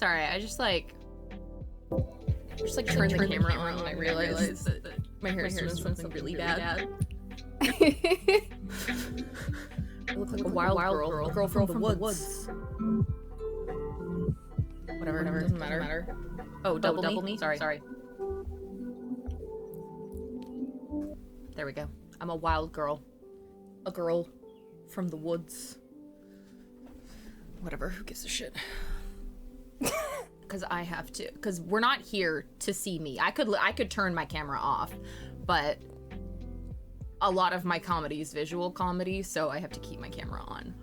Sorry, I just like turned the camera on and I realized that my hair is doing something really bad. I look like a wild girl from the woods. Whatever, doesn't matter. Oh, double me? Sorry. There we go. I'm a wild girl. A girl from the woods. Whatever, who gives a shit? Because I have to. Because we're not here to see me. I could turn my camera off, but a lot of my comedy is visual comedy, so I have to keep my camera on.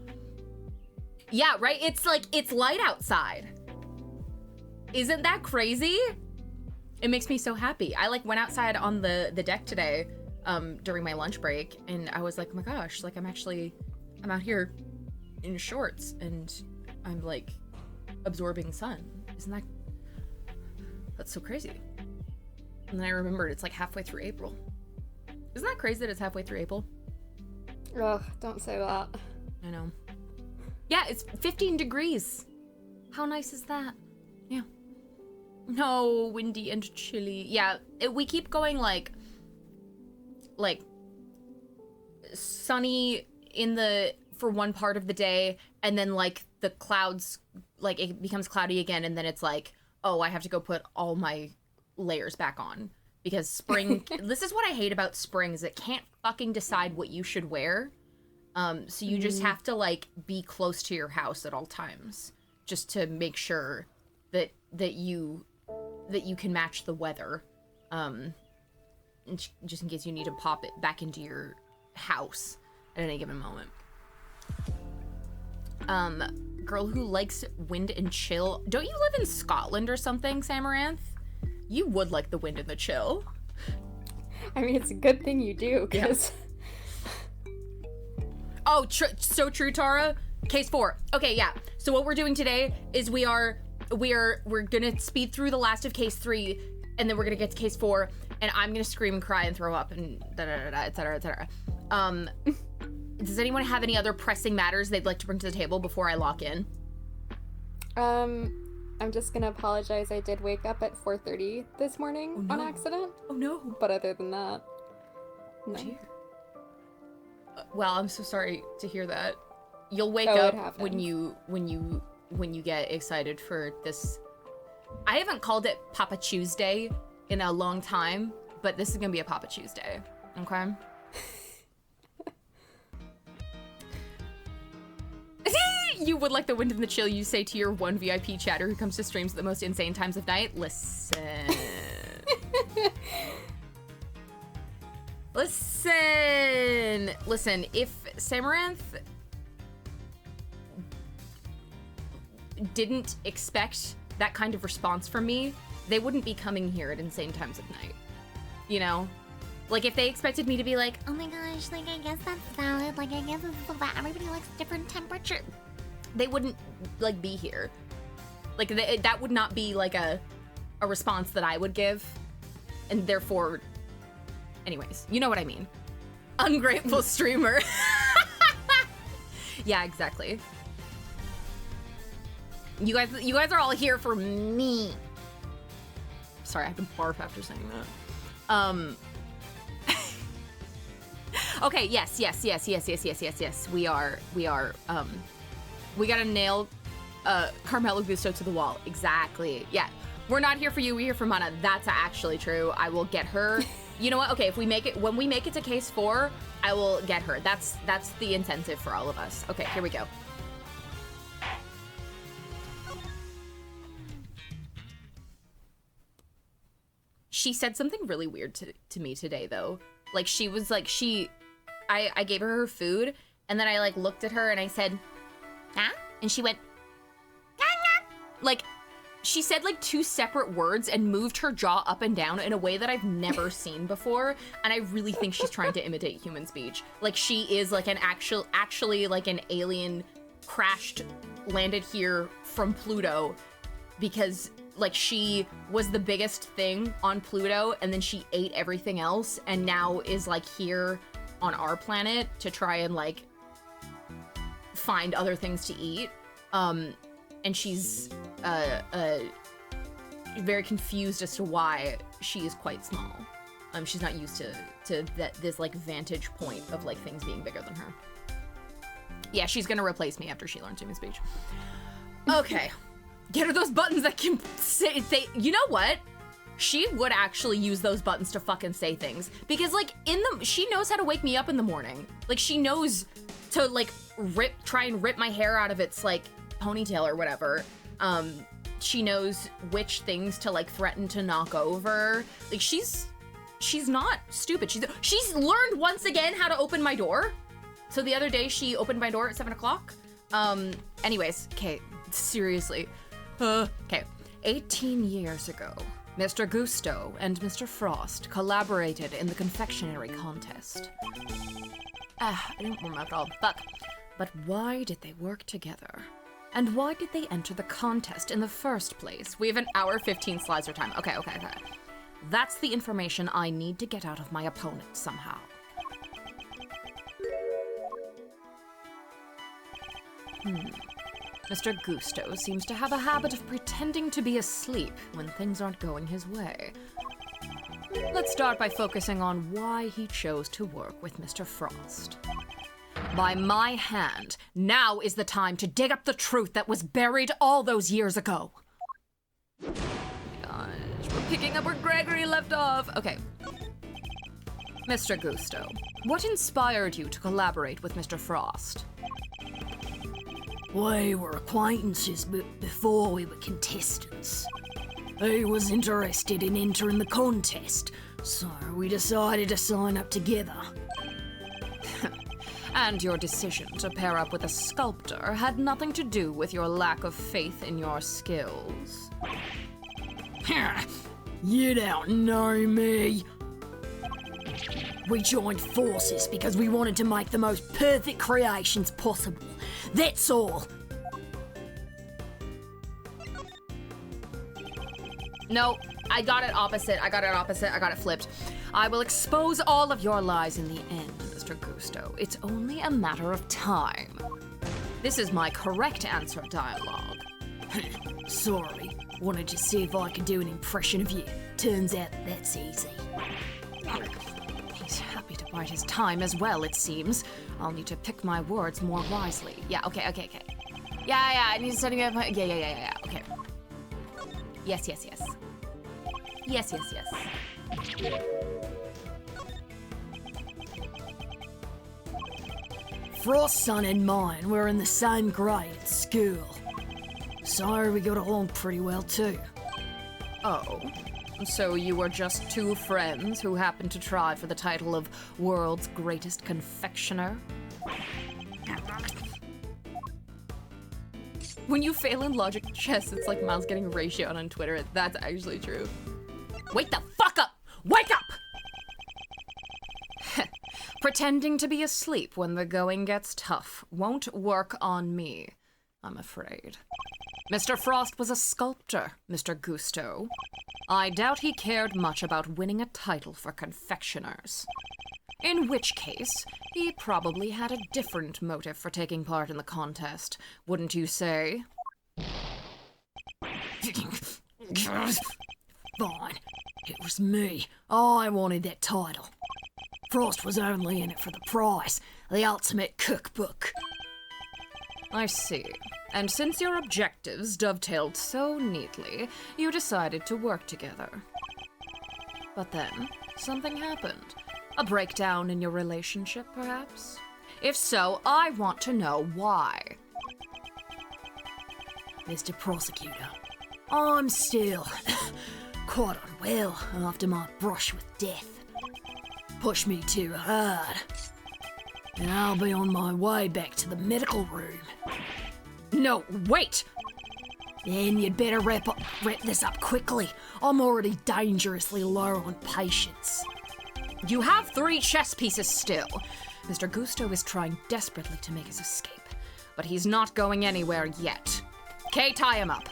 Yeah, right? It's like, it's light outside. Isn't that crazy? It makes me so happy. I like went outside on the deck today during my lunch break, and I was like, oh my gosh, like I'm out here in shorts and I'm like absorbing sun. Isn't that's so crazy? And then I remembered it's like halfway through April. Isn't that crazy that it's halfway through April? Ugh, don't say that. I know. Yeah, it's 15 degrees. How nice is that? Yeah. No, windy and chilly. Yeah, we keep going like sunny for one part of the day, and then like the clouds, like it becomes cloudy again, and then it's like, oh, I have to go put all my layers back on because spring. This is what I hate about spring, is it can't fucking decide what you should wear. So you just have to like be close to your house at all times just to make sure that you can match the weather. Just in case you need to pop it back into your house at any given moment. Girl who likes wind and chill. Don't you live in Scotland or something, Samaranth? You would like the wind and the chill. I mean, it's a good thing you do, because... Yeah. Oh, so true, Tara. Case 4. Okay, yeah. So what we're doing today is we're gonna speed through the last of case 3, and then we're gonna get to case 4, and I'm gonna scream and cry and throw up and da-da-da-da, etc., etc. Does anyone have any other pressing matters they'd like to bring to the table before I lock in? I'm just gonna apologize. I did wake up at 4:30 this morning on accident. Oh no. But other than that, no. Dear. Well, I'm so sorry to hear that. You'll wake up when you get excited for this. I haven't called it Papa Tuesday in a long time, but this is gonna be a Papa Tuesday. Okay. You would like the wind and the chill, you say to your one VIP chatter who comes to streams at the most insane times of night. Listen. Listen, if Samaranth didn't expect that kind of response from me, they wouldn't be coming here at insane times of night. You know? Like, if they expected me to be like, oh my gosh, like, I guess that's valid, like, I guess it's so bad, everybody likes different temperature, they wouldn't, like, be here. Like, that would not be, like, a response that I would give, and therefore, anyways, you know what I mean. Ungrateful streamer. Yeah, exactly. You guys are all here for me. Sorry, I have to barf after saying that. Okay, yes. We gotta nail Carmelo Gusto to the wall. Exactly. Yeah. We're not here for you, we're here for Mana. That's actually true. I will get her. You know what? Okay, when we make it to case 4, I will get her. That's the incentive for all of us. Okay, here we go. She said something really weird to me today, though. Like, she was like, I gave her food, and then I, like, looked at her, and I said, huh? And she went, like, she said, like, 2 separate words and moved her jaw up and down in a way that I've never seen before, and I really think she's trying to imitate human speech. Like, she is, like, actually, like, an alien landed here from Pluto, because, like, she was the biggest thing on Pluto, and then she ate everything else, and now is, like, here on our planet to try and, like, find other things to eat. And she's very confused as to why she is quite small. She's not used to this like vantage point of like things being bigger than her. Yeah, she's gonna replace me after she learns human speech. Okay, get her those buttons that can say. You know what? She would actually use those buttons to fucking say things because like she knows how to wake me up in the morning. Like she knows to like try and rip my hair out of its like ponytail or whatever. She knows which things to like threaten to knock over. Like she's not stupid. She's learned once again how to open my door. So the other day she opened my door at 7 o'clock. Anyways, okay, seriously. Okay, 18 years ago, Mr. Gusto and Mr. Frost collaborated in the confectionery contest. I didn't remember all. Fuck. But why did they work together? And why did they enter the contest in the first place? We have an hour 15 slicer time. Okay. That's the information I need to get out of my opponent somehow. Mr. Gusto seems to have a habit of pretending to be asleep when things aren't going his way. Let's start by focusing on why he chose to work with Mr. Frost. By my hand, now is the time to dig up the truth that was buried all those years ago. Gosh, we're picking up where Gregory left off. Okay. Mr. Gusto, what inspired you to collaborate with Mr. Frost? We were acquaintances before we were contestants. He was interested in entering the contest, so we decided to sign up together. And your decision to pair up with a sculptor had nothing to do with your lack of faith in your skills. You don't know me. We joined forces because we wanted to make the most perfect creations possible. That's all. No, I got it opposite. I got it flipped. I will expose all of your lies in the end, Mr. Gusto. It's only a matter of time. This is my correct answer dialogue. Sorry. Wanted to see if I could do an impression of you. Turns out that's easy. He's happy to bide his time as well, it seems. I'll need to pick my words more wisely. Yeah, okay. Yeah, I need to study my... Yeah, okay. Yes. Yes. Frost's son and mine were in the same grade at school. So we got along pretty well too. Oh, so you were just two friends who happened to try for the title of world's greatest confectioner? When you fail in logic chess, it's like Miles getting ratioed on Twitter. That's actually true. Wake the fuck up! Wake up! Pretending to be asleep when the going gets tough won't work on me, I'm afraid. Mr. Frost was a sculptor, Mr. Gusto. I doubt he cared much about winning a title for confectioners. In which case, he probably had a different motive for taking part in the contest, wouldn't you say? Fine. It was me. I wanted that title. Frost was only in it for the prize, the ultimate cookbook. I see. And since your objectives dovetailed so neatly, you decided to work together. But then, something happened. A breakdown in your relationship, perhaps? If so, I want to know why. Mr. Prosecutor, I'm still quite unwell after my brush with death. Push me too hard, and I'll be on my way back to the medical room. No, wait! Then you'd better wrap this up quickly. I'm already dangerously low on patience. You have 3 chess pieces still. Mr. Gusto is trying desperately to make his escape, but he's not going anywhere yet. Okay, tie him up.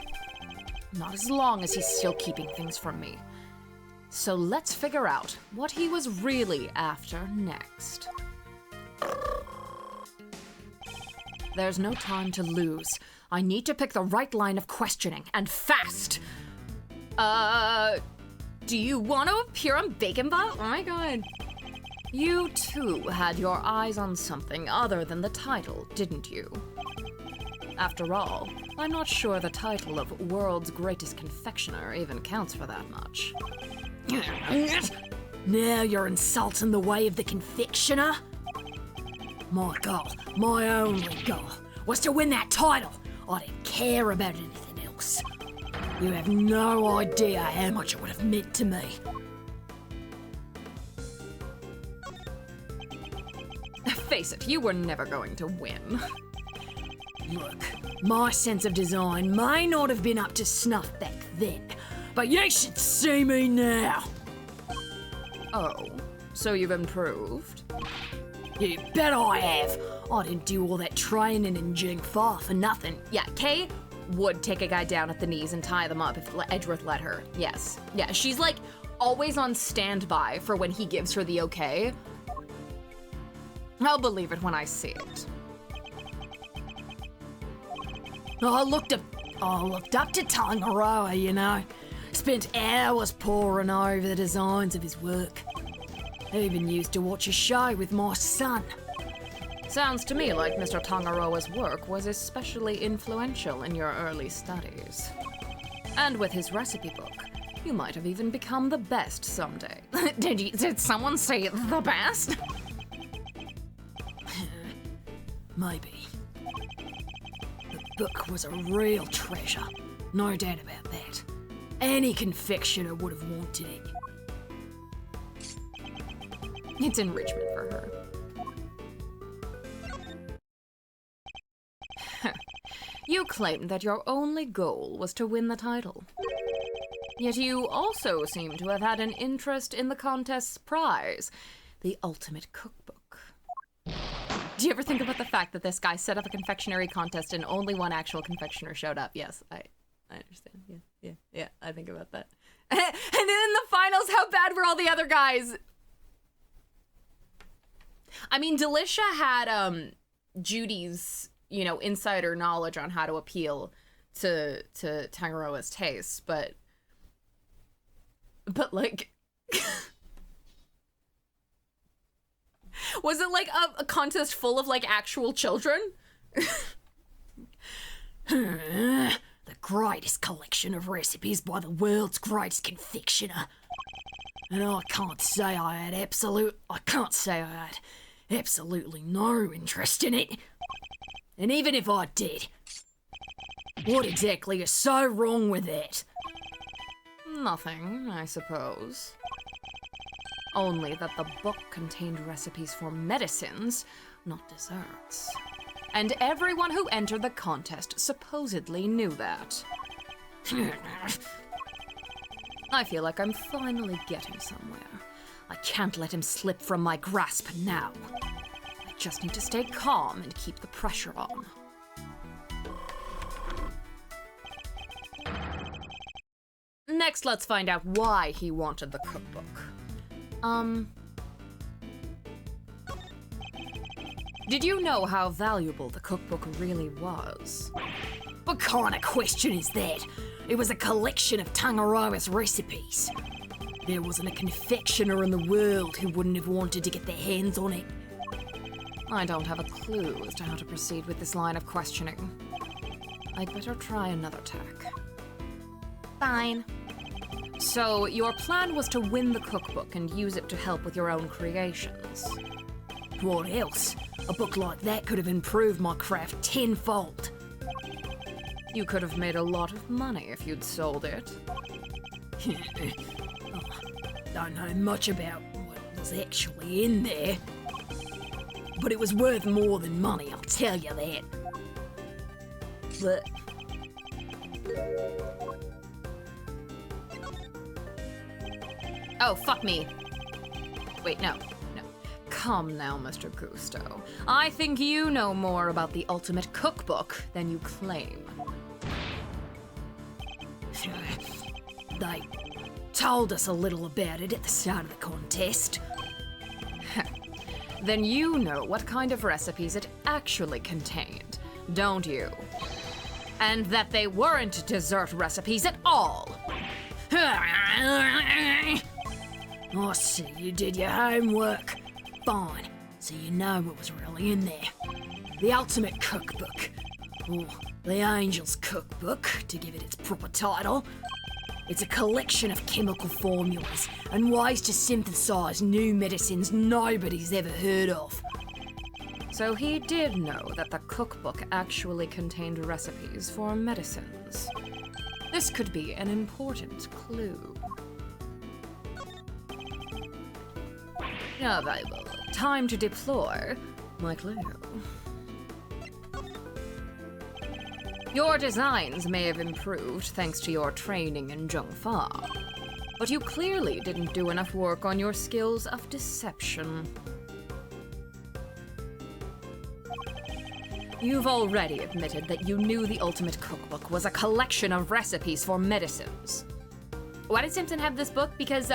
Not as long as he's still keeping things from me. So let's figure out what he was really after next. There's no time to lose. I need to pick the right line of questioning, and fast. Do you want to appear on Bacon Butt? Oh my god. You too had your eyes on something other than the title, didn't you? After all, I'm not sure the title of World's Greatest Confectioner even counts for that much. Now you're insulting the way of the confectioner? My goal, my only goal, was to win that title. I didn't care about anything else. You have no idea how much it would have meant to me. Face it, you were never going to win. Look, my sense of design may not have been up to snuff back then, but you should see me now. Oh, so you've improved? You bet I have. I didn't do all that training in Jing Fa for nothing. Yeah, Kay would take a guy down at the knees and tie them up if Edgeworth let her. Yes. Yeah, she's like always on standby for when he gives her the okay. I'll believe it when I see it. I looked up to Tangaroa, you know. Spent hours poring over the designs of his work. Even used to watch a show with my son. Sounds to me like Mr. Tangaroa's work was especially influential in your early studies. And with his recipe book, you might have even become the best someday. Did someone say the best? Maybe. The book was a real treasure. No doubt about that. Any confectioner would have wanted it. It's enrichment for her. You claimed that your only goal was to win the title. Yet you also seem to have had an interest in the contest's prize, the ultimate cookbook. Do you ever think about the fact that this guy set up a confectionery contest and only one actual confectioner showed up? Yes, I understand. Yeah, I think about that. And then in the finals, how bad were all the other guys? I mean, Delicia had Judy's, insider knowledge on how to appeal to Tangaroa's taste, but like, was it like a contest full of like actual children? The greatest collection of recipes by the world's greatest confectioner. And I can't say I had absolutely no interest in it. And even if I did, what exactly is so wrong with that? Nothing, I suppose. Only that the book contained recipes for medicines, not desserts. And everyone who entered the contest supposedly knew that. I feel like I'm finally getting somewhere. I can't let him slip from my grasp now. I just need to stay calm and keep the pressure on. Next, let's find out why he wanted the cookbook. Did you know how valuable the cookbook really was? What kind of question is that? It was a collection of Tangaroa's recipes. There wasn't a confectioner in the world who wouldn't have wanted to get their hands on it. I don't have a clue as to how to proceed with this line of questioning. I'd better try another tack. Fine. So, your plan was to win the cookbook and use it to help with your own creations. What else? A book like that could have improved my craft tenfold. You could have made a lot of money if you'd sold it. Don't know much about what was actually in there. But it was worth more than money, I'll tell you that. But... Oh, fuck me. Wait, no. Come now, Mr. Gusto. I think you know more about the ultimate cookbook than you claim. They told us a little about it at the start of the contest. Then you know what kind of recipes it actually contained, don't you? and that they weren't dessert recipes at all. I see you did your homework. Fine, so you know what was really in there. The ultimate cookbook. Or the Angel's Cookbook, to give it its proper title. It's a collection of chemical formulas and ways to synthesize new medicines nobody's ever heard of. So he did know that the cookbook actually contained recipes for medicines. This could be an important clue. Available. Time to deploy my clue. Your designs may have improved thanks to your training in Zhongfa, but you clearly didn't do enough work on your skills of deception. You've already admitted that you knew the Ultimate Cookbook was a collection of recipes for medicines. Why did Samson have this book? Because,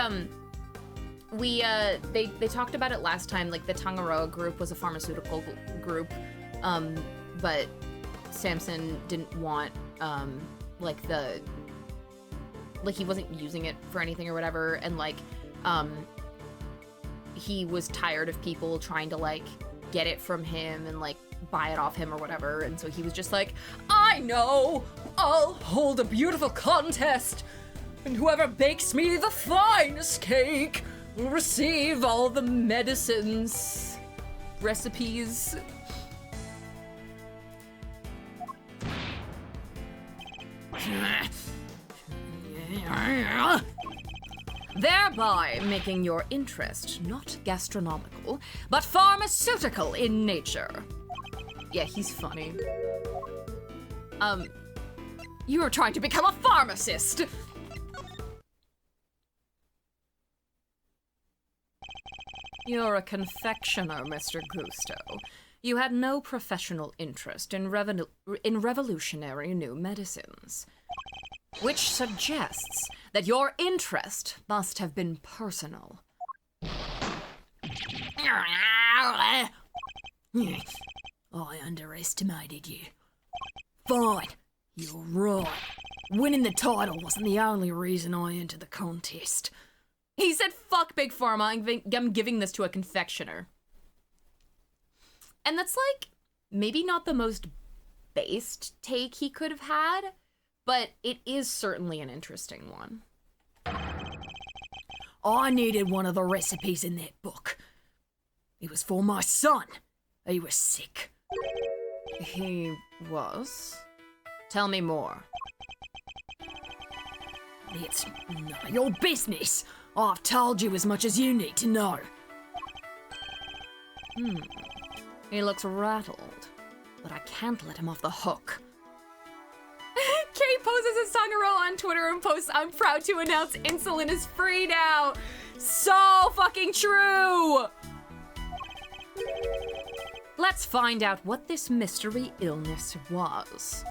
they talked about it last time, like the Tangaroa group was a pharmaceutical group, but Samson didn't want, he wasn't using it for anything or whatever, and, he was tired of people trying to, get it from him and, buy it off him or whatever, and so he was just like, I know! I'll hold a beautiful contest, and whoever bakes me the finest cake will receive all the medicines, recipes. Thereby making your interest not gastronomical, but pharmaceutical in nature. Yeah, he's funny. You are trying to become a pharmacist! You're a confectioner, Mr. Gusto. You had no professional interest in revolutionary new medicines. Which suggests that your interest must have been personal. I underestimated you. Fine, you're right. Winning the title wasn't the only reason I entered the contest. He said, fuck Big Pharma, I'm giving this to a confectioner. And that's maybe not the most based take he could have had, but it is certainly an interesting one. I needed one of the recipes in that book. It was for my son. He was sick. He was? Tell me more. It's none of your business. I've told you as much as you need to know. He looks rattled, but I can't let him off the hook. Kate poses as Tangaroa on Twitter and posts, I'm proud to announce insulin is free now. So fucking true! Let's find out what this mystery illness was.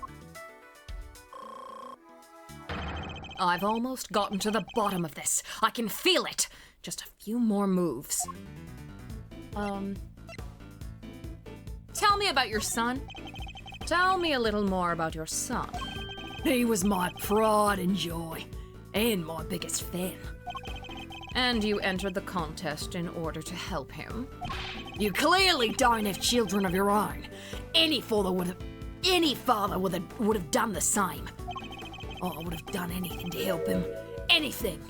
I've almost gotten to the bottom of this. I can feel it. Just a few more moves. Tell me about your son. Tell me a little more about your son. He was my pride and joy, and my biggest fan. And you entered the contest in order to help him? You clearly don't have children of your own. Any father would have done the same. I would have done anything to help him. Anything.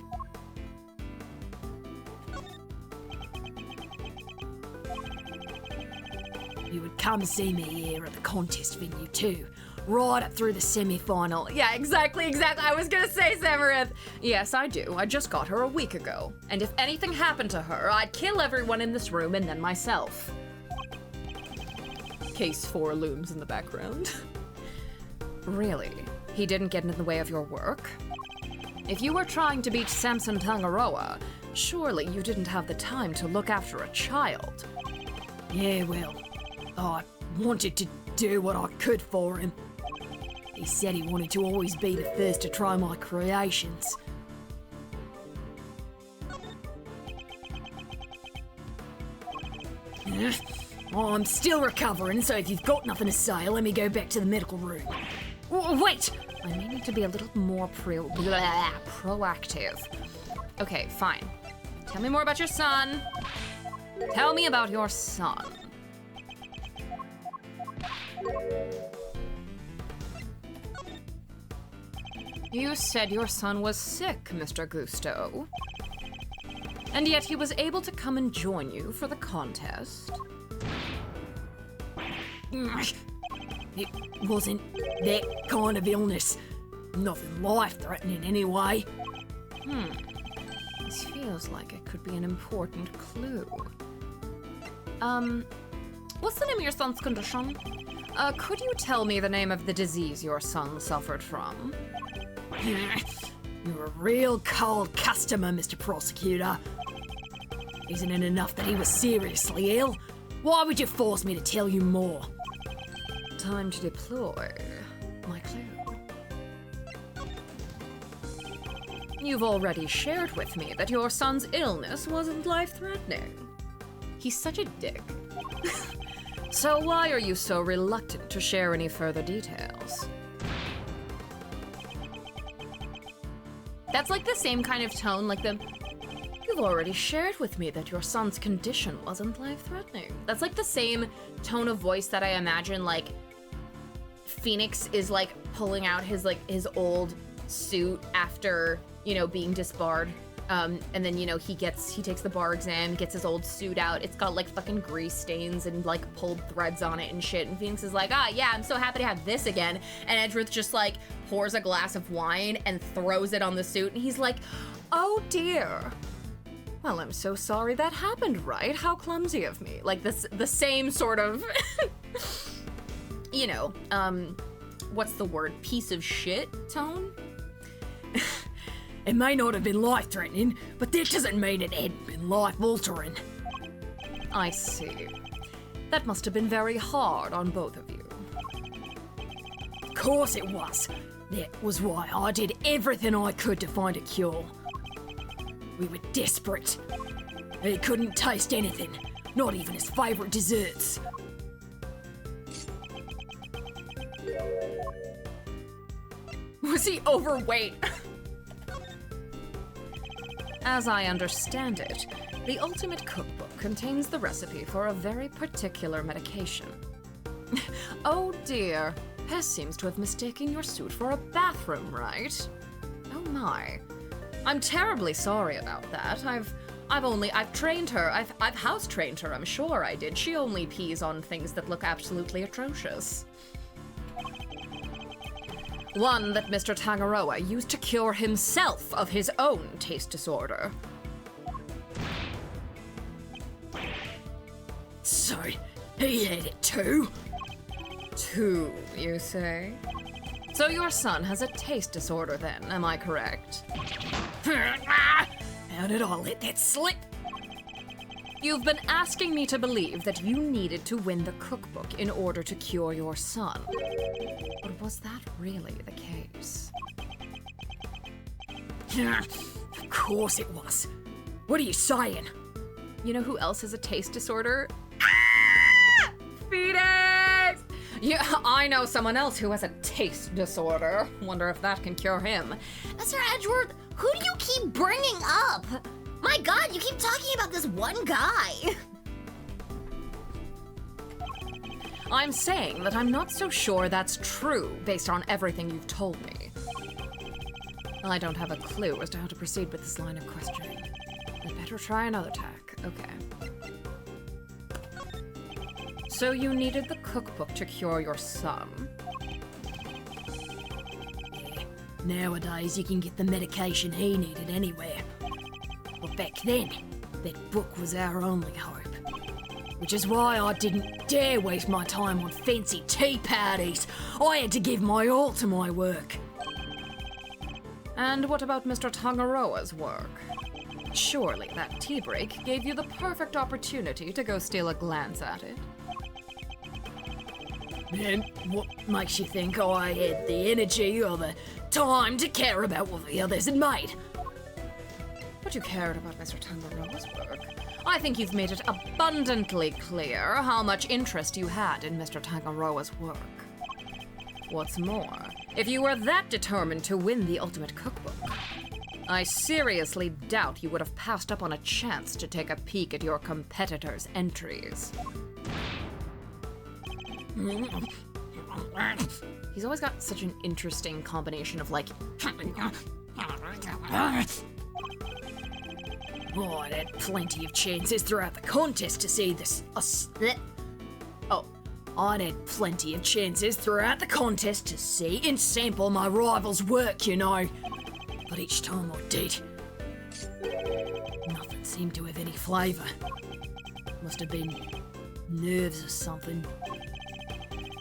You would come see me here at the contest venue too. Right up through the semi-final. Yeah, exactly. I was gonna say Severith. Yes, I do. I just got her a week ago. And if anything happened to her, I'd kill everyone in this room and then myself. Case 4 looms in the background. Really? He didn't get in the way of your work? If you were trying to beat Samson Tangaroa, surely you didn't have the time to look after a child. Yeah, well, I wanted to do what I could for him. He said he wanted to always be the first to try my creations. I'm still recovering, so if you've got nothing to say, let me go back to the medical room. Wait! I may need to be a little more proactive. Okay, fine. Tell me more about your son. Tell me about your son. You said your son was sick, Mr. Gusto. And yet he was able to come and join you for the contest. It wasn't that kind of illness. Nothing life-threatening anyway. This feels like it could be an important clue. What's the name of your son's condition? Could you tell me the name of the disease your son suffered from? You're a real cold customer, Mr. Prosecutor. Isn't it enough that he was seriously ill? Why would you force me to tell you more? Time to deploy my clue. You've already shared with me that your son's illness wasn't life-threatening. He's such a dick. So why are you so reluctant to share any further details? That's like the same kind of tone, like you've already shared with me that your son's condition wasn't life-threatening. That's like the same tone of voice that I imagine, like, Phoenix is, like, pulling out his old suit after, being disbarred. And then, he takes the bar exam, gets his old suit out. It's got, like, fucking grease stains and, like, pulled threads on it and shit. And Phoenix is like, yeah, I'm so happy to have this again. And Edgeworth just, like, pours a glass of wine and throws it on the suit. And he's like, oh, dear. Well, I'm so sorry that happened, right? How clumsy of me. Like, the same sort of, what's the word? Piece of shit tone? It may not have been life-threatening, but that doesn't mean it hadn't been life-altering. I see. That must have been very hard on both of you. Of course it was. That was why I did everything I could to find a cure. We were desperate. He couldn't taste anything, not even his favorite desserts. Was he overweight? As I understand it, the Ultimate Cookbook contains the recipe for a very particular medication. Oh dear, Hess seems to have mistaken your suit for a bathroom, right? Oh my. I'm terribly sorry about that. I've trained her. I've house trained her, I'm sure I did. She only pees on things that look absolutely atrocious. One that Mr. Tangaroa used to cure himself of his own taste disorder. So, he had it too? Two, you say? So your son has a taste disorder then, am I correct? How did I let that slip? You've been asking me to believe that you needed to win the cookbook in order to cure your son. But was that really the case? Of course it was. What are you saying? You know who else has a taste disorder? Ah! Phoenix! Yeah, I know someone else who has a taste disorder. Wonder if that can cure him. Mr. Edgeworth, who do you keep bringing up? My God, you keep talking about this one guy. I'm saying that I'm not so sure that's true based on everything you've told me. I don't have a clue as to how to proceed with this line of questioning. I'd better try another tack. Okay. So you needed the cookbook to cure your son? Yeah, nowadays you can get the medication he needed anywhere. But back then, that book was our only hope. Which is why I didn't dare waste my time on fancy tea parties. I had to give my all to my work. And what about Mr. Tangaroa's work? Surely that tea break gave you the perfect opportunity to go steal a glance at it. And what makes you think I had the energy or the time to care about what the others had made? But you cared about Mr. Tangaroa's work. I think you've made it abundantly clear how much interest you had in Mr. Tangaroa's work. What's more, If you were that determined to win the ultimate cookbook, I seriously doubt you would have passed up on a chance to take a peek at your competitors' entries. He's always got such an interesting combination of, like... Oh, I'd had plenty of chances throughout the contest to see this... I'd had plenty of chances throughout the contest to see and sample my rival's work, you know. But each time I did, nothing seemed to have any flavour. Must have been nerves or something.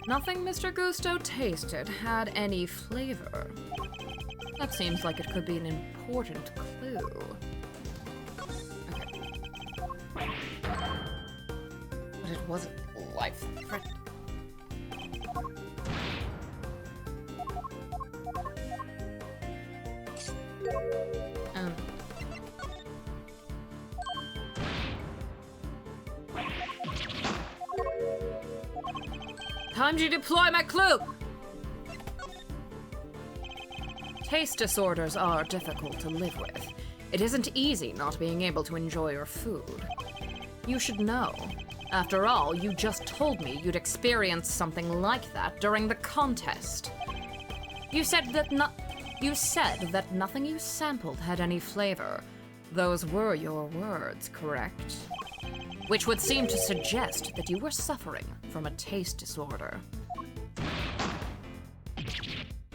Nothing Mr. Gusto tasted had any flavor. That seems like it could be an important clue. Okay. But it wasn't life-threatening. Time to deploy my clue! Taste disorders are difficult to live with. It isn't easy not being able to enjoy your food. You should know. After all, you just told me you'd experienced something like that during the contest. You said that nothing you sampled had any flavor. Those were your words, correct? Which would seem to suggest that you were suffering from a taste disorder.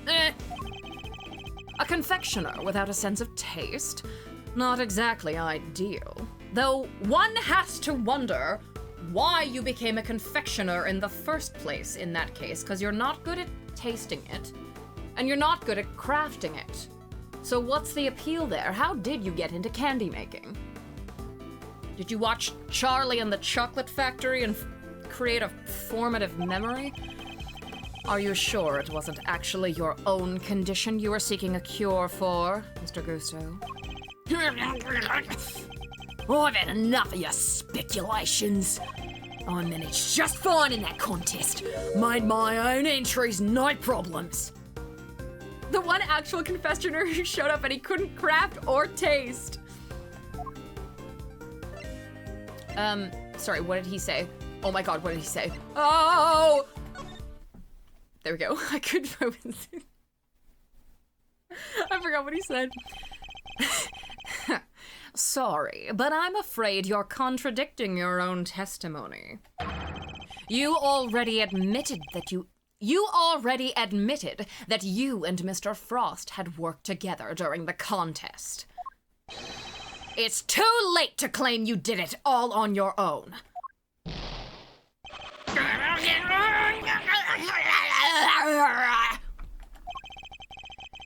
A confectioner without a sense of taste? Not exactly ideal. Though one has to wonder why you became a confectioner in the first place in that case, because you're not good at tasting it, and you're not good at crafting it. So what's the appeal there? How did you get into candy making? Did you watch Charlie and the Chocolate Factory and create a formative memory? Are you sure it wasn't actually your own condition you were seeking a cure for, Mr. Gusto? Oh, I've had enough of your speculations. I managed just fine in that contest. Made my own entries, no problems. The one actual confectioner who showed up and he couldn't craft or taste. Sorry, what did he say? Oh my god, what did he say? Oh! There we go. I couldn't remember. I forgot what he said. Sorry, but I'm afraid you're contradicting your own testimony. You already admitted that you and Mr. Frost had worked together during the contest. It's too late to claim you did it all on your own.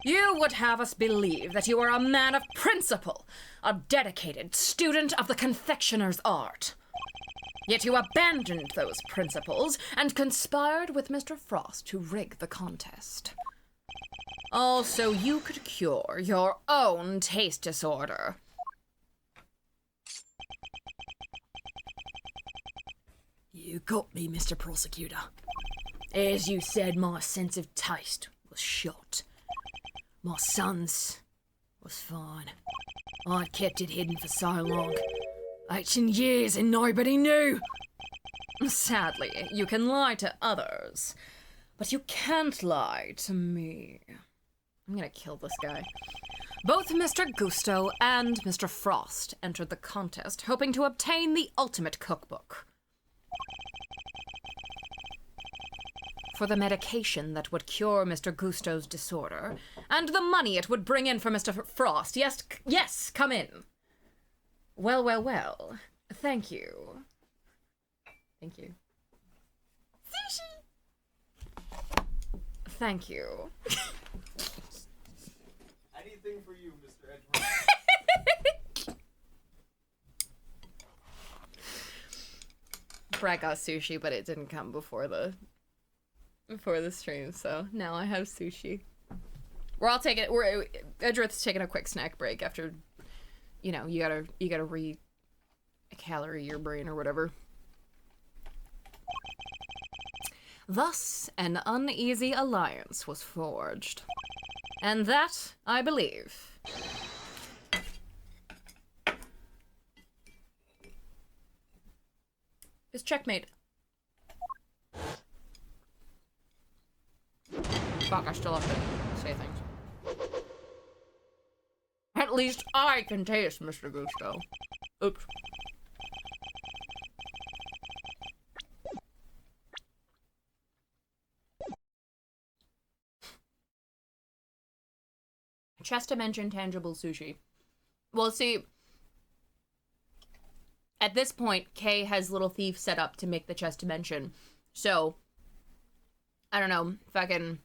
You would have us believe that you are a man of principle, a dedicated student of the confectioner's art. Yet you abandoned those principles and conspired with Mr. Frost to rig the contest. All so you could cure your own taste disorder. You got me, Mr. Prosecutor. As you said, my sense of taste was shot. My son's was fine. I'd kept it hidden for so long. 18 years and nobody knew. Sadly, you can lie to others, but you can't lie to me. I'm gonna kill this guy. Both Mr. Gusto and Mr. Frost entered the contest, hoping to obtain the ultimate cookbook. For the medication that would cure Mr. Gusto's disorder, and the money it would bring in for Mr. Frost. Yes, come in. Well. Thank you. Thank you. Sushi! Thank you. Anything for you, Mr. Edgeworth. Brett got sushi, but it didn't come before the stream, so now I have sushi. Edgeworth's taking a quick snack break after, you gotta re-calorie your brain or whatever. Thus, an uneasy alliance was forged. And that, I believe, is checkmate. Fuck, I still have to say things. At least I can taste Mr. Gusto. Oops. Chest dimension tangible sushi. Well, see, at this point, Kay has Little Thief set up to make the chest dimension. So, I don't know, fucking,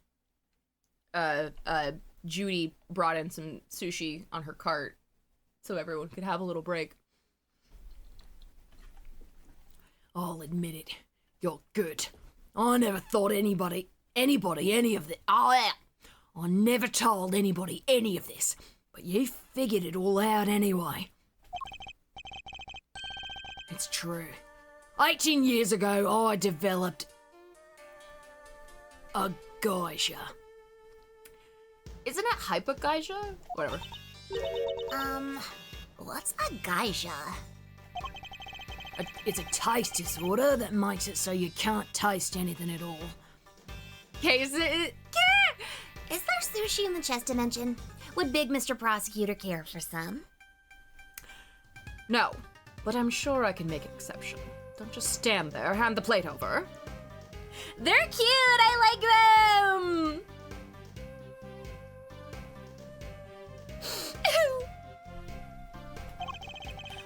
Judy brought in some sushi on her cart so everyone could have a little break. I'll admit it. You're good. I never thought anybody, any of this. I never told anybody any of this, but you figured it all out anyway. It's true. 18 years ago, I developed a geisha. Isn't it hypogeisha? Whatever. What's a geisha? It's a taste disorder that makes it so you can't taste anything at all. Kay, is it? Is there sushi in the chest dimension? Would Big Mr. Prosecutor care for some? No, but I'm sure I can make an exception. Don't just stand there, hand the plate over. They're cute, I like them!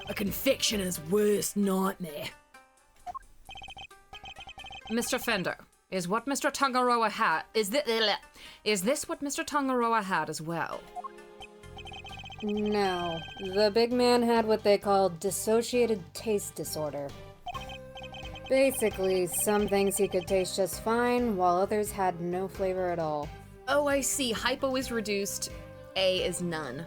A confectioner's worst nightmare. Mr. Fender, is what Mr. Tangaroa had... Is this what Mr. Tangaroa had as well? No. The big man had what they call dissociated taste disorder. Basically, some things he could taste just fine, while others had no flavor at all. Oh, I see. Hypo is reduced. A is none.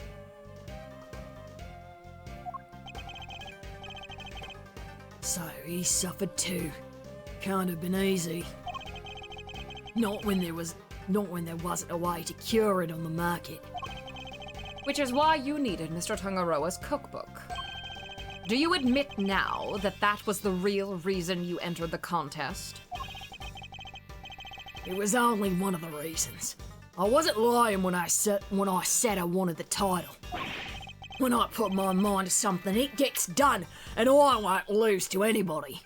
So he suffered too. Can't have been easy. Not when there wasn't a way to cure it on the market. Which is why you needed Mr. Tangaroa's cookbook. Do you admit now that that was the real reason you entered the contest? It was only one of the reasons. I wasn't lying when I said I wanted the title. When I put my mind to something, it gets done, and I won't lose to anybody.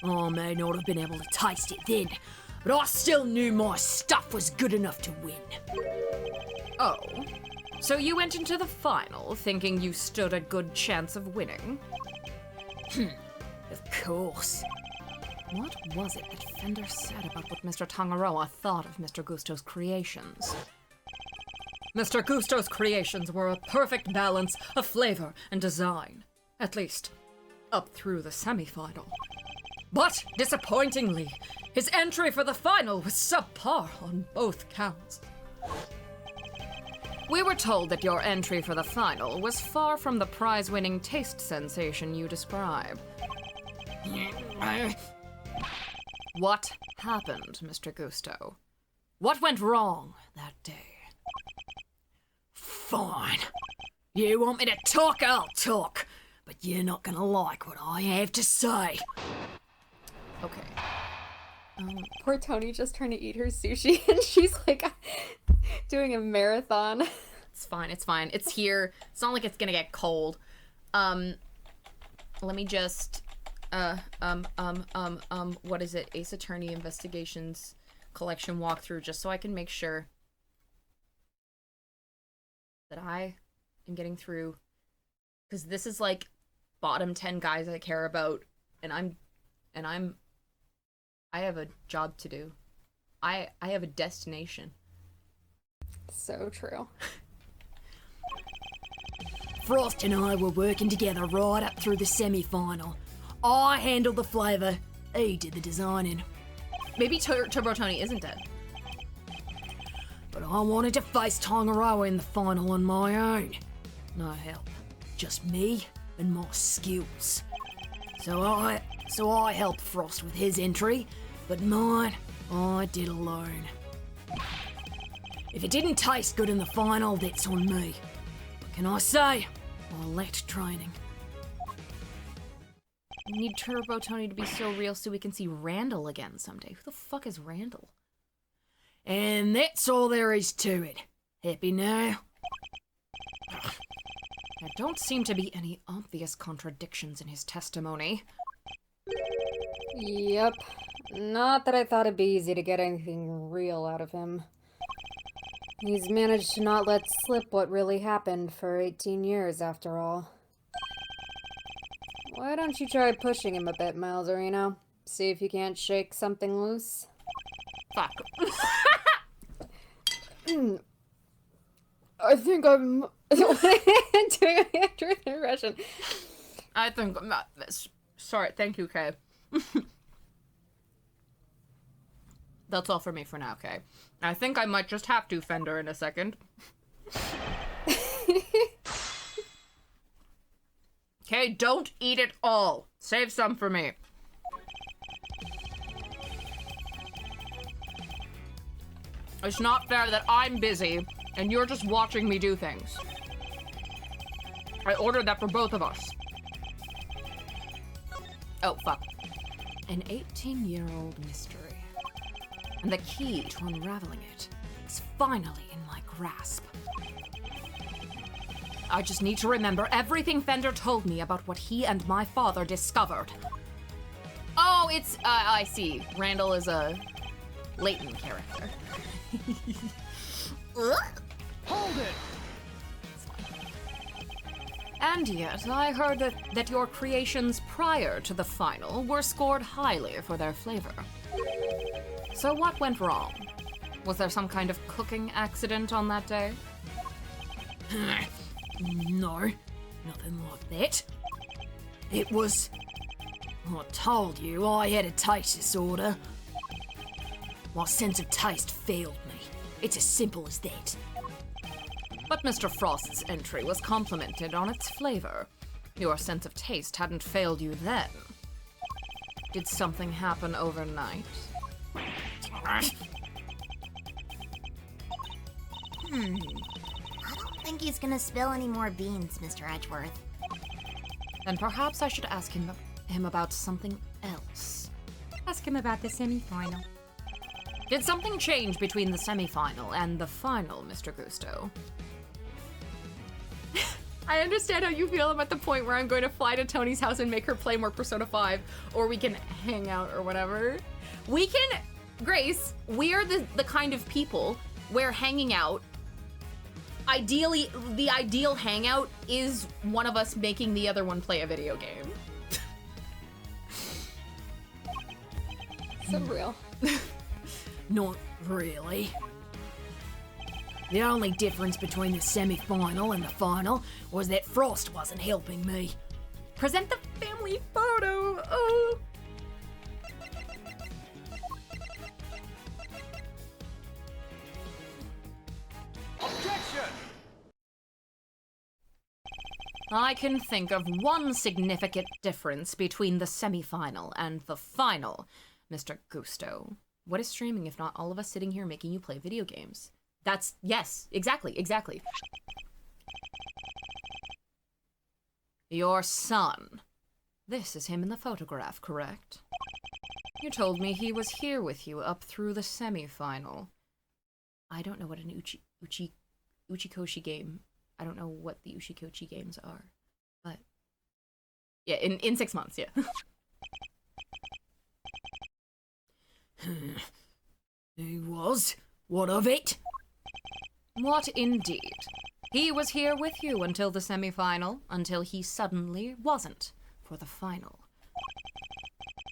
I may not have been able to taste it then, but I still knew my stuff was good enough to win. Oh, so you went into the final thinking you stood a good chance of winning? Of course. What was it that Fender said about what Mr. Tangaroa thought of Mr. Gusto's creations? Mr. Gusto's creations were a perfect balance of flavor and design. At least, up through the semi-final. But, disappointingly, his entry for the final was subpar on both counts. We were told that your entry for the final was far from the prize-winning taste sensation you describe. What happened, Mr. Gusto? What went wrong that day? Fine. You want me to talk, I'll talk. But you're not gonna like what I have to say. Okay. Poor Tony just trying to eat her sushi, and she's like doing a marathon. It's fine, it's fine. It's here. It's not like it's gonna get cold. Let me just, what is it? Ace Attorney Investigations Collection walkthrough, just so I can make sure that I am getting through, because this is like bottom 10 guys I care about, and I have a job to do. I have a destination. So true. Frost and I were working together right up through the semi-final. I handled the flavour, he did the designing. Maybe Turbo Tony isn't dead. But I wanted to face Tangaroa in the final on my own. No help. Just me and my skills. So I helped Frost with his entry, But mine, I did alone. If it didn't taste good in the final, that's on me. What can I say? I lacked training. We need Turbo Tony to be so real so we can see Randall again someday. Who the fuck is Randall? And that's all there is to it. Happy now? There don't seem to be any obvious contradictions in his testimony. Yep. Not that I thought it'd be easy to get anything real out of him. He's managed to not let slip what really happened for 18 years, after all. Why don't you try pushing him a bit, Miles Reno? See if you can't shake something loose? Fuck. I think I'm doing a accurate impression. I think... Sorry, thank you, Kay. That's all for me for now, Kay. I think I might just have to Fender in a second. Okay, don't eat it all. Save some for me. It's not fair that I'm busy and you're just watching me do things. I ordered that for both of us. Oh, fuck. An 18-year-old mystery. And the key to unraveling it is finally in my grasp. I just need to remember everything Fender told me about what he and my father discovered. Oh, it's, I see. Randall is a latent character. Hold it! And yet, I heard that your creations prior to the final were scored highly for their flavor. So what went wrong? Was there some kind of cooking accident on that day? No, nothing like that. It was... I told you I had a taste disorder. My sense of taste failed me. It's as simple as that. But Mr. Frost's entry was complimented on its flavor. Your sense of taste hadn't failed you then. Did something happen overnight? I don't think he's gonna spill any more beans, Mr. Edgeworth. Then perhaps I should ask him about something else. Ask him about the semi-final. Did something change between the semi-final and the final, Mr. Gusto? I understand how you feel. I'm at the point where I'm going to fly to Tony's house and make her play more Persona 5, or we can hang out or whatever. We can, Grace, we are the kind of people where hanging out, ideally, the ideal hangout is one of us making the other one play a video game. So real. Not really. The only difference between the semi-final and the final was that Frost wasn't helping me. Present the family photo. Oh. Objection! I can think of one significant difference between the semi-final and the final, Mr. Gusto. What is streaming if not all of us sitting here making you play video games? That's, yes, exactly. Your son. This is him in the photograph, correct? You told me he was here with you up through the semi-final. I don't know what an Uchikoshi game. I don't know what the Uchikoshi games are, but yeah, in 6 months, yeah. He was? What of it? What indeed? He was here with you until the semi-final, until he suddenly wasn't for the final.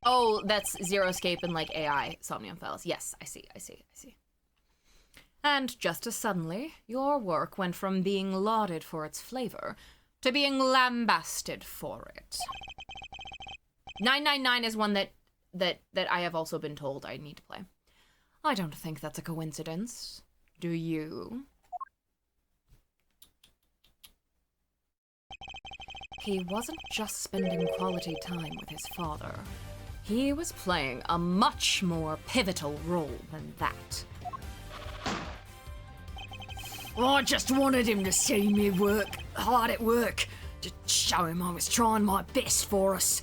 Oh, that's Zero Escape and like AI Somnium Files. Yes, I see. And just as suddenly, your work went from being lauded for its flavor to being lambasted for it. 999 is one that I have also been told I need to play. I don't think that's a coincidence. Do you? He wasn't just spending quality time with his father. He was playing a much more pivotal role than that. I just wanted him to see me work hard at work. Just show him I was trying my best for us.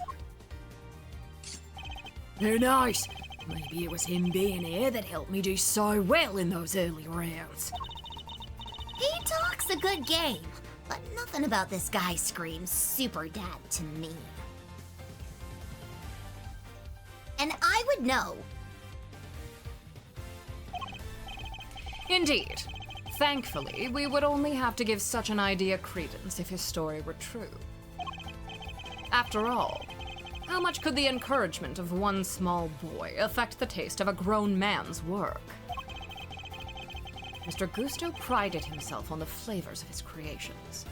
Who knows? Maybe it was him being here that helped me do so well in those early rounds. He talks a good game, but nothing about this guy screams super dad to me. And I would know. Indeed. Thankfully, we would only have to give such an idea credence if his story were true. After all, how much could the encouragement of one small boy affect the taste of a grown man's work? Mr. Gusto prided himself on the flavors of his creations,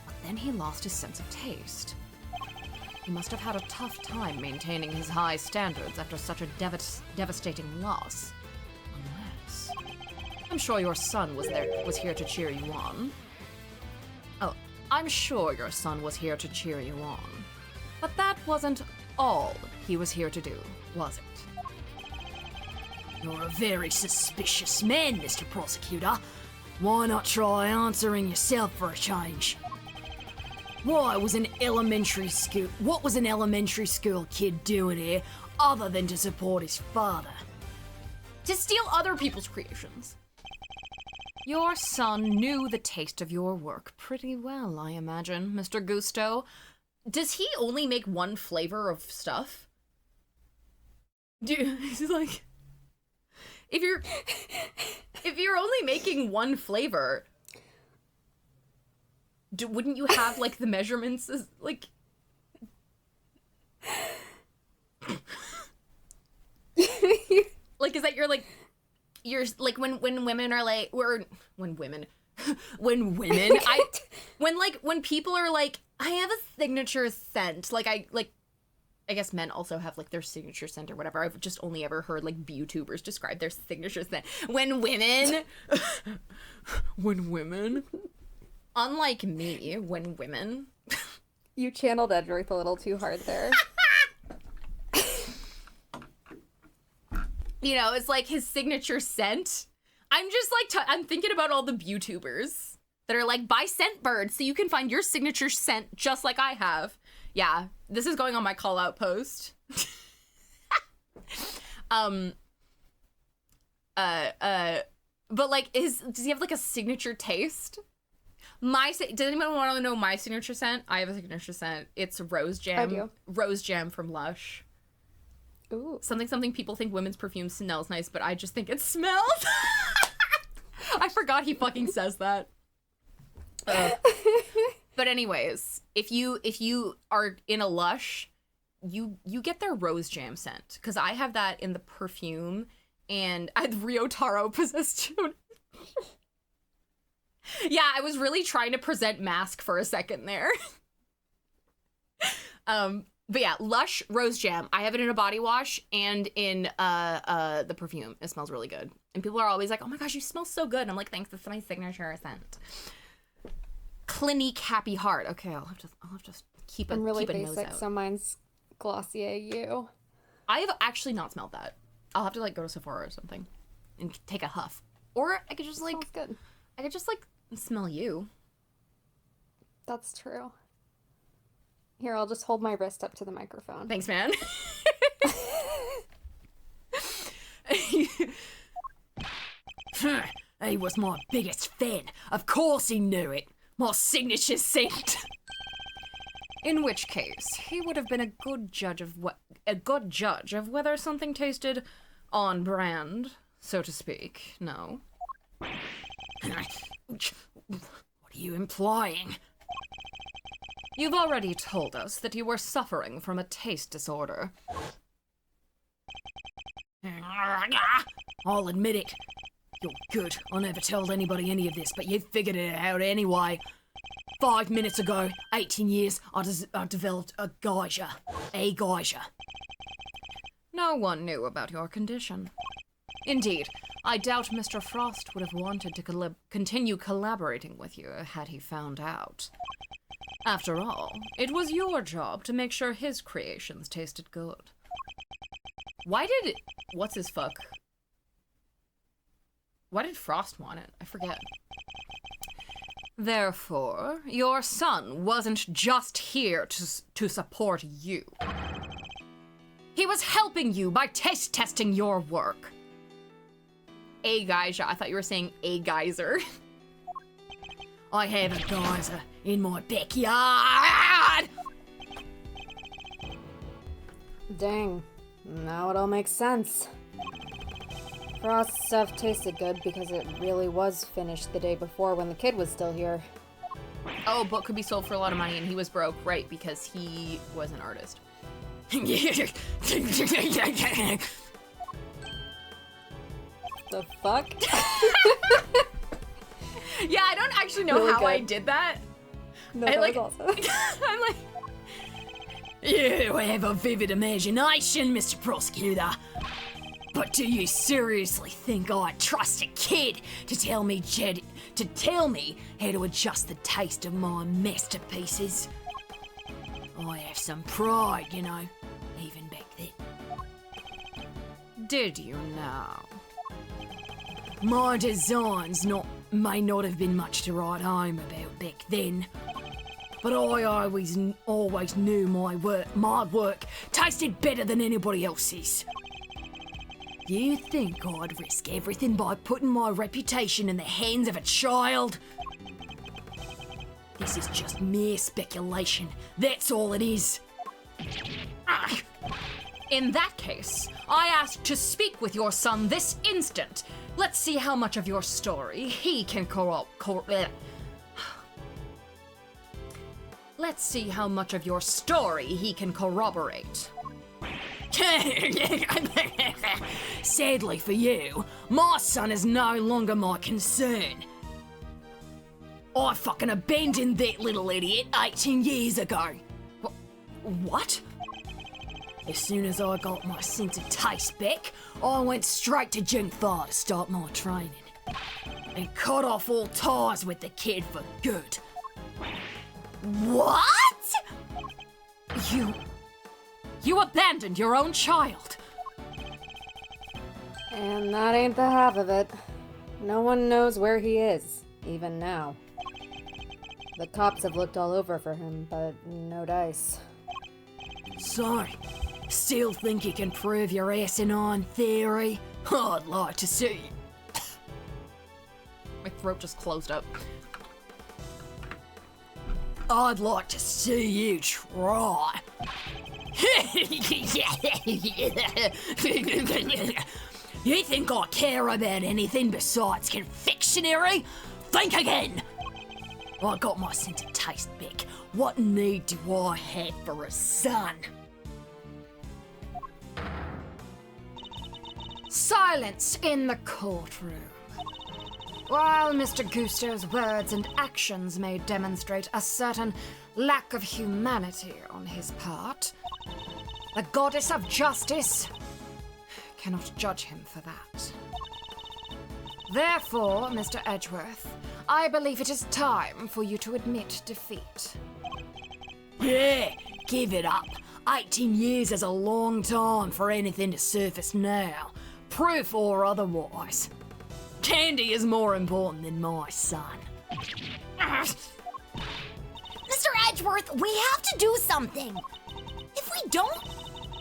but then he lost his sense of taste. He must have had a tough time maintaining his high standards after such a devastating loss. Unless... I'm sure your son was here to cheer you on. Oh, I'm sure your son was here to cheer you on. But that wasn't all he was here to do, was it? You're a very suspicious man, Mr. Prosecutor. Why not try answering yourself for a change? What was an elementary school kid doing here other than to support his father? To steal other people's creations. Your son knew the taste of your work pretty well, I imagine, Mr. Gusto. Does he only make one flavor of stuff? He's like, if you're only making one flavor, wouldn't you have like the measurements as like? Like, is that you're like when women are like, when people are like, I have a signature scent. I guess men also have like their signature scent or whatever. I've just only ever heard like YouTubers describe their signature scent. When women, unlike me, when women. You channeled Edgeworth a little too hard there. You know, it's like his signature scent. I'm just like, I'm thinking about all the YouTubers that are like, buy Scentbird so you can find your signature scent just like I have. Yeah, this is going on my call out post. But like, does he have like a signature taste? Does anyone want to know my signature scent? I have a signature scent. It's rose jam. I do. Rose jam from Lush. Ooh. Something people think women's perfume smells nice, but I just think it smells. I forgot he fucking says that. But anyways, if you are in a Lush, you get their rose jam scent, because I have that in the perfume, and I had Rio Taro Possession. Yeah, I was really trying to present Mask for a second there. But yeah, Lush Rose Jam. I have it in a body wash and in the perfume. It smells really good. And people are always like, oh my gosh, you smell so good. And I'm like, thanks, that's my signature scent. Clinique Happy Heart. Okay, I'll have to keep a I'm really keep a nose basic, out. so mine's Glossier You. I have actually not smelled that. I'll have to like go to Sephora or something and take a huff. Or I could just like Smells good. I could just like smell you. That's true. Here, I'll just hold my wrist up to the microphone. Thanks, man. He was my biggest fan. Of course he knew it. My signature scent. In which case, he would have been a good judge of whether something tasted on brand, so to speak. No. What are you implying? You've already told us that you were suffering from a taste disorder. I'll admit it. You're good. I never told anybody any of this, but you figured it out anyway. 5 minutes ago, 18 years, I developed a geyser. A geyser. No one knew about your condition. Indeed, I doubt Mr. Frost would have wanted to continue collaborating with you had he found out. After all, it was your job to make sure his creations tasted good. Why did... What's his fuck? Why did Frost want it? I forget. Therefore, your son wasn't just here to support you. He was helping you by taste testing your work. A geyser. I thought you were saying a geyser. I have a geyser in my backyard! Dang. Now it all makes sense. Frost's stuff tasted good because it really was finished the day before when the kid was still here. Oh, book could be sold for a lot of money and he was broke, right, because he was an artist. The fuck? Yeah, I don't actually know Really how I good. did that. No, I, that like, was awesome. I'm like... You have a vivid imagination, Mr. Prosecutor. But do you seriously think I'd trust a kid to tell me how to adjust the taste of my masterpieces? I have some pride, you know, even back then. Did you now? My designs may not have been much to write home about back then, but I always knew my work tasted better than anybody else's. You think I'd risk everything by putting my reputation in the hands of a child? This is just mere speculation. That's all it is. In that case, I ask to speak with your son this instant. Let's see how much of your story he can Let's see how much of your story he can corroborate. Sadly for you, my son is no longer my concern. I fucking abandoned that little idiot 18 years ago. What? As soon as I got my sense of taste back, I went straight to June 4 to start my training. And cut off all ties with the kid for good. What? You abandoned your own child. And that ain't the half of it. No one knows where he is, even now. The cops have looked all over for him, but no dice. So, still think you can prove your asinine theory? I'd like to see. My throat just closed up. I'd like to see you try. You think I care about anything besides confectionery? Think again! I got my sense of taste back. What need do I have for a son? Silence in the courtroom. While Mr. Gusto's words and actions may demonstrate a certain lack of humanity on his part, the goddess of justice cannot judge him for that. Therefore, Mr. Edgeworth, I believe it is time for you to admit defeat. Yeah, give it up. 18 years is a long time for anything to surface now, proof or otherwise. Candy is more important than my son. Mr. Edgeworth, we have to do something. If we don't,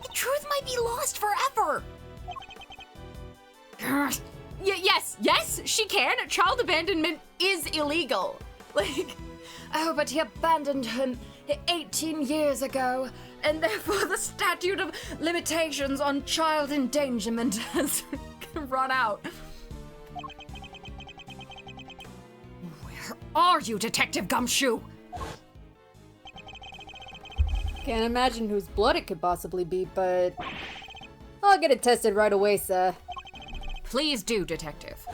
the truth might be lost forever. Yes, she can. Child abandonment is illegal. Like, Oh, but he abandoned him 18 years ago, and therefore the statute of limitations on child endangerment has run out. Where are you, Detective Gumshoe? Can't imagine whose blood it could possibly be, but I'll get it tested right away, sir. Please do, Detective.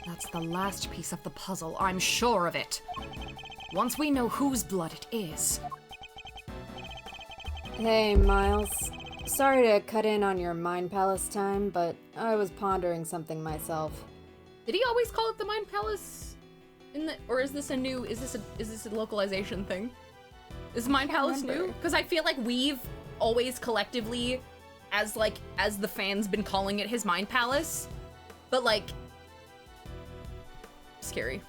That's the last piece of the puzzle, I'm sure of it. Once we know whose blood it is. Hey, Miles. Sorry to cut in on your Mind Palace time, but I was pondering something myself. Did he always call it the Mind Palace? Or is this a localization thing? Is Mind Palace new? Because I feel like we've always collectively, as the fans been calling it, his mind palace. But like, scary.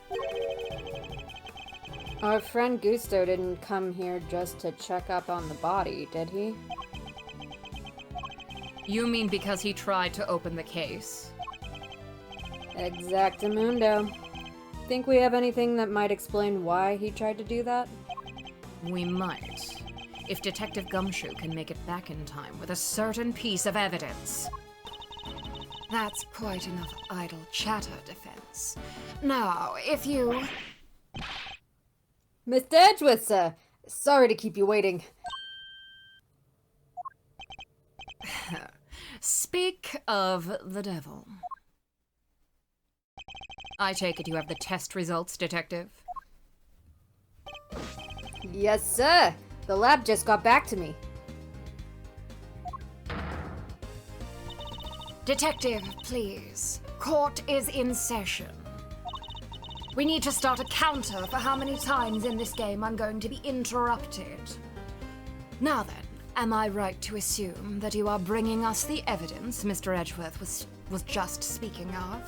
Our friend Gusto didn't come here just to check up on the body, did he? You mean because he tried to open the case? Exactamundo. Think we have anything that might explain why he tried to do that? We might. If Detective Gumshoe can make it back in time with a certain piece of evidence. That's quite enough idle chatter, Defense. Now, if you... Mr. Edgeworth, sir! Sorry to keep you waiting. Speak of the devil. I take it you have the test results, Detective? Yes, sir! The lab just got back to me. Detective, please. Court is in session. We need to start a counter for how many times in this game I'm going to be interrupted. Now then, am I right to assume that you are bringing us the evidence Mr. Edgeworth was just speaking of?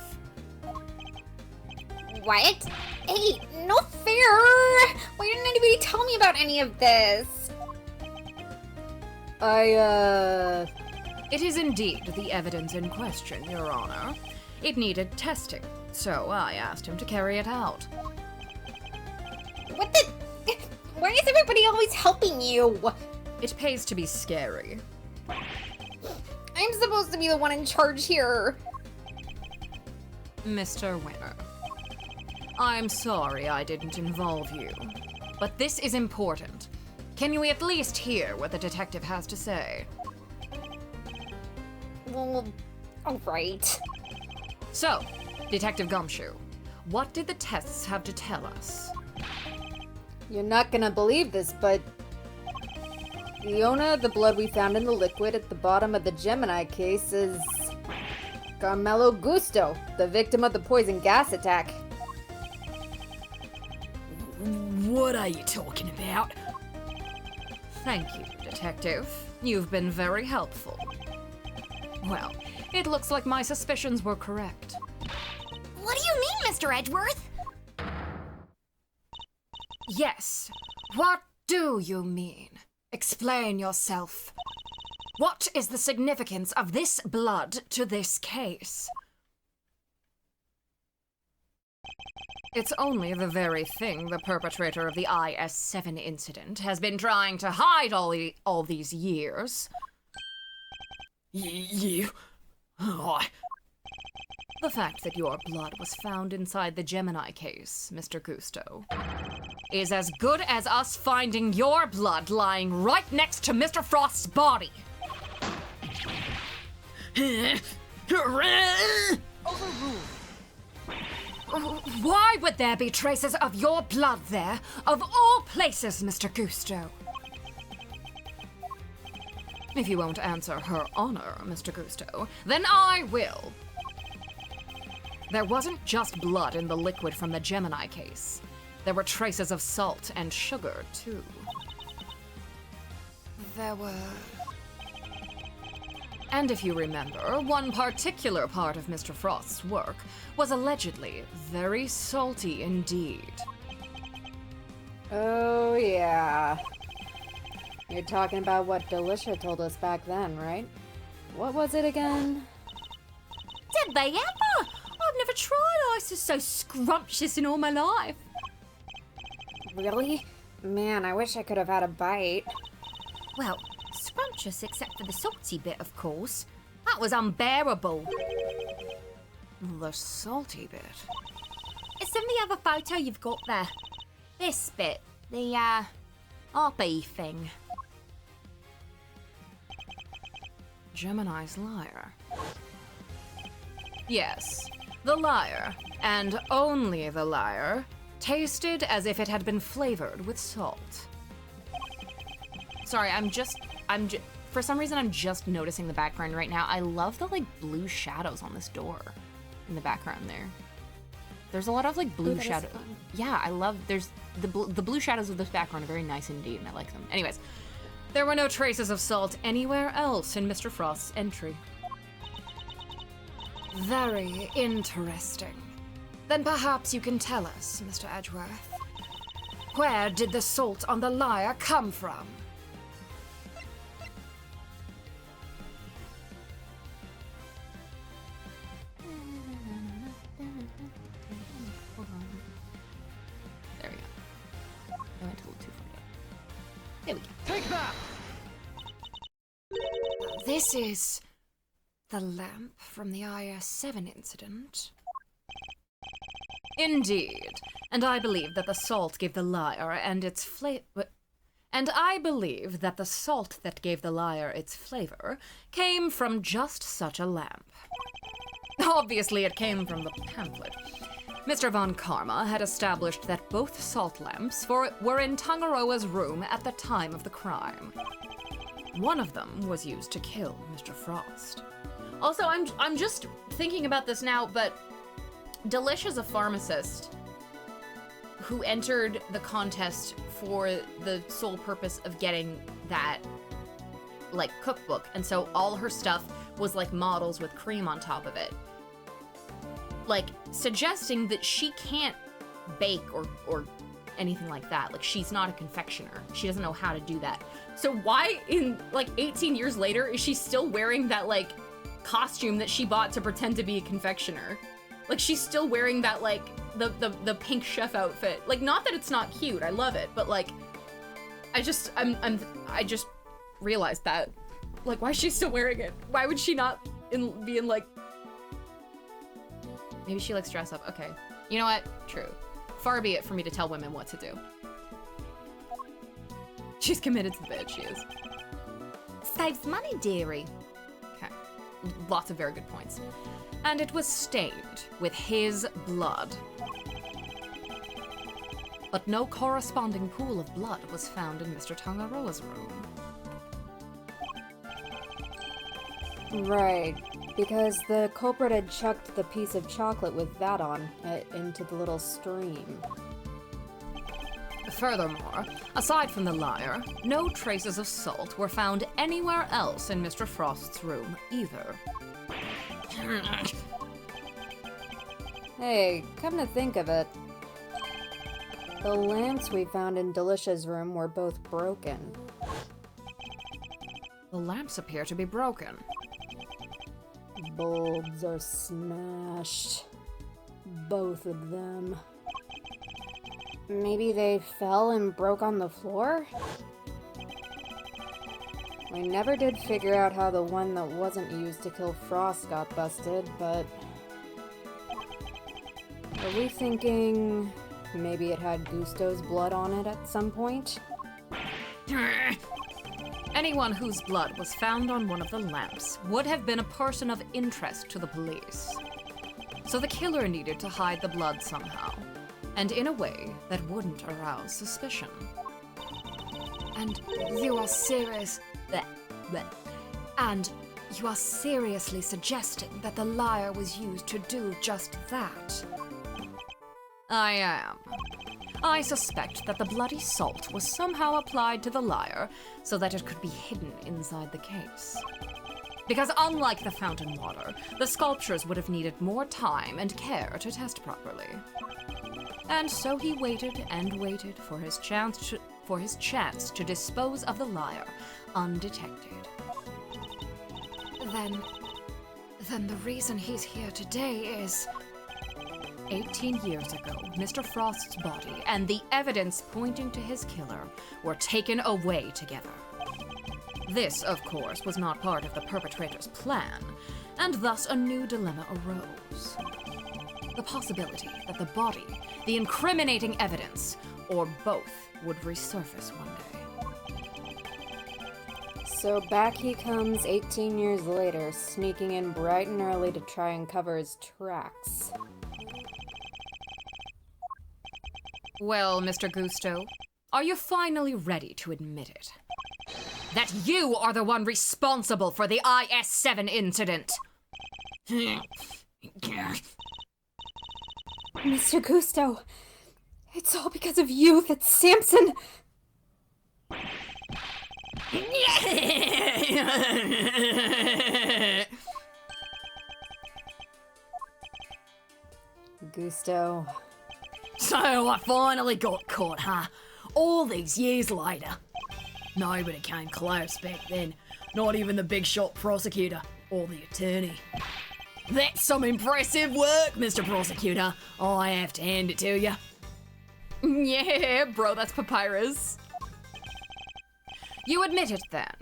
What? Hey, no fair! Why didn't anybody tell me about any of this? It is indeed the evidence in question, Your Honor. It needed testing, so I asked him to carry it out. What the... Why is everybody always helping you? It pays to be scary. I'm supposed to be the one in charge here. Mr. Winner, I'm sorry I didn't involve you, but this is important. Can you at least hear what the detective has to say? Well, alright. So, Detective Gumshoe, what did the tests have to tell us? You're not gonna believe this, but the owner of the blood we found in the liquid at the bottom of the Gemini case is Carmelo Gusto, the victim of the poison gas attack. What are you talking about? Thank you, Detective. You've been very helpful. Well, it looks like my suspicions were correct. What do you mean, Mr. Edgeworth? Yes. What do you mean? Explain yourself. What is the significance of this blood to this case? It's only the very thing the perpetrator of the IS-7 incident has been trying to hide all these years. You? Oh, The fact that your blood was found inside the Gemini case, Mr. Gusto, is as good as us finding your blood lying right next to Mr. Frost's body. Why would there be traces of your blood there, of all places, Mr. Gusto? If you won't answer her honor, Mr. Gusto, then I will. There wasn't just blood in the liquid from the Gemini case. There were traces of salt and sugar, too. There were... And if you remember, one particular part of Mr. Frost's work was allegedly very salty indeed. Oh, yeah. You're talking about what Delicia told us back then, right? What was it again? Did they ever? I've never tried ices so scrumptious in all my life. Really? Man, I wish I could have had a bite. Well, scrumptious except for the salty bit, of course. That was unbearable. The salty bit. It's in the other photo you've got there. This bit. The, RB thing. Gemini's liar. Yes, the liar, and only the liar, tasted as if it had been flavored with salt. Sorry, for some reason I'm just noticing the background right now. I love the like blue shadows on this door in the background there. There's a lot of like blue shadows. Yeah, I love, there's the blue shadows of this background are very nice indeed, and I like them. Anyways, There were no traces of salt anywhere else in Mr. Frost's entry. Very interesting. Then perhaps you can tell us, Mr. Edgeworth. Where did the salt on the lyre come from? There we go. I went a little too far. There we go. Take that! This is the lamp from the IS-7 incident. Indeed, and I believe that the salt gave the lyre and its flavor. And I believe that the salt that gave the lyre its flavor came from just such a lamp. Obviously, it came from the pamphlet. Mr. Von Karma had established that both salt lamps were in Tangaroa's room at the time of the crime. One of them was used to kill Mr. Frost. Also, I'm just thinking about this now, but Delish is a pharmacist who entered the contest for the sole purpose of getting that, like, cookbook. And so all her stuff was, like, models with cream on top of it. Like, suggesting that she can't bake or anything like that. Like, she's not a confectioner. She doesn't know how to do that. So why, in, like, 18 years later, is she still wearing that, like, costume that she bought to pretend to be a confectioner? Like, she's still wearing that, like, the pink chef outfit. Like, not that it's not cute, I love it, but, like, I just realized that. Like, why is she still wearing it? Why would she not be in, like... Maybe she likes dress up. Okay. You know what? True. Far be it for me to tell women what to do. She's committed to the bit, she is. Saves money, dearie. Okay. Lots of very good points. And it was stained with his blood. But no corresponding pool of blood was found in Mr. Tangaroa's room. Right, because the culprit had chucked the piece of chocolate with that on it into the little stream. Furthermore, aside from the lyre, no traces of salt were found anywhere else in Mr. Frost's room either. Hey, come to think of it, the lamps we found in Delicia's room were both broken. The lamps appear to be broken. Bulbs are smashed. Both of them. Maybe they fell and broke on the floor? We never did figure out how the one that wasn't used to kill Frost got busted, but... Are we thinking maybe it had Gusto's blood on it at some point? Anyone whose blood was found on one of the lamps would have been a person of interest to the police. So the killer needed to hide the blood somehow, and in a way that wouldn't arouse suspicion. And you are serious... And you are seriously suggesting that the lyre was used to do just that? I am. I suspect that the bloody salt was somehow applied to the lyre so that it could be hidden inside the case. Because unlike the fountain water, the sculptures would have needed more time and care to test properly. And so he waited and waited for his chance to dispose of the lyre undetected. Then the reason he's here today is... 18 years ago, Mr. Frost's body and the evidence pointing to his killer were taken away together. This, of course, was not part of the perpetrator's plan, and thus a new dilemma arose. The possibility that the body, the incriminating evidence, or both would resurface one day. So back he comes 18 years later, sneaking in bright and early to try and cover his tracks. Well, Mr. Gusto, are you finally ready to admit it? That you are the one responsible for the IS-7 incident! Mr. Gusto, it's all because of you that Samson... Gusto. So I finally got caught, huh? All these years later. Nobody came close back then. Not even the big shot prosecutor or the attorney. That's some impressive work, Mr. Prosecutor. I have to hand it to you. Yeah, bro, that's Papyrus. You admit it then,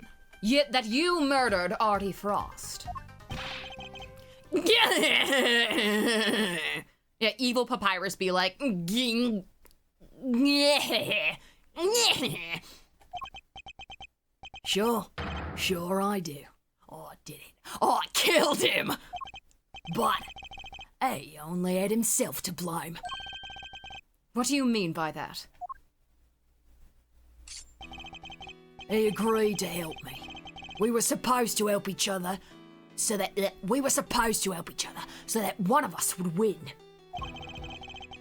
yet that you murdered Artie Frost. Yeah, evil Papyrus be like, Sure I do. I did it. I killed him! But he only had himself to blame. What do you mean by that? He agreed to help me. We were supposed to help each other so that one of us would win.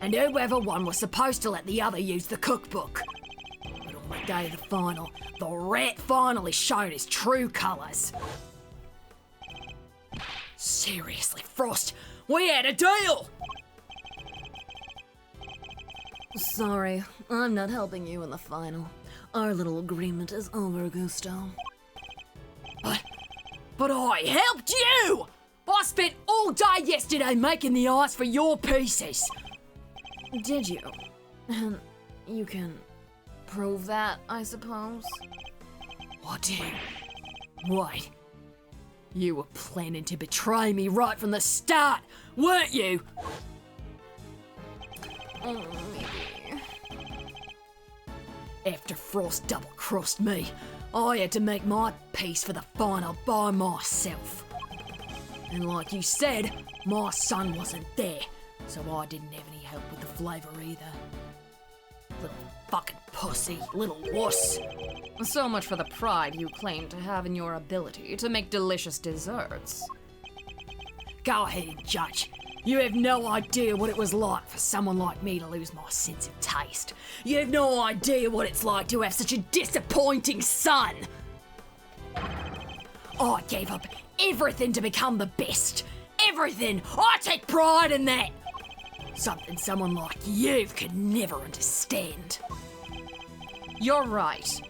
And whoever won was supposed to let the other use the cookbook. But on the day of the final, the rat finally showed his true colours. Seriously, Frost, we had a deal! Sorry, I'm not helping you in the final. Our little agreement is over, Gusto. But I helped you! I spent all day yesterday making the ice for your pieces. Did you? And you can prove that, I suppose? I did. Wait. You were planning to betray me right from the start, weren't you? Maybe. After Frost double-crossed me, I had to make my peace for the final by myself. And like you said, my son wasn't there, so I didn't have any help with the flavour either. Little fucking pussy, little wuss. So much for the pride you claim to have in your ability to make delicious desserts. Go ahead, Judge. You have no idea what it was like for someone like me to lose my sense of taste. You have no idea what it's like to have such a disappointing son. I gave up everything to become the best. Everything. I take pride in that. Something someone like you could never understand. You're right.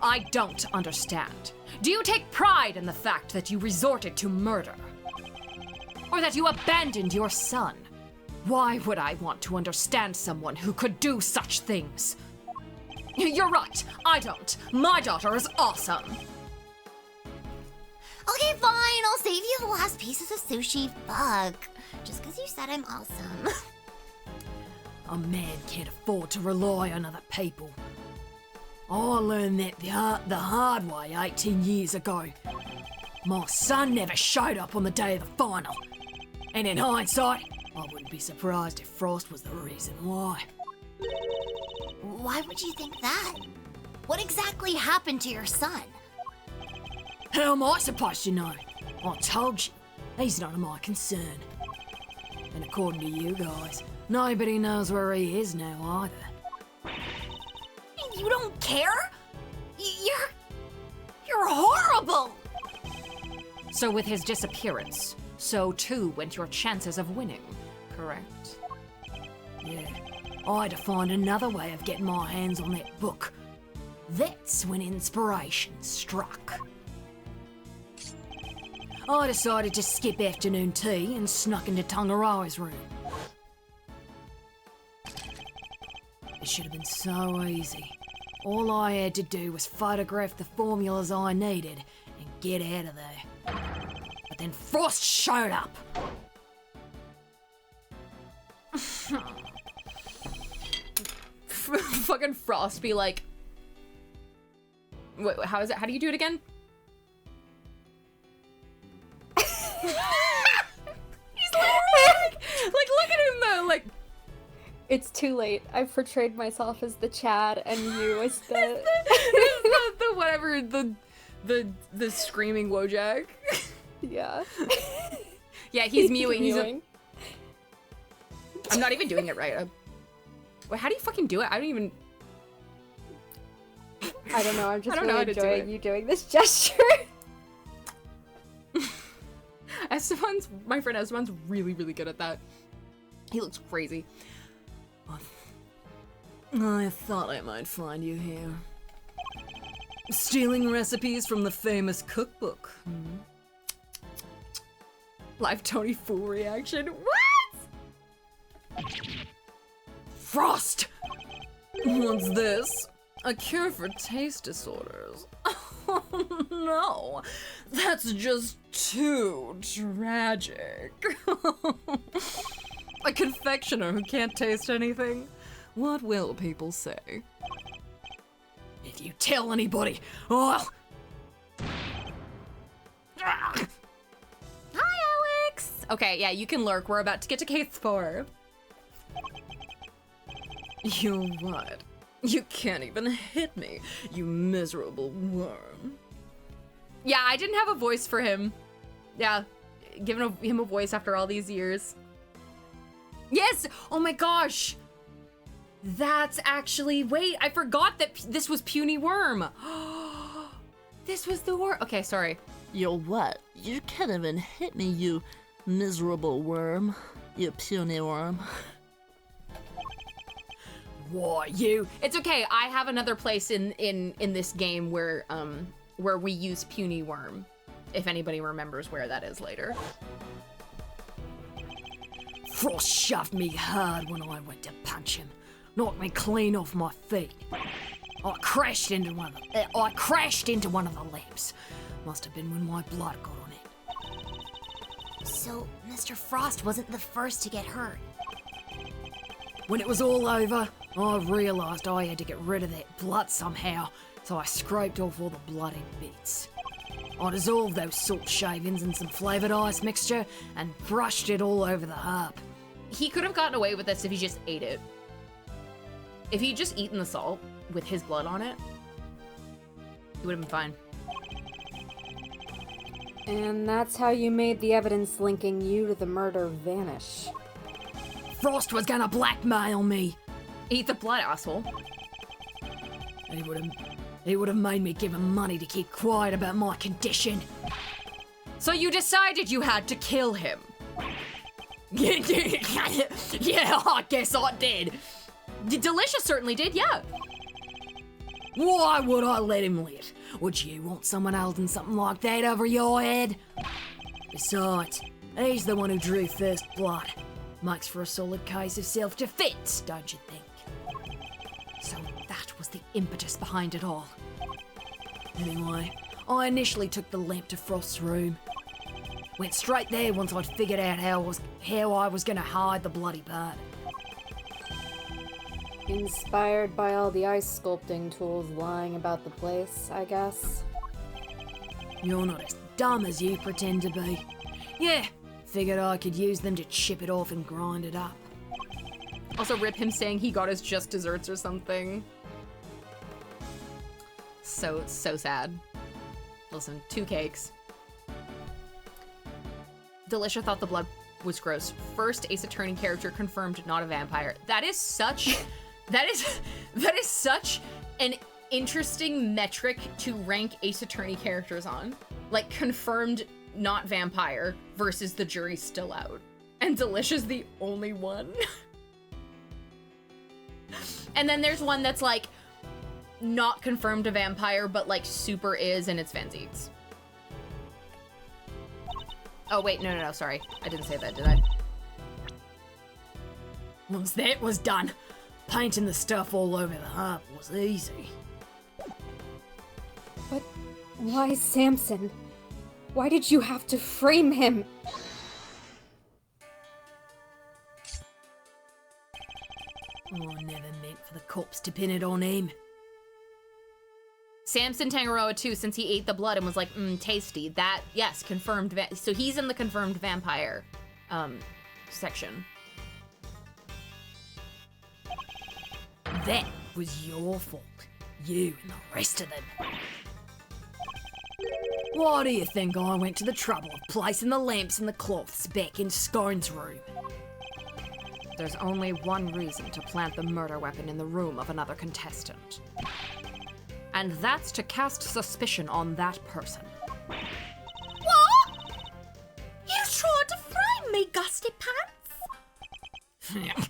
I don't understand. Do you take pride in the fact that you resorted to murder? Or that you abandoned your son? Why would I want to understand someone who could do such things? You're right, I don't. My daughter is awesome. Okay, fine, I'll save you the last pieces of sushi. Fuck. Just because you said I'm awesome. A man can't afford to rely on other people. I learned that the hard way 18 years ago. My son never showed up on the day of the final. And in hindsight, I wouldn't be surprised if Frost was the reason why. Why would you think that? What exactly happened to your son? How am I supposed to know? I told you, he's none of my concern. And according to you guys, nobody knows where he is now either. You don't care? You're horrible! So with his disappearance, so too went your chances of winning, correct? Yeah, I had to find another way of getting my hands on that book. That's when inspiration struck. I decided to skip afternoon tea and snuck into Tongarai's room. It should have been so easy. All I had to do was photograph the formulas I needed and get out of there. But then Frost showed up. Fucking Frost be like, wait, how is it? How do you do it again? He's like, look at him though, like. It's too late. I've portrayed myself as the Chad and you as the the whatever, the screaming Wojak. yeah. Yeah, he's mewing. Mewing. I'm not even doing it right. Wait, how do you fucking do it? I don't even. I don't know, I'm just I don't know really how to do enjoying it. you doing this gesture. My friend Esteban's really, really good at that. He looks crazy. I thought I might find you here. Stealing recipes from the famous cookbook. Live Tony Fool reaction. What? Frost! What's this? A cure for taste disorders. Oh no, that's just too tragic. A confectioner who can't taste anything? What will people say? If you tell anybody, oh! Hi, Alex! Okay, yeah, you can lurk. We're about to get to case 4. You what? You can't even hit me, you miserable worm. Yeah, I didn't have a voice for him. Yeah, giving him a voice after all these years. Yes! Oh my gosh! That's actually... Wait, I forgot that this was Puny Worm. This was the worm. Okay, sorry. You what? You can't even hit me, you miserable worm. You puny worm. Why, you? It's okay. I have another place in this game where we use Puny Worm. If anybody remembers where that is later. Frost shoved me hard when I went to punch him. Knocked me clean off my feet. I crashed into one of the lamps. Must have been when my blood got on it. So, Mr. Frost wasn't the first to get hurt. When it was all over, I realised I had to get rid of that blood somehow, so I scraped off all the bloody bits. I dissolved those salt shavings in some flavoured ice mixture and brushed it all over the harp. He could have gotten away with this if he just ate it. If he'd just eaten the salt with his blood on it, he would have been fine. And that's how you made the evidence linking you to the murder vanish. Frost was gonna blackmail me. Eat the blood, asshole. He would have made me give him money to keep quiet about my condition. So you decided you had to kill him. Yeah, I guess I did. Delicious certainly did, yeah. Why would I let him live? Would you want someone holding something like that over your head? Besides, he's the one who drew first blood. Makes for a solid case of self-defense, don't you think? So that was the impetus behind it all. Anyway, I initially took the lamp to Frost's room. Went straight there once I'd figured out how I was gonna hide the bloody part. Inspired by all the ice sculpting tools lying about the place, I guess. You're not as dumb as you pretend to be. Yeah, figured I could use them to chip it off and grind it up. Also, rip him saying he got his just desserts or something. So sad. Listen, 2 cakes. Delicia thought the blood was gross. First Ace Attorney character confirmed not a vampire. That is such an interesting metric to rank Ace Attorney characters on. Like, confirmed not vampire versus the jury's still out. And Delicia's the only one. And then there's one that's like not confirmed a vampire, but like super is, and it's Fanzeeks. Oh wait, no, sorry. I didn't say that, did I? Once that was done, painting the stuff all over the harp was easy. But why Samson? Why did you have to frame him? Oh, I never meant for the cops to pin it on him. Samson Tangaroa too, since he ate the blood and was like, tasty. That, yes, confirmed. So he's in the confirmed vampire section. That was your fault. You and the rest of them. Why do you think I went to the trouble of placing the lamps and the cloths back in Scone's room? There's only one reason to plant the murder weapon in the room of another contestant. and that's to cast suspicion on that person. What? You tried to frame me, Gusty Pants? Yeah.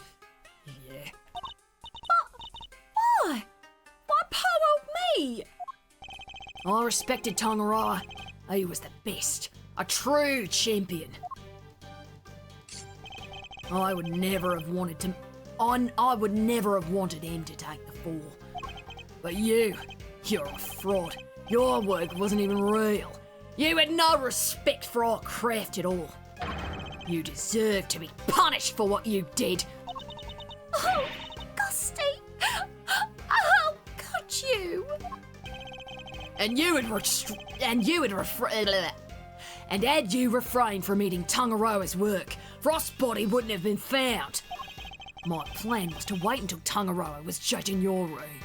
Why? Why poor me? I respected Tongaroa. He was the best. A true champion. I would never have wanted him to take the fall. But you're a fraud. Your work wasn't even real. You had no respect for our craft at all. You deserve to be punished for what you did. Oh, Gusty. How could you? And had you refrained from eating Tongaroa's work, Frost's body wouldn't have been found. My plan was to wait until Tongaroa was judging your room.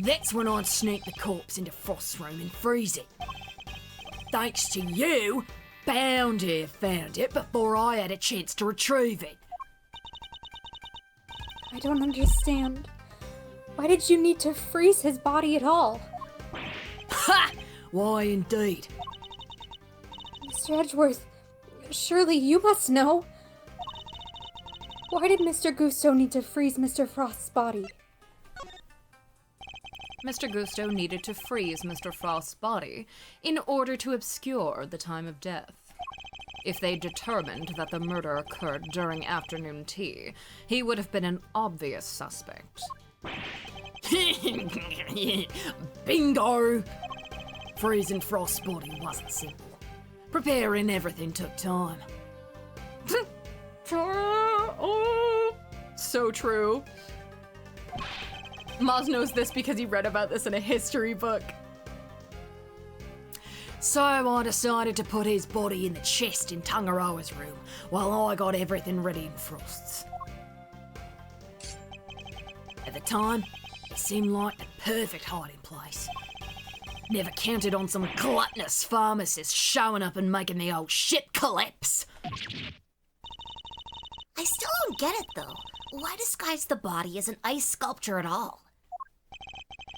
That's when I'd sneak the corpse into Frost's room and freeze it. Thanks to you, bound to have found it before I had a chance to retrieve it. I don't understand. Why did you need to freeze his body at all? Ha! Why indeed? Mr. Edgeworth, surely you must know. Why did Mr. Gusto need to freeze Mr. Frost's body? Mr. Gusto needed to freeze Mr. Frost's body in order to obscure the time of death. If they determined that the murder occurred during afternoon tea, he would have been an obvious suspect. Bingo! Freezing Frost's body wasn't simple. Preparing everything took time. Oh, so true. Maz knows this because he read about this in a history book. So I decided to put his body in the chest in Tongaroa's room while I got everything ready in Frost's. At the time, it seemed like the perfect hiding place. Never counted on some gluttonous pharmacist showing up and making the old ship collapse. I still don't get it, though. Why disguise the body as an ice sculpture at all?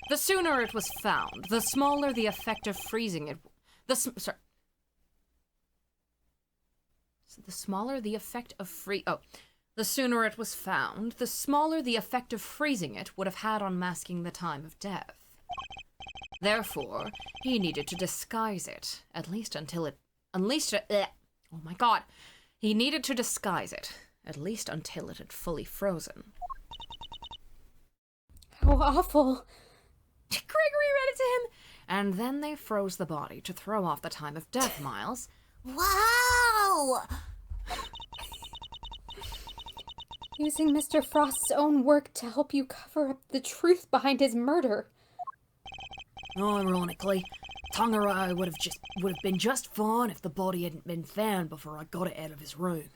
The sooner it was found, the smaller the effect of freezing it. The smaller the effect of the sooner it was found, the smaller the effect of freezing it would have had on masking the time of death. Therefore, he needed to disguise it, oh my god. He needed to disguise it, at least until it had fully frozen. How awful. Gregory read it to him, and then they froze the body to throw off the time of death, Miles. Wow! Using Mr. Frost's own work to help you cover up the truth behind his murder. Ironically, Tongaroa would have been just fine if the body hadn't been found before I got it out of his room.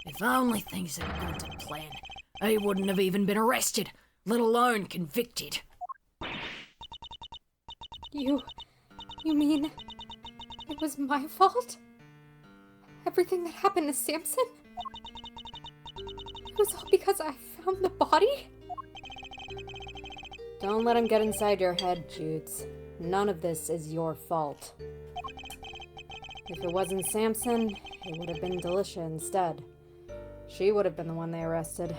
If only things had gone to plan, he wouldn't have even been arrested, let alone convicted. You mean it was my fault? Everything that happened to Samson? It was all because I found the body? Don't let him get inside your head, Jutes. None of this is your fault. If it wasn't Samson, it would have been Delicia instead. She would have been the one they arrested.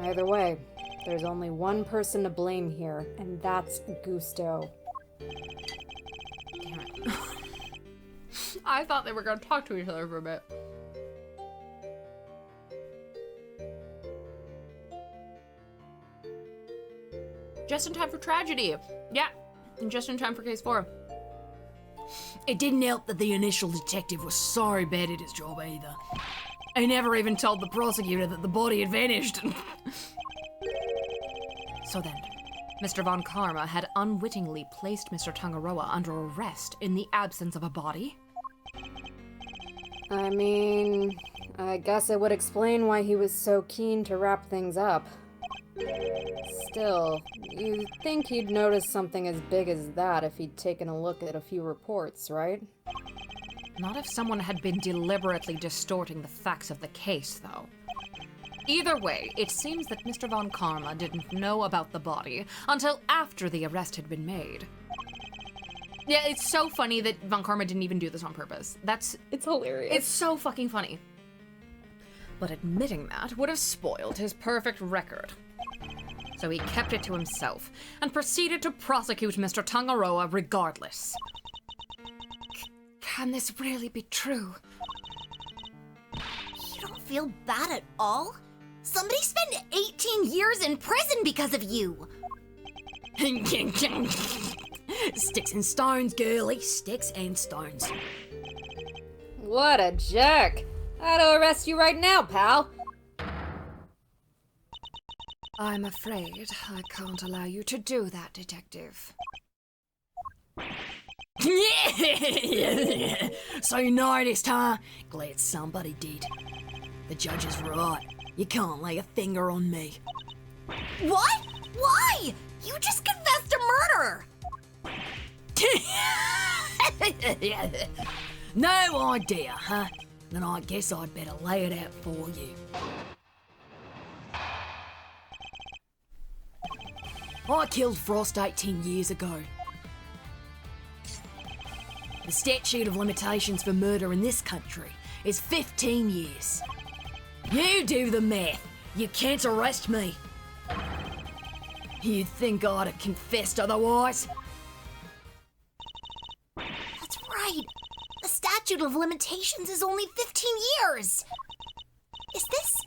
Either way, there's only one person to blame here, and that's Gusto. Damn it. I thought they were going to talk to each other for a bit. Just in time for tragedy. Yeah, and just in time for case 4. It didn't help that the initial detective was so bad at his job either. He never even told the prosecutor that the body had vanished. So then, Mr. Von Karma had unwittingly placed Mr. Tongaroa under arrest in the absence of a body? I mean, I guess it would explain why he was so keen to wrap things up. Still, you'd think he'd notice something as big as that if he'd taken a look at a few reports, right? Not if someone had been deliberately distorting the facts of the case, though. Either way, it seems that Mr. Von Karma didn't know about the body until after the arrest had been made. Yeah, it's so funny that Von Karma didn't even do this on purpose. It's hilarious. It's so fucking funny. But admitting that would have spoiled his perfect record. So he kept it to himself and proceeded to prosecute Mr. Tangaroa regardless. Can this really be true? You don't feel bad at all? Somebody spent 18 years in prison because of you. Sticks and stones, girlie. Sticks and stones. What a jerk. I'd arrest you right now, pal. I'm afraid I can't allow you to do that, Detective. So you noticed, huh? Glad somebody did. The judge is right. You can't lay a finger on me. What? Why? You just confessed to murder! No idea, huh? Then I guess I'd better lay it out for you. I killed Frost 18 years ago. The statute of limitations for murder in this country is 15 years. You do the math. You can't arrest me. You'd think I'd have confessed otherwise. That's right. The statute of limitations is only 15 years. Is this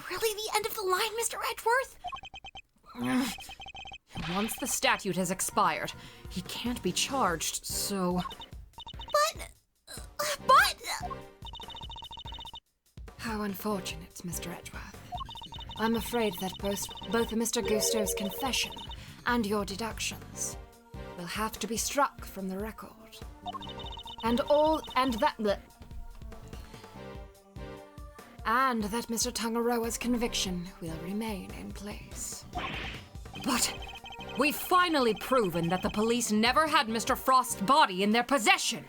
really the end of the line, Mr. Edgeworth? Once the statute has expired, he can't be charged, so... But... How unfortunate, Mr. Edgeworth. I'm afraid that both Mr. Gusto's confession and your deductions will have to be struck from the record. And that Mr. Tangaroa's conviction will remain in place. But we've finally proven that the police never had Mr. Frost's body in their possession.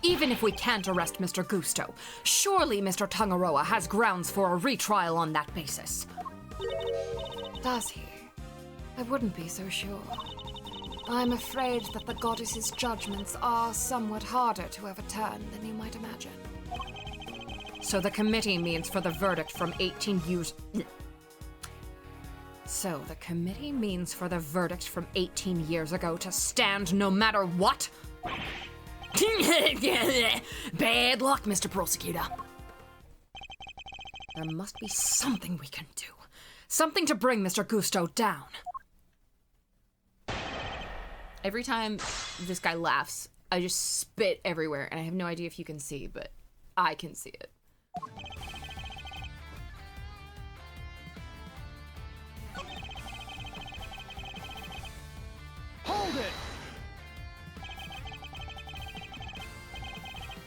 Even if we can't arrest Mr. Gusto, surely Mr. Tangaroa has grounds for a retrial on that basis. Does he? I wouldn't be so sure. I'm afraid that the goddess's judgments are somewhat harder to overturn than you might imagine. So the committee means for the verdict from 18 years... So the committee means for the verdict from 18 years ago to stand no matter what? Bad luck, Mr. Prosecutor. There must be something we can do. Something to bring Mr. Gusto down. Every time this guy laughs, I just spit everywhere, and I have no idea if you can see, but I can see it. Hold it!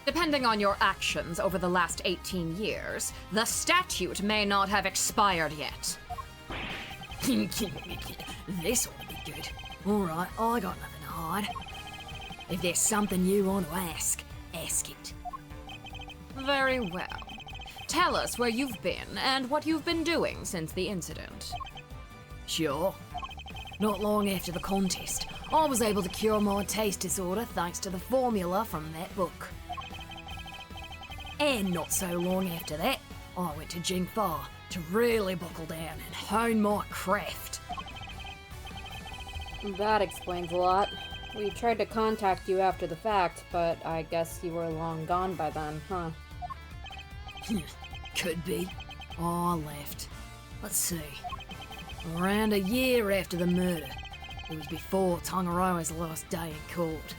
Depending on your actions over the last 18 years, the statute may not have expired yet. This ought to be good. Alright, I got nothing to hide. If there's something you want to ask it. Very well. Tell us where you've been and what you've been doing since the incident. Sure. Not long after the contest, I was able to cure my taste disorder thanks to the formula from that book. And not so long after that, I went to Jingfa to really buckle down and hone my craft. That explains a lot. We tried to contact you after the fact, but I guess you were long gone by then, huh? Could be. I left. Let's see. Around a year after the murder. It was before Tangaroa's last day in court.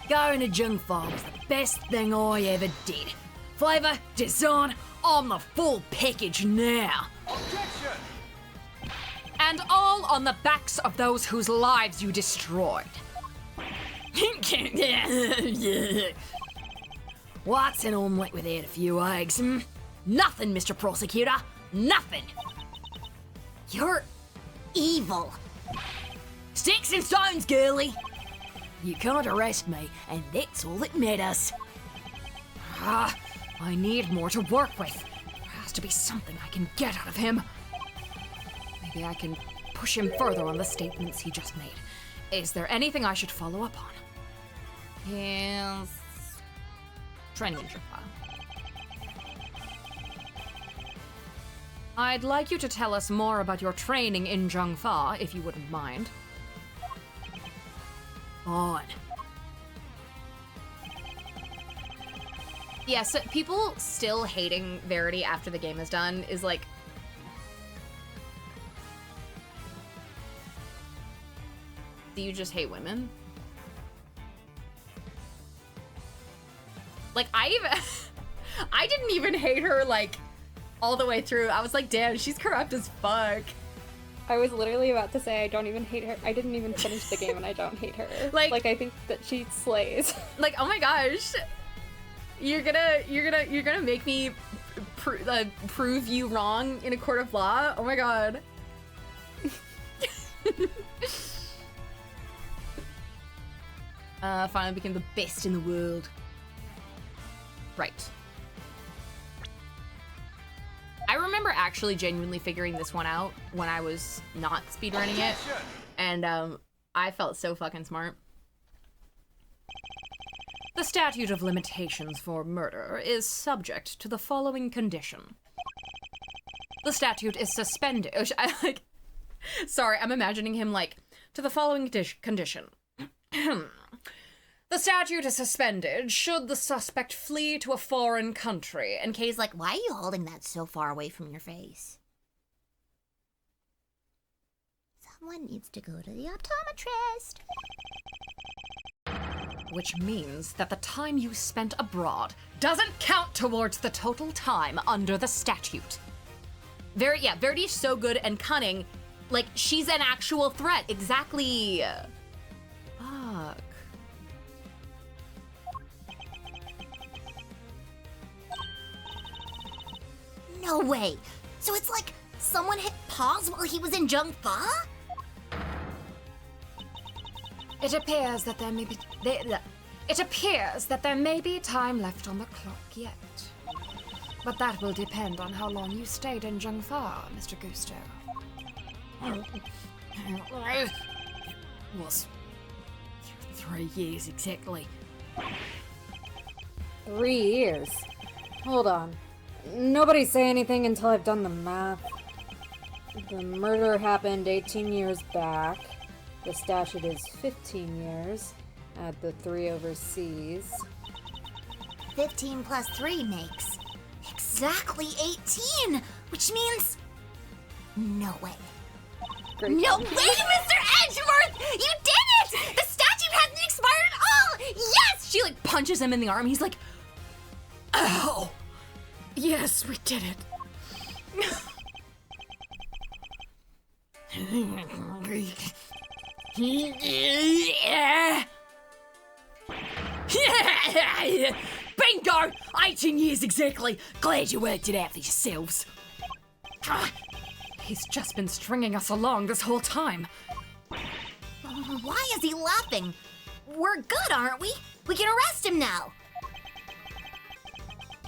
Going to Jungfa was the best thing I ever did. Flavour, design, I'm the full package now. Objection! And all on the backs of those whose lives you destroyed. What's an omelette without a few eggs, hmm? Nothing, Mr. Prosecutor. Nothing. You're evil. Sticks and stones, girlie. You can't arrest me, and that's all that matters. I need more to work with. to be something I can get out of him. Maybe I can push him further on the statements he just made. Is there anything I should follow up on? Yes. Training in Jungfa. I'd like you to tell us more about your training in Jungfa, if you wouldn't mind. Fine. Yeah, so people still hating Verity after the game is done is like... Do you just hate women? Like, I didn't even hate her, like, all the way through. I was like, damn, she's corrupt as fuck. I was literally about to say I don't even hate her. I didn't even finish the game and I don't hate her. Like I think that she slays. Like, oh my gosh. You're gonna make me prove you wrong in a court of law? Oh my god. Finally became the best in the world. Right. I remember actually genuinely figuring this one out when I was not speedrunning it, and I felt so fucking smart. The statute of limitations for murder is subject to the following condition. The statute is suspended. Sorry, I'm imagining him like, to the following condition. The statute is suspended should the suspect flee to a foreign country. And Kay's like, why are you holding that so far away from your face? Someone needs to go to the optometrist. Which means that the time you spent abroad doesn't count towards the total time under the statute. Verity's so good and cunning. Like, she's an actual threat. Exactly. Fuck. No way. So it's like someone hit pause while he was in Jungfa? It appears that there may be time left on the clock yet. But that will depend on how long you stayed in Jungfa, Mr. Gusto. It was 3 years exactly. 3 years. Hold on. Nobody say anything until I've done the math. The murder happened 18 years back. The statute is 15 years. Add the 3 overseas. 15 plus 3 makes exactly 18, which means no way. Great. No way, Mr. Edgeworth! You did it! The statute hasn't expired at all! Yes! She like punches him in the arm. He's like, Oh! Yes, we did it. Bingo! 18 years exactly. Glad you worked it out for yourselves. He's just been stringing us along this whole time. Why is he laughing? We're good, aren't we? We can arrest him now.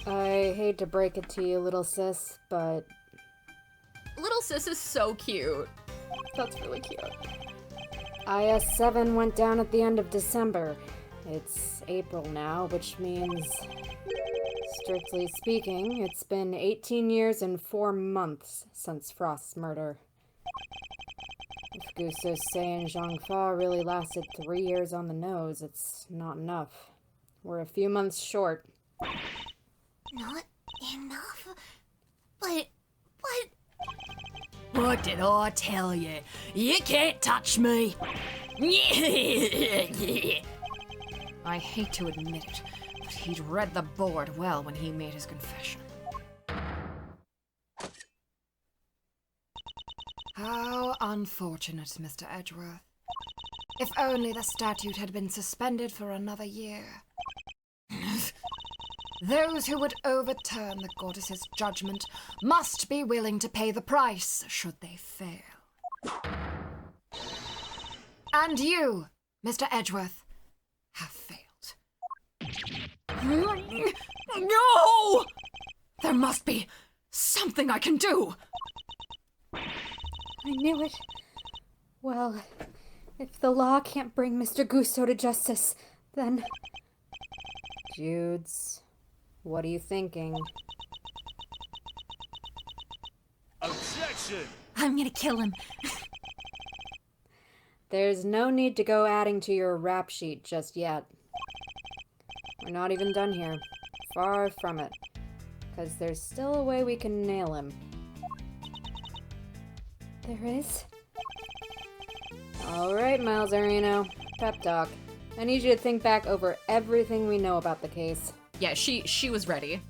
I hate to break it to you, little sis, but little sis is so cute. that's really cute. IS-7 went down at the end of December. It's April now, which means, strictly speaking, it's been 18 years and 4 months since Frost's murder. If Gusto's saying Zhangfa really lasted 3 years on the nose, it's not enough. We're a few months short. Not enough? But... What did I tell you? You can't touch me. I hate to admit it, but he'd read the board well when he made his confession. How unfortunate, Mr. Edgeworth. If only the statute had been suspended for another year. Those who would overturn the goddess's judgment must be willing to pay the price should they fail. And you, Mr. Edgeworth, have failed. No! There must be something I can do! I knew it. Well, if the law can't bring Mr. Gusto to justice, then... Judes, what are you thinking? Objection! I'm gonna kill him. There's no need to go adding to your rap sheet just yet. We're not even done here. Far from it. Because there's still a way we can nail him. There is? Alright, Miles Areno. Pep talk. I need you to think back over everything we know about the case. Yeah, she was ready.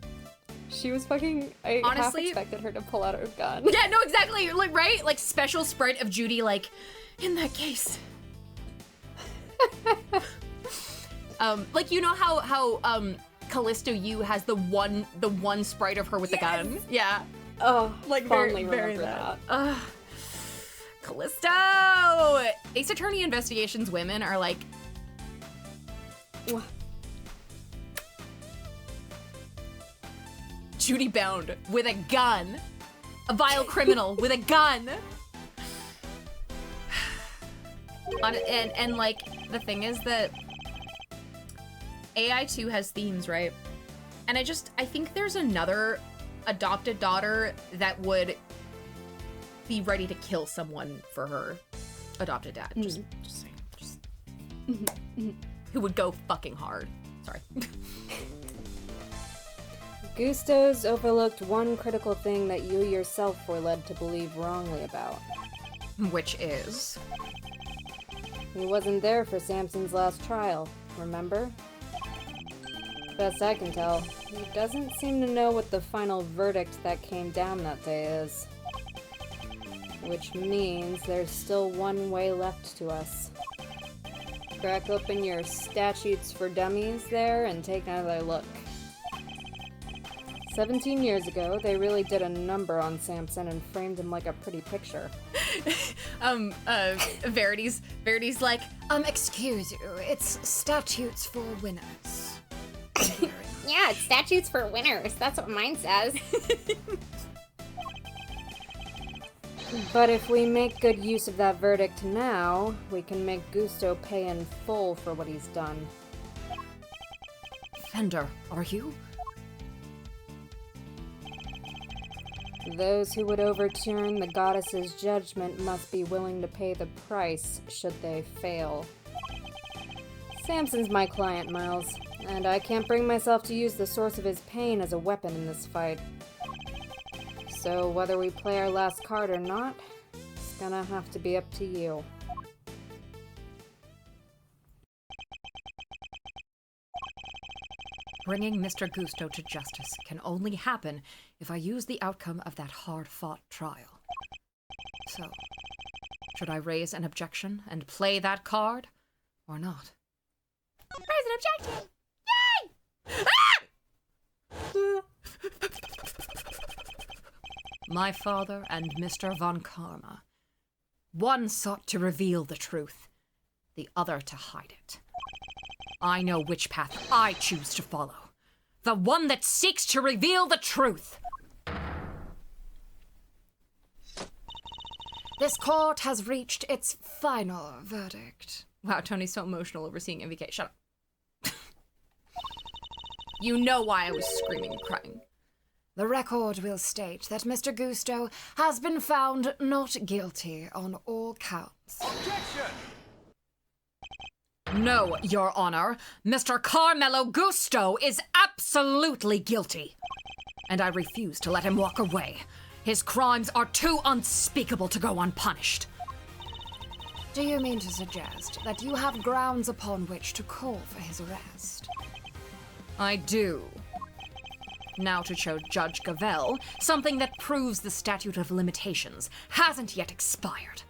She was fucking... I half Honestly- expected her to pull out her gun. Yeah, no, exactly. Like, right? Like, special sprite of Judy, like, in that case. Like, you know how Callisto U has the one sprite of her with the gun? Yeah. Oh, Like, fondly very remember that. Callisto! Ace Attorney Investigations women are like... Wha- Judy Bound with a gun. A vile criminal with a gun. And like, the thing is that AI2 has themes, right? And I think there's another adopted daughter that would be ready to kill someone for her adopted dad. Just saying. Who would go fucking hard. Sorry. Gusto's overlooked one critical thing that you yourself were led to believe wrongly about. Which is... He wasn't there for Samson's last trial, remember? Best I can tell, he doesn't seem to know what the final verdict that came down that day is. Which means there's still one way left to us. Crack open your statutes for dummies there and take another look. 17 years ago, they really did a number on Samson and framed him like a pretty picture. Verity's like, Excuse you, it's statutes for winners. Yeah, it's statutes for winners. That's what mine says. But if we make good use of that verdict now, we can make Gusto pay in full for what he's done. Fender, are you? Those who would overturn the goddess's judgment must be willing to pay the price should they fail. Samson's my client, Miles, and I can't bring myself to use the source of his pain as a weapon in this fight. So whether we play our last card or not, it's gonna have to be up to you. Bringing Mr. Gusto to justice can only happen if I use the outcome of that hard-fought trial. So, should I raise an objection and play that card, or not? Raise an objection! My father and Mr. Von Karma. One sought to reveal the truth, the other to hide it. I know which path I choose to follow. The one that seeks to reveal the truth. This court has reached its final verdict. wow, Tony's so emotional over seeing MVK. Shut up. You know why I was screaming and crying. The record will state that Mr. Gusto has been found not guilty on all counts. Objection! No, Your Honor. Mr. Carmelo Gusto is absolutely guilty. And I refuse to let him walk away. His crimes are too unspeakable to go unpunished. Do you mean to suggest that you have grounds upon which to call for his arrest? I do. Now to show Judge Gavelle something that proves the statute of limitations hasn't yet expired.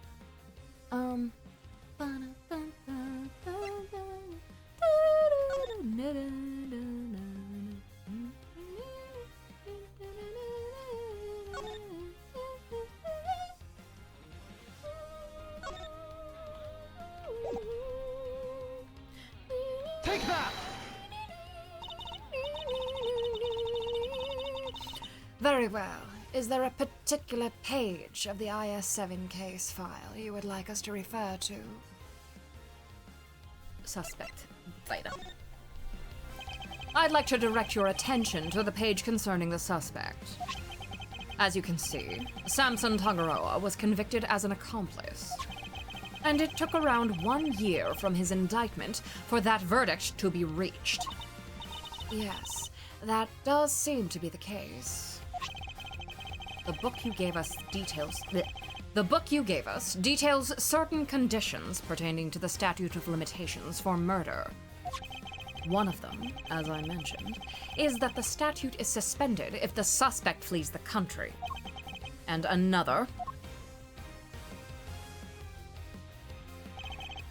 Take that! Very well. Is there a particular page of the IS-7 case file you would like us to refer to? Suspect. Item. I'd like to direct your attention to the page concerning the suspect. As you can see, Samson Tangaroa was convicted as an accomplice. And it took around 1 year from his indictment for that verdict to be reached. Yes, that does seem to be the case. The book you gave us details certain conditions pertaining to the statute of limitations for murder. One of them, as I mentioned, is that the statute is suspended if the suspect flees the country. And another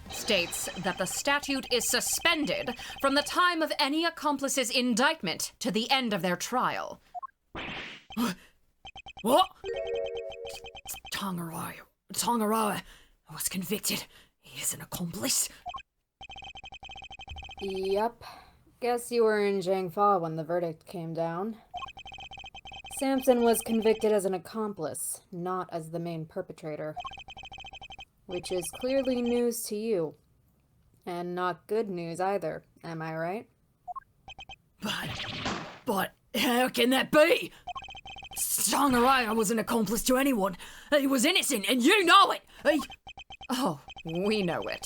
states that the statute is suspended from the time of any accomplice's indictment to the end of their trial. What? Tangaroa was convicted. He is an accomplice. Yep. Guess you were in Zhangfa when the verdict came down. Samson was convicted as an accomplice, not as the main perpetrator. Which is clearly news to you. And not good news either, am I right? But how can that be? Tangaroa was an accomplice to anyone. He was innocent, and you know it! Oh, we know it.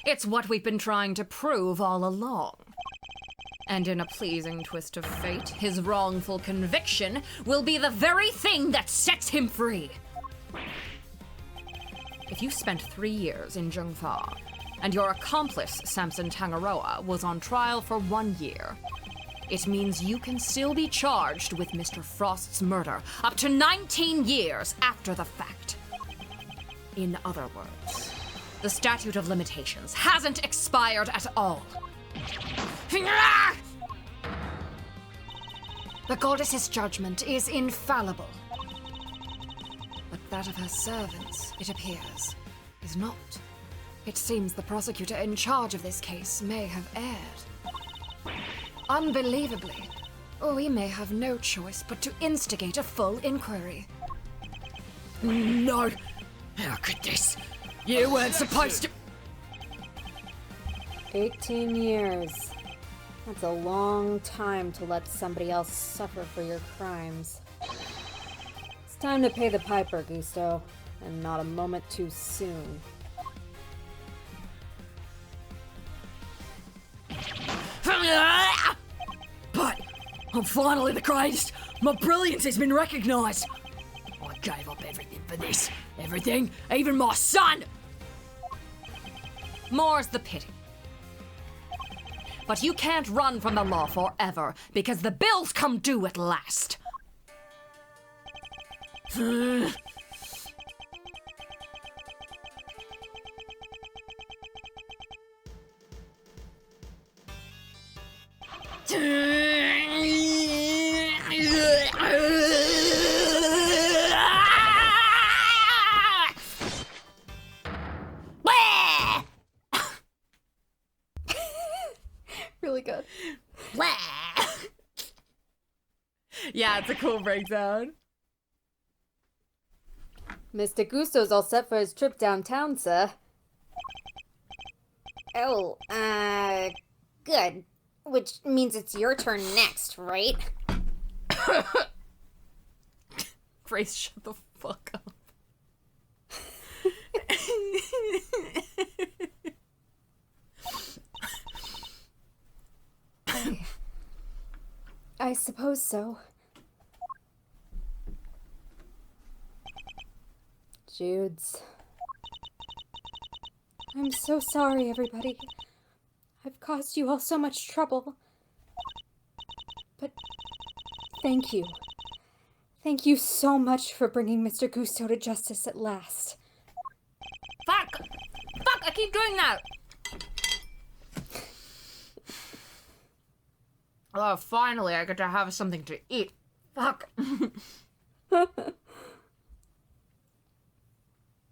It's what we've been trying to prove all along. And in a pleasing twist of fate, his wrongful conviction will be the very thing that sets him free. If you spent 3 years in Zhangfa, and your accomplice, Samson Tangaroa, was on trial for 1 year, it means you can still be charged with Mr. Frost's murder up to 19 years after the fact. In other words, the statute of limitations hasn't expired at all. The goddess's judgment is infallible. But that of her servants, it appears, is not. It seems the prosecutor in charge of this case may have erred. Unbelievably, we may have no choice but to instigate a full inquiry. No! How could this? You weren't supposed to... 18 years. That's a long time to let somebody else suffer for your crimes. It's time to pay the piper, Gusto, and not a moment too soon. But I'm finally the greatest. My brilliance has been recognized. I gave up everything for this. Everything, even my son. More's the pity. But you can't run from the law forever, because the bills come due at last. Really good. Yeah, it's a cool breakdown. Mr. Gusto's all set for his trip downtown, sir. Oh, good. Which means it's your turn next, right? Grace, shut the fuck up. I suppose so. Judes. I'm so sorry, everybody. I've caused you all so much trouble. But thank you. Thank you so much for bringing Mr. Gusto to justice at last. Fuck! Fuck, I keep doing that! Oh, finally, I get to have something to eat. Fuck. Mr.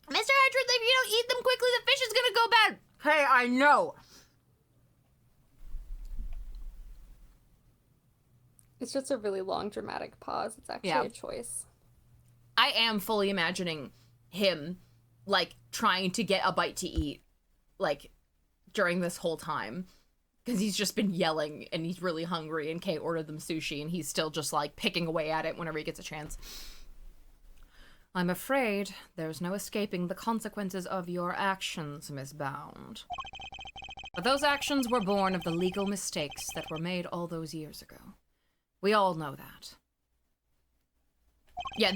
Hedgeworth, if you don't eat them quickly, the fish is gonna go bad. Hey, I know. It's just a really long dramatic pause. It's actually a choice. I am fully imagining him, like, trying to get a bite to eat, like, during this whole time. Because he's just been yelling, and he's really hungry, and Kay ordered them sushi, and he's still just, like, picking away at it whenever he gets a chance. I'm afraid there's no escaping the consequences of your actions, Miss Bound. But those actions were born of the legal mistakes that were made all those years ago. We all know that. Yeah,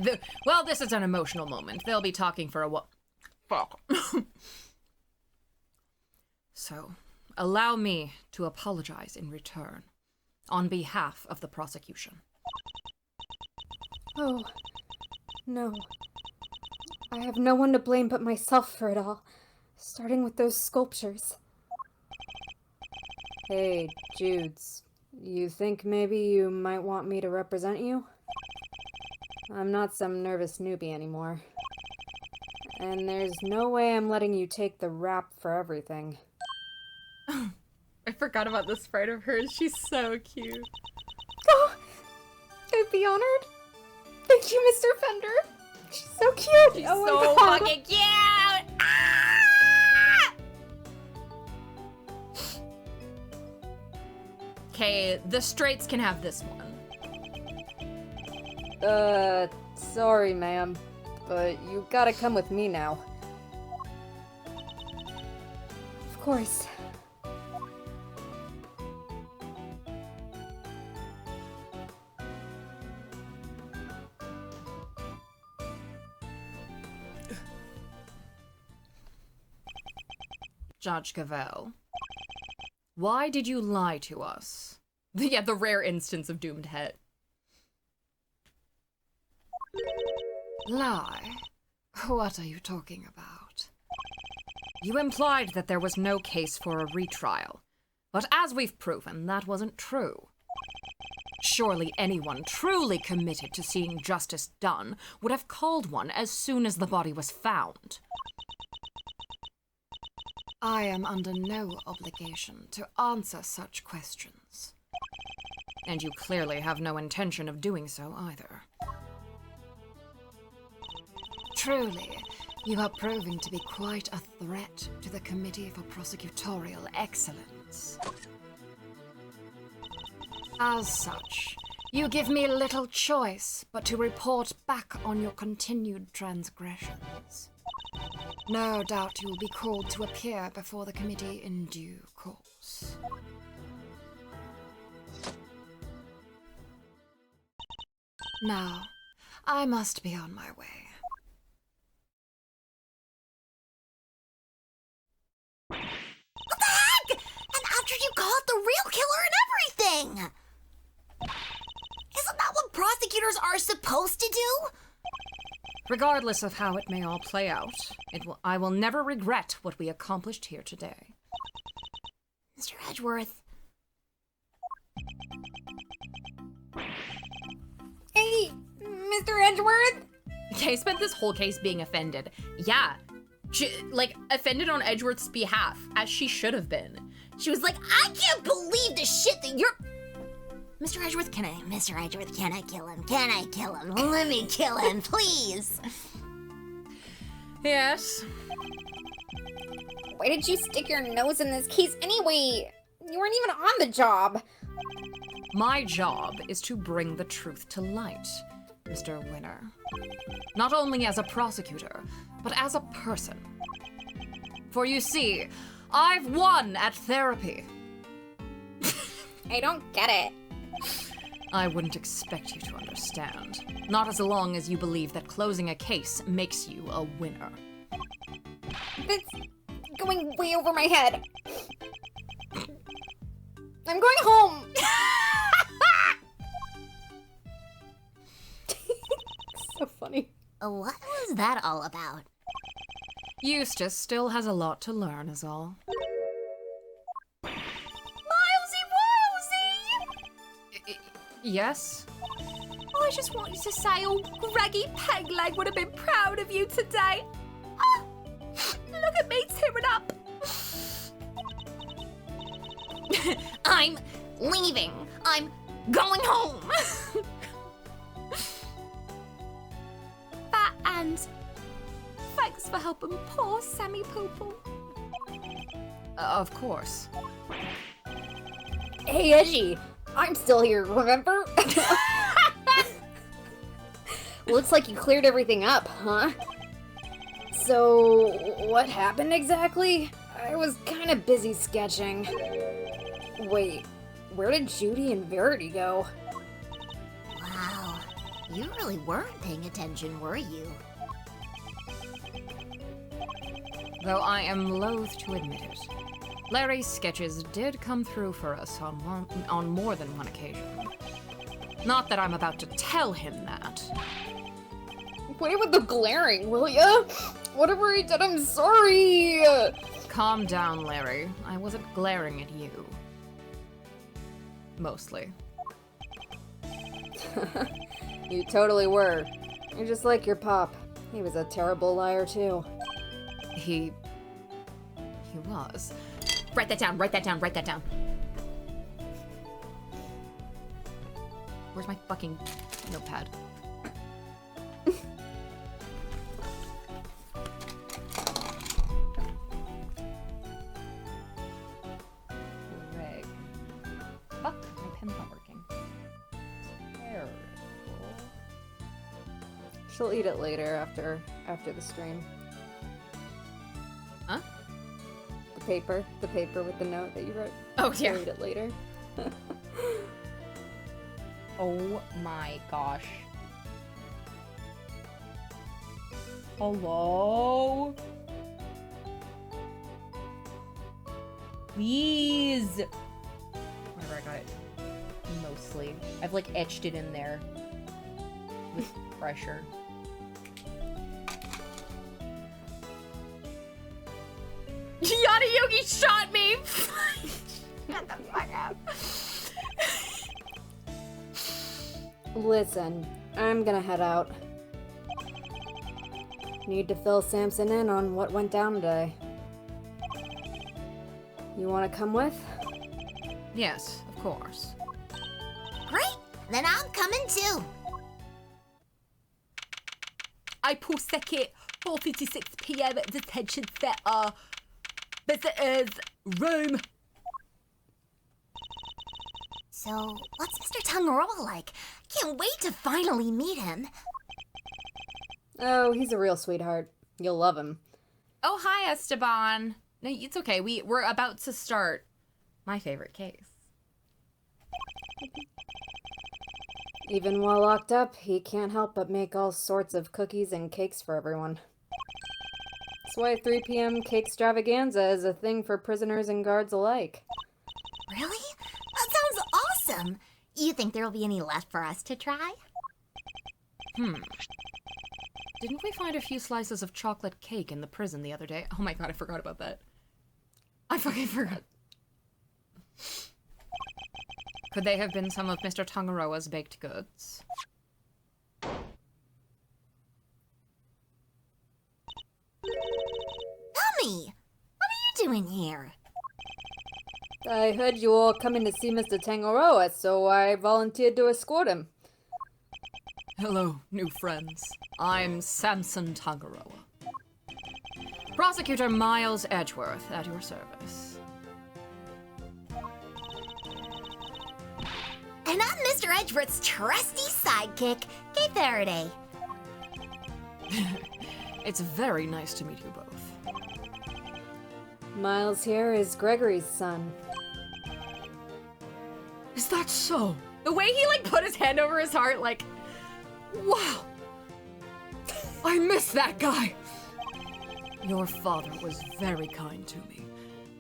well, this is an emotional moment. They'll be talking for a while. Fuck. So, allow me to apologize in return, on behalf of the prosecution. Oh, no. I have no one to blame but myself for it all, starting with those sculptures. Hey, Judes, you think maybe you might want me to represent you? I'm not some nervous newbie anymore. And there's no way I'm letting you take the rap for everything. I forgot about this sprite of hers. She's so cute. Oh, I'd be honored. Thank you, Mr. Fender. She's so cute. She's oh so my God. fucking cute! Ah! Okay, the straights can have this one. Sorry, ma'am, but you gotta come with me now. Of course. Judge Cavell, why did you lie to us? Yeah, the rare instance of doomed het. Lie? What are you talking about? You implied that there was no case for a retrial, but as we've proven, that wasn't true. Surely anyone truly committed to seeing justice done would have called one as soon as the body was found. I am under no obligation to answer such questions. And you clearly have no intention of doing so either. Truly, you are proving to be quite a threat to the Committee for Prosecutorial Excellence. As such, you give me little choice but to report back on your continued transgressions. No doubt you will be called to appear before the committee in due course. Now, I must be on my way. What the heck? And after you caught the real killer and everything! Isn't that what prosecutors are supposed to do? Regardless of how it may all play out, I will never regret what we accomplished here today. Mr. Edgeworth. Hey, Mr. Edgeworth! Kay spent this whole case being offended. Yeah, she, like, offended on Edgeworth's behalf, as she should have been. She was like, I can't believe the shit that you're... Mr. Edgeworth, can I kill him? Can I kill him? Let me kill him, please. Yes. Why did you stick your nose in this case anyway? You weren't even on the job. My job is to bring the truth to light, Mr. Winner. Not only as a prosecutor, but as a person. For you see, I've won at therapy. I don't get it. I wouldn't expect you to understand. Not as long as you believe that closing a case makes you a winner. That's going way over my head. I'm going home. So funny. What was that all about? Eustace still has a lot to learn, is all. Yes? I just want you to say old Greggy Pegleg would have been proud of you today. Ah, look at me tearing up. I'm leaving. I'm going home. And thanks for helping poor Sammy Poople. Of course. Hey, Edgy, I'm still here, remember? Looks like you cleared everything up, huh? So, what happened exactly? I was kind of busy sketching. Wait, where did Judy and Verity go? Wow, you really weren't paying attention, were you? Though I am loath to admit it, Larry's sketches did come through for us on more than one occasion. Not that I'm about to tell him that. Quit with the glaring, will ya? Whatever I did, I'm sorry! Calm down, Larry. I wasn't glaring at you. Mostly. You totally were. You're just like your pop. He was a terrible liar, too. He was. Write that down, write that down, write that down. Where's my fucking notepad? Greg. Fuck, my pen's not working. Terrible. She'll eat it later after the stream. Huh? The paper with the note that you wrote. Oh, yeah. She'll eat it later. Oh my gosh. Hello? Please. Whatever, I got it. Mostly. I've like etched it in there with pressure. Yada Yogi shot me! Shut the fuck up. Listen, I'm gonna head out. Need to fill Samson in on what went down today. You wanna come with? Yes, of course. Great! Then I'm coming too. I post second 4:56 p.m. detention center. Visitors room. So, what's Mr. Tangaroa like? Can't wait to finally meet him. Oh, he's a real sweetheart. You'll love him. Oh, hi, Esteban. No, it's okay. We're about to start my favorite case. Even while locked up, he can't help but make all sorts of cookies and cakes for everyone. That's why 3 p.m. cake extravaganza is a thing for prisoners and guards alike. Really? That sounds awesome. You think there'll be any left for us to try? Didn't we find a few slices of chocolate cake in the prison the other day? Oh my god, I forgot about that. I fucking forgot. Could they have been some of Mr. Tangaroa's baked goods? Tommy! What are you doing here? I heard you all coming to see Mr. Tangaroa, so I volunteered to escort him. Hello, new friends. I'm Samson Tangaroa. Prosecutor Miles Edgeworth at your service. And I'm Mr. Edgeworth's trusty sidekick, Kay Faraday. It's very nice to meet you both. Miles here is Gregory's son. Is that so? The way he like put his hand over his heart, like, wow. I miss that guy. Your father was very kind to me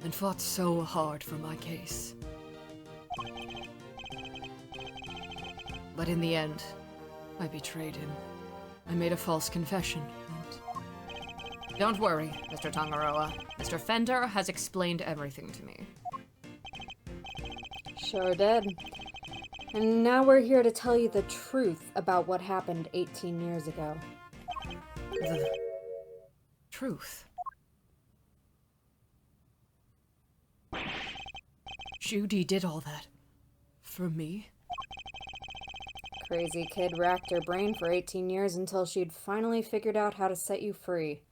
and fought so hard for my case. But in the end, I betrayed him. I made a false confession. And don't worry, Mr. Tangaroa. Mr. Fender has explained everything to me. Sure did. And now we're here to tell you the truth about what happened 18 years ago. The truth. Judy did all that. For me? Crazy kid racked her brain for 18 years until she'd finally figured out how to set you free.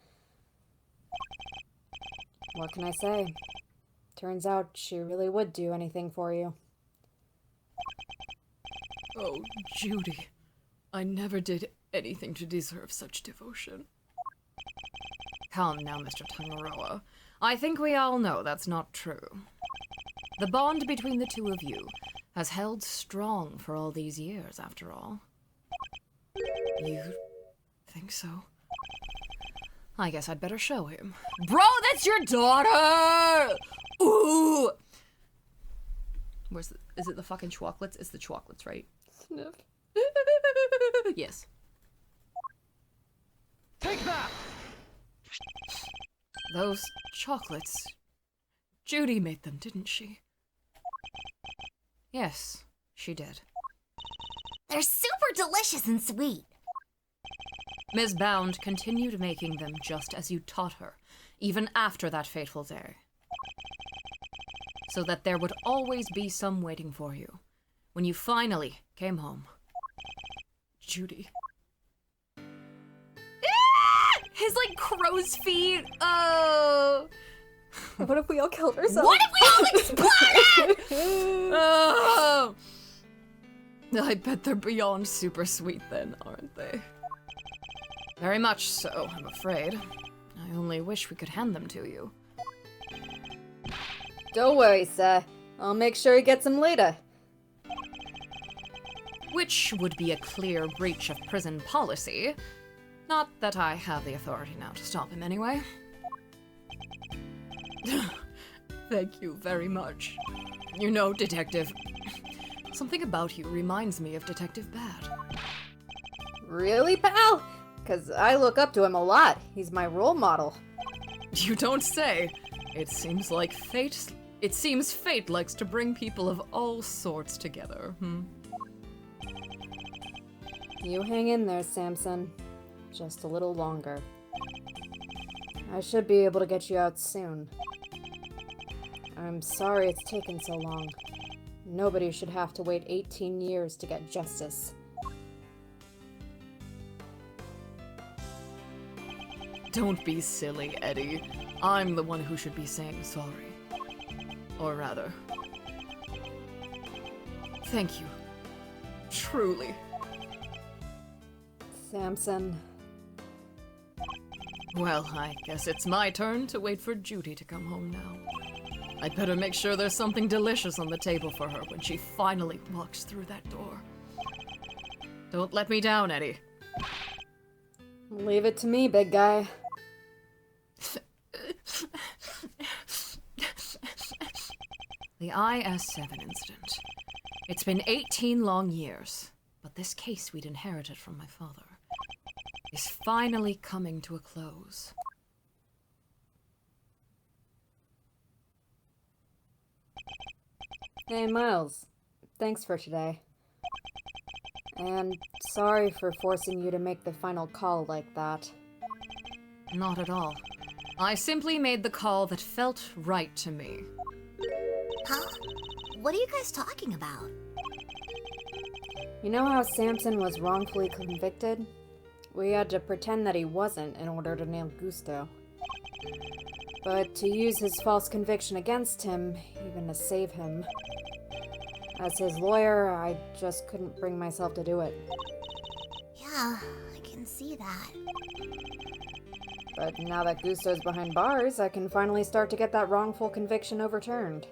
What can I say? Turns out she really would do anything for you. Oh, Judy. I never did anything to deserve such devotion. Calm now, Mr. Tangaroa. I think we all know that's not true. The bond between the two of you has held strong for all these years, after all. You think so? I guess I'd better show him. Bro, that's your daughter! Ooh! Is it the fucking chocolates? It's the chocolates, right? Sniff. Yes. Take that! Those chocolates. Judy made them, didn't she? Yes, she did. They're super delicious and sweet. Ms. Bound continued making them just as you taught her, even after that fateful day. So that there would always be some waiting for you when you finally came home. Judy. His, like, crow's feet. Oh. What if we all killed ourselves? What if we all exploded? Oh. I bet they're beyond super sweet then, aren't they? Very much so, I'm afraid. I only wish we could hand them to you. Don't worry, sir. I'll make sure he gets them later. Which would be a clear breach of prison policy. Not that I have the authority now to stop him anyway. Thank you very much. You know, Detective, something about you reminds me of Detective Bad. Really, pal? 'Cause I look up to him a lot. He's my role model. You don't say. It seems fate likes to bring people of all sorts together, You hang in there, Samson. Just a little longer. I should be able to get you out soon. I'm sorry it's taken so long. Nobody should have to wait 18 years to get justice. Don't be silly, Eddie. I'm the one who should be saying sorry. Or rather, thank you. Truly. Samson. Well, I guess it's my turn to wait for Judy to come home now. I'd better make sure there's something delicious on the table for her when she finally walks through that door. Don't let me down, Eddie. Leave it to me, big guy. The IS-7 incident. It's been 18 long years, but this case we'd inherited from my father is finally coming to a close. Hey, Miles. Thanks for today. And sorry for forcing you to make the final call like that. Not at all. I simply made the call that felt right to me. Huh? What are you guys talking about? You know how Samson was wrongfully convicted? We had to pretend that he wasn't in order to nail Gusto. But to use his false conviction against him, even to save him. As his lawyer, I just couldn't bring myself to do it. Yeah, I can see that. But now that Gusto's behind bars, I can finally start to get that wrongful conviction overturned.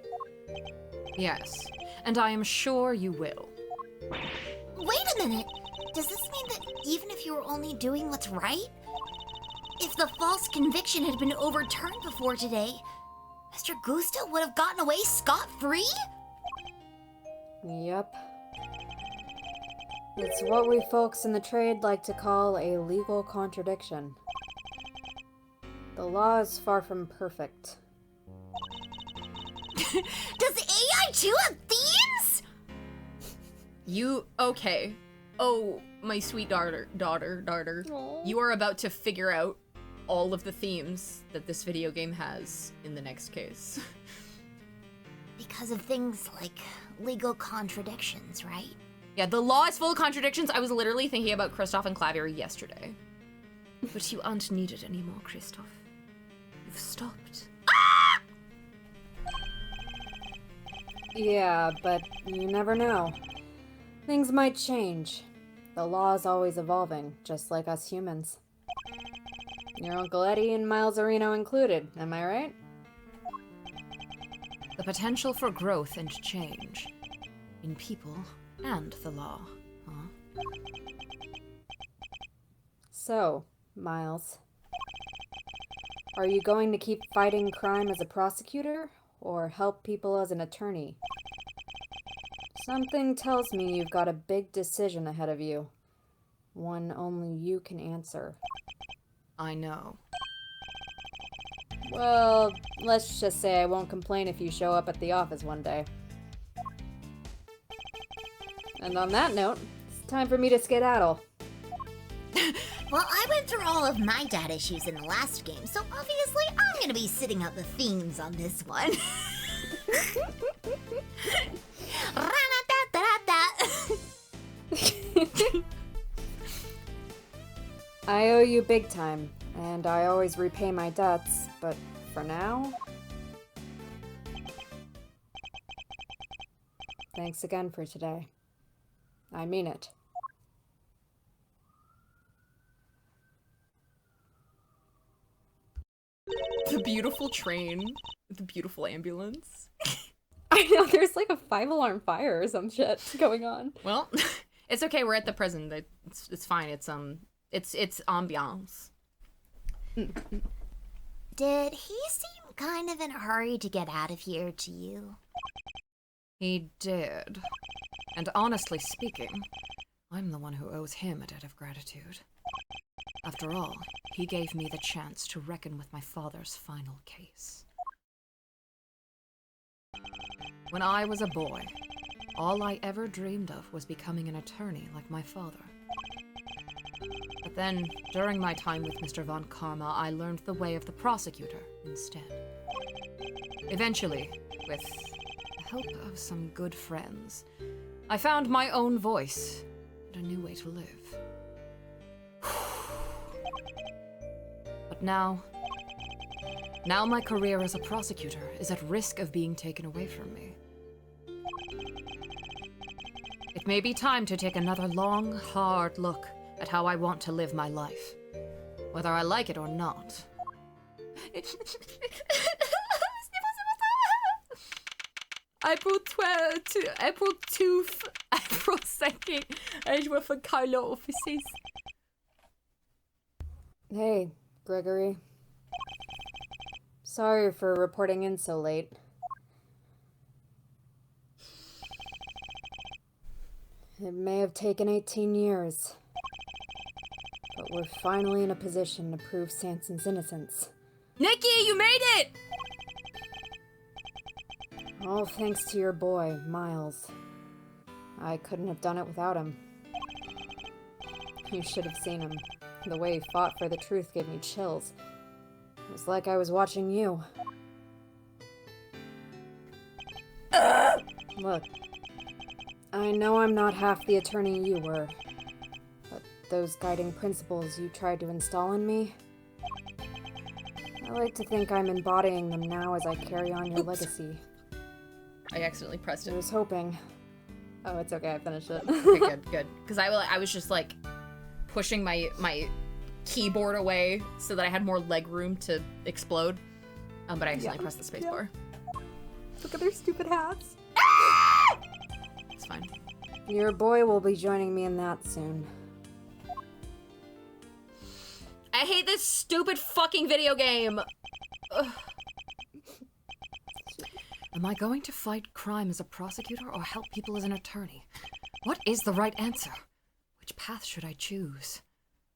Yes, and I am sure you will. Wait a minute! Does this mean that even if you were only doing what's right? If the false conviction had been overturned before today, Mr. Gusto would have gotten away scot-free? Yep. It's what we folks in the trade like to call a legal contradiction. The law is far from perfect. Does AI2 have themes? Okay. Oh, my sweet daughter. You are about to figure out all of the themes that this video game has in the next case. Because of things like legal contradictions, right? Yeah, the law is full of contradictions. I was literally thinking about Kristoff and Clavier yesterday. But you aren't needed anymore, Kristoff. You've stopped. Yeah, but you never know. Things might change. The law is always evolving, just like us humans. Your Uncle Eddie and Miles Areno included, am I right? The potential for growth and change. In people and the law, huh? So, Miles, are you going to keep fighting crime as a prosecutor, or help people as an attorney? Something tells me you've got a big decision ahead of you. One only you can answer. I know. Well, let's just say I won't complain if you show up at the office one day. And on that note, it's time for me to skedaddle. Well, I went through all of my dad issues in the last game, so obviously I'm gonna be sitting out the themes on this one. I owe you big time, and I always repay my debts, but for now... Thanks again for today. I mean it. The beautiful train. The beautiful ambulance. I know, there's like a 5-alarm fire or some shit going on. Well, it's okay. We're at the prison. It's fine. It's ambiance. Did he seem kind of in a hurry to get out of here to you? He did. And honestly speaking, I'm the one who owes him a debt of gratitude. After all, he gave me the chance to reckon with my father's final case. When I was a boy, all I ever dreamed of was becoming an attorney like my father. But then, during my time with Mr. Von Karma, I learned the way of the prosecutor instead. Eventually, with the help of some good friends, I found my own voice and a new way to live. But now my career as a prosecutor is at risk of being taken away from me. It may be time to take another long, hard look at how I want to live my life, whether I like it or not. April 2nd, I work for Carlo offices. Hey, Gregory. Sorry for reporting in so late. It may have taken 18 years, but we're finally in a position to prove Sanson's innocence. Nikki, you made it! All thanks to your boy, Miles. I couldn't have done it without him. You should have seen him. The way he fought for the truth gave me chills. It was like I was watching you. Look, I know I'm not half the attorney you were, but those guiding principles you tried to install in me, I like to think I'm embodying them now as I carry on your legacy. I accidentally pressed I it. was hoping... Oh, it's okay, I finished it. Okay, good. Because I was just like pushing my keyboard away so that I had more leg room to explode. But I accidentally pressed the space bar. Look at their stupid hats. It's fine. Your boy will be joining me in that soon. I hate this stupid fucking video game. Ugh. Am I going to fight crime as a prosecutor or help people as an attorney? What is the right answer? Which path should I choose?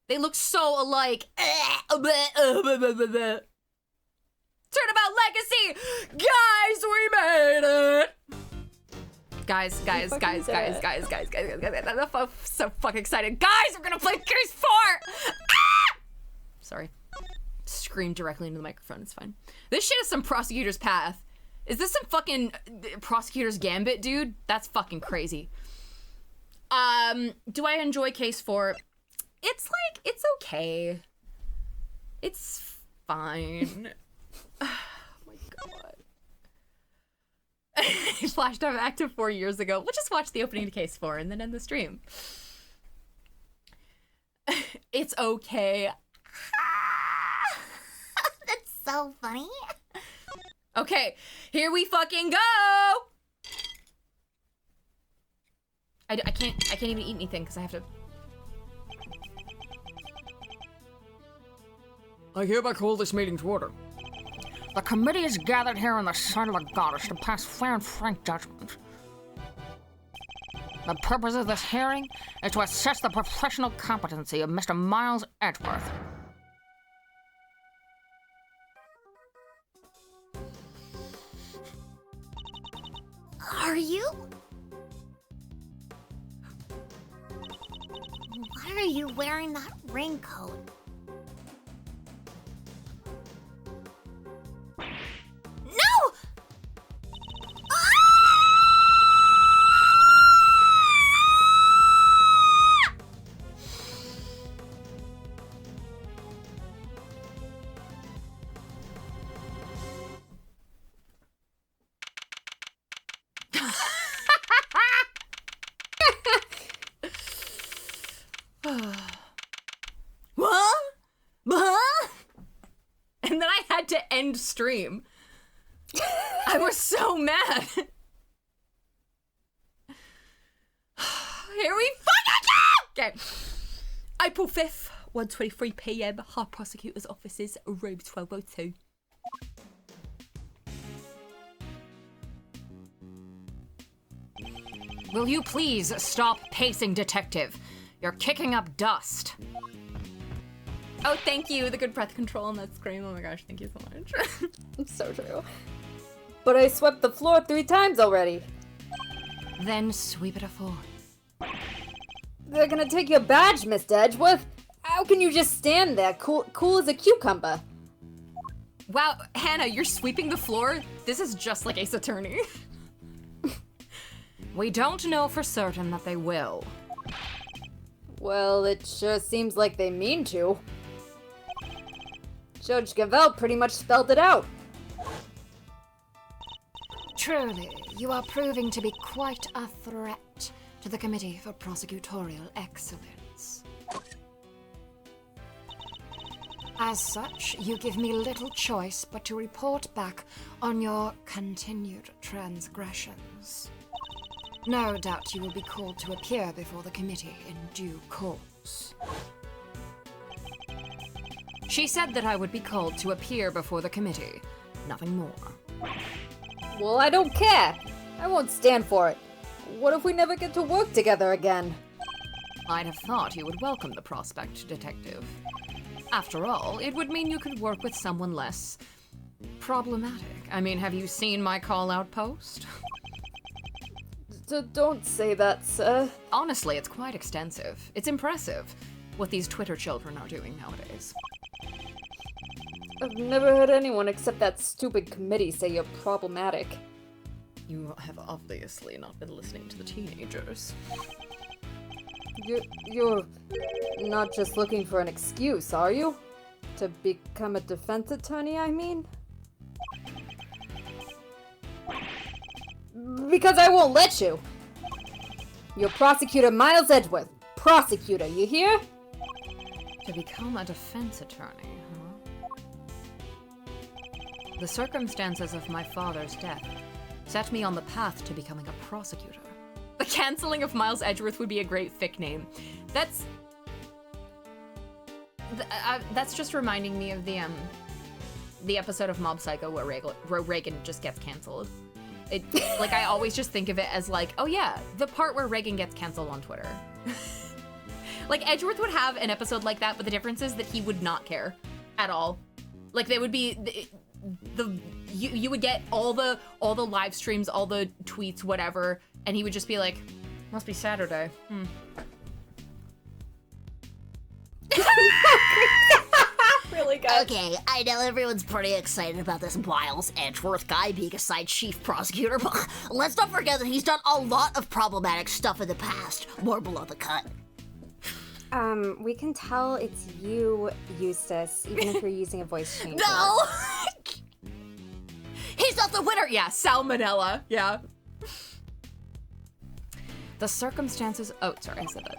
They look so alike. Turnabout legacy! Guys, we made it! Guys. I'm so fucking excited. Guys, we're gonna play Gears 4! Ah! Sorry. Screamed directly into the microphone, it's fine. This shit is some prosecutor's path. Is this some fucking prosecutor's gambit, dude? That's fucking crazy. Do I enjoy Case 4? It's okay. It's fine. Oh my god. I flashed back to 4 years ago. We'll just watch the opening to Case 4 and then end the stream. It's okay. That's so funny. Okay, here we fucking go! I can't even eat anything because I have to... I hereby call this meeting to order. The committee is gathered here in the sight of the goddess to pass fair and frank judgment. The purpose of this hearing is to assess the professional competency of Mr. Miles Edgeworth. Are you? Why are you wearing that raincoat? No! And then I had to end stream. I was so mad. Here we fucking go! Okay. April 5th, 1:23 PM, High Prosecutor's Offices, room 1202. Will you please stop pacing, detective? You're kicking up dust. Oh, thank you. The good breath control on that scream. Oh my gosh, thank you so much. So true. But I swept the floor 3 times already. Then sweep it a 4th. They're gonna take your badge, Mr. Edgeworth. How can you just stand there, cool as a cucumber? Wow, Hannah, you're sweeping the floor? This is just like Ace Attorney. We don't know for certain that they will. Well, it sure seems like they mean to. Judge Gavelle pretty much spelled it out. Truly, you are proving to be quite a threat to the Committee for Prosecutorial Excellence. As such, you give me little choice but to report back on your continued transgressions. No doubt you will be called to appear before the committee in due course. She said that I would be called to appear before the committee. Nothing more. Well, I don't care. I won't stand for it. What if we never get to work together again? I'd have thought you would welcome the prospect, Detective. After all, it would mean you could work with someone less problematic. I mean, have you seen my call-out post? Don't say that, sir. Honestly, it's quite extensive. It's impressive what these Twitter children are doing nowadays. I've never heard anyone except that stupid committee say you're problematic. You have obviously not been listening to the teenagers. You're not just looking for an excuse, are you? To become a defense attorney, I mean? Because I won't let you! You're Prosecutor Miles Edgeworth. Prosecutor, you hear? To become a defense attorney, huh? The circumstances of my father's death set me on the path to becoming a prosecutor. The canceling of Miles Edgeworth would be a great fic name. That's just reminding me of the episode of Mob Psycho where Reagan just gets canceled. Like, I always just think of it as like, oh yeah, the part where Reagan gets canceled on Twitter. Like, Edgeworth would have an episode like that, but the difference is that he would not care at all. Like, they would be you would get all the live streams, all the tweets, whatever, and he would just be like, must be Saturday. Really good. Okay, I know everyone's pretty excited about this Miles Edgeworth guy being assigned chief prosecutor, but let's not forget that he's done a lot of problematic stuff in the past. More below the cut. We can tell it's you, Eustace, even if you're using a voice changer. No! He's not the winner! Yeah, salmonella. Yeah. The circumstances. Oh, sorry, I said that.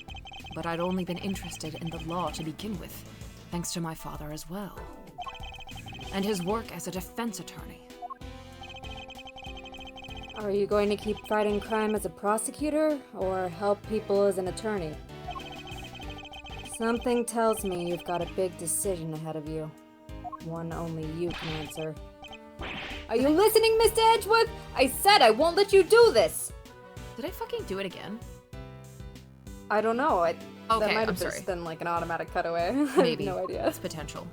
But I'd only been interested in the law to begin with, thanks to my father as well. And his work as a defense attorney. Are you going to keep fighting crime as a prosecutor, or help people as an attorney? Something tells me you've got a big decision ahead of you. One only you can answer. Are you listening, Mr. Edgeworth? I said I won't let you do this! Did I fucking do it again? I don't know. Okay, that might I'm have sorry. just been like an automatic cutaway. Maybe. No idea. It's potential.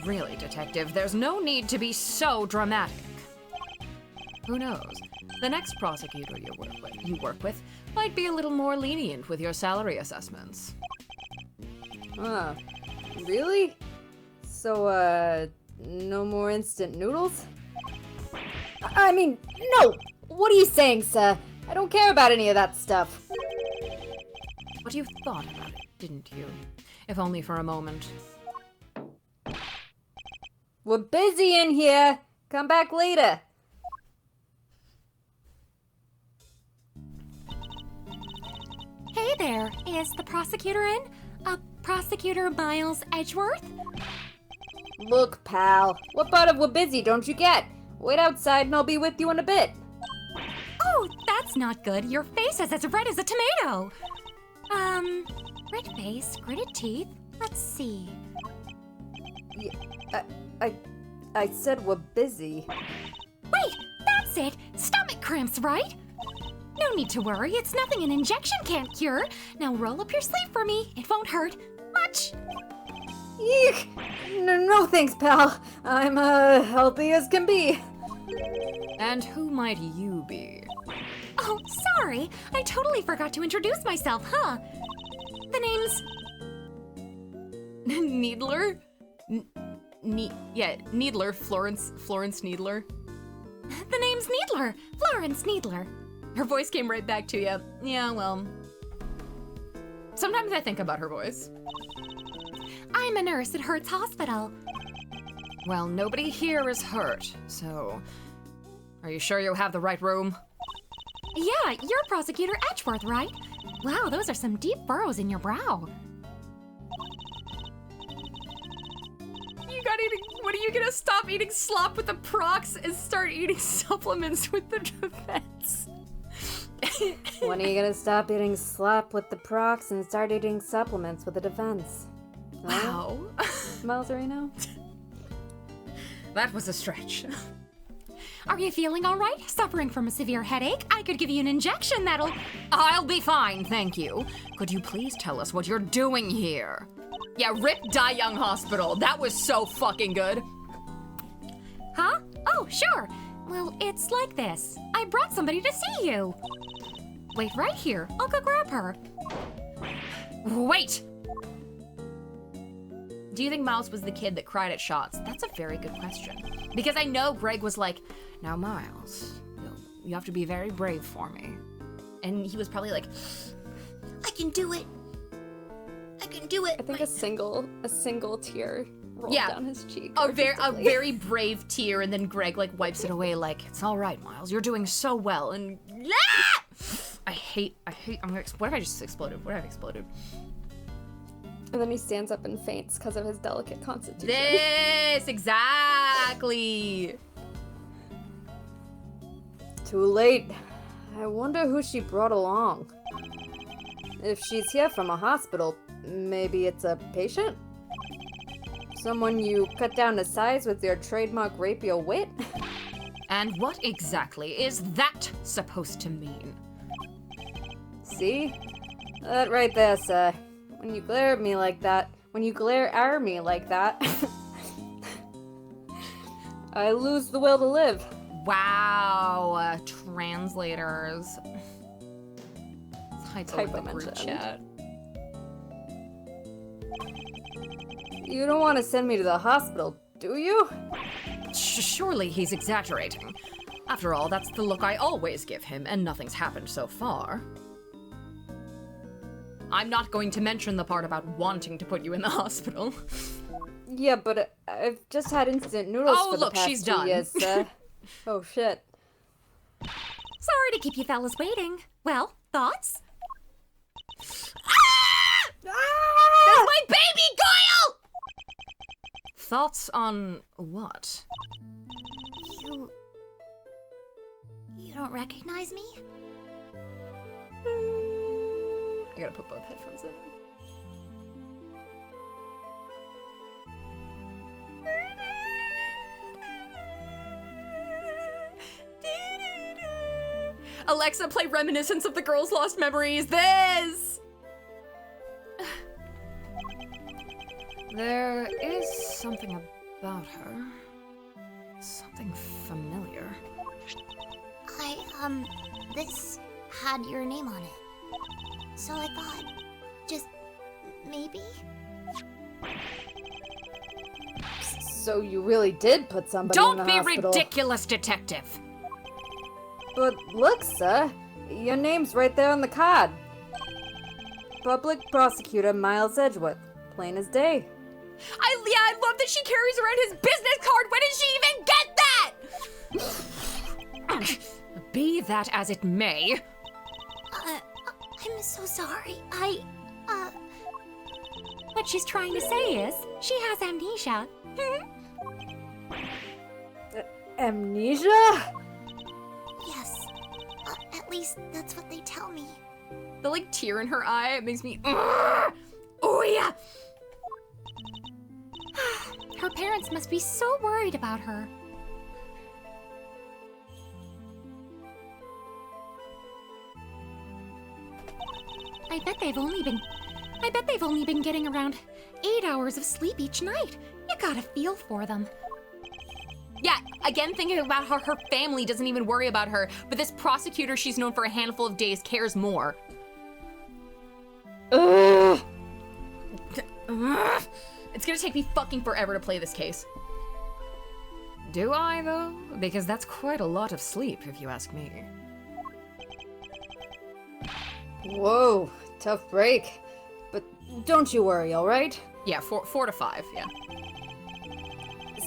Really, Detective, there's no need to be so dramatic. Who knows? The next prosecutor you work with might be a little more lenient with your salary assessments. Really? So, no more instant noodles? I mean, no! What are you saying, sir? I don't care about any of that stuff. But you thought about it, didn't you? If only for a moment. We're busy in here. Come back later. Hey there, is the prosecutor in? Prosecutor Miles Edgeworth? Look, pal. What part of we're busy don't you get? Wait outside and I'll be with you in a bit. Oh, that's not good. Your face is as red as a tomato. Red face, gritted teeth. Let's see. I said we're busy. Wait, that's it. Stomach cramps, right? No need to worry. It's nothing an injection can't cure. Now roll up your sleeve for me. It won't hurt much. Eek! No thanks, pal. I'm, healthy as can be. And who might you be? Oh, sorry. I totally forgot to introduce myself, huh? The name's... Needler? Needler. Florence Needler. The name's Needler. Florence Needler. Her voice came right back to you. Yeah, well... Sometimes I think about her voice. I'm a nurse at Hertz Hospital. Well, nobody here is hurt, so... Are you sure you have the right room? Yeah, you're Prosecutor Edgeworth, right? Wow, those are some deep furrows in your brow. What are you gonna stop eating slop with the procs and start eating supplements with the defense? When are you gonna stop eating slop with the procs and start eating supplements with the defense? Wow. Malzarino? That was a stretch. Are you feeling all right? Suffering from a severe headache? I could give you an injection that'll... I'll be fine, thank you. Could you please tell us what you're doing here? Yeah, Rip Die Young Hospital. That was so fucking good. Huh? Oh, sure. Well, it's like this. I brought somebody to see you. Wait right here. I'll go grab her. Wait! Do you think Miles was the kid that cried at shots? That's a very good question. Because I know Greg was like, now Miles, you have to be very brave for me. And he was probably like, I can do it. I can do it. I think a single tear rolled down his cheek. A very brave tear, and then Greg like wipes it away like, it's all right, Miles, you're doing so well. And I hate, what if I just exploded? What if I exploded? And then he stands up and faints because of his delicate constitution. This, exactly. Too late. I wonder who she brought along. If she's here from a hospital, maybe it's a patient? Someone you cut down to size with your trademark rapier wit? And what exactly is that supposed to mean? See? That right there, sir. When you glare at me like that, I lose the will to live. Wow, translators. Typo in the group mention. chat. You don't want to send me to the hospital, do you? Surely he's exaggerating. After all, that's the look I always give him, and nothing's happened so far. I'm not going to mention the part about wanting to put you in the hospital. Yeah, but I've just had instant noodles Oh, for the look, past she's 2 done. years. Oh, shit. Sorry to keep you fellas waiting. Well, thoughts? That's my baby, Goyle! Thoughts on what? You don't recognize me? I gotta put both headphones in. Alexa, play Reminiscence of the Girl's Lost Memories. This! There is something about her. Something familiar. This had your name on it. So I thought, just maybe? So you really did put somebody in the Don't be hospital. ridiculous, detective! But look, sir, your name's right there on the card. Public Prosecutor Miles Edgeworth. Plain as day. I love that she carries around his business card. When did she even get that? Be that as it may, I'm so sorry. What she's trying to say is, she has amnesia. Amnesia? Yes. At least that's what they tell me. The like tear in her eye makes me. Oh yeah. Her parents must be so worried about her. I bet they've only been getting around 8 hours of sleep each night. You gotta feel for them. Yeah, again, thinking about how her family doesn't even worry about her, but this prosecutor she's known for a handful of days cares more. Ugh. It's gonna take me fucking forever to play this case. do I though? Because that's quite a lot of sleep, if you ask me. Whoa, tough break. But don't you worry, alright? Yeah, 4 to 5, yeah.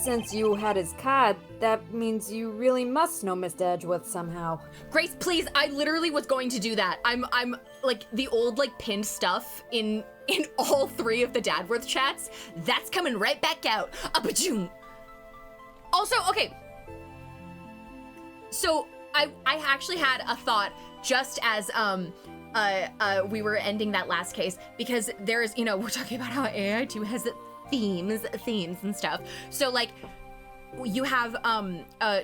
Since you had his card, that means you really must know Mr. Edgeworth somehow. Grace, please, I literally was going to do that. I'm like the old like pinned stuff in all 3 of the Dadworth chats. That's coming right back out. Up-a-joom. Also, okay. So I actually had a thought just as we were ending that last case, because there's, we're talking about how AI2 has themes and stuff. So like you have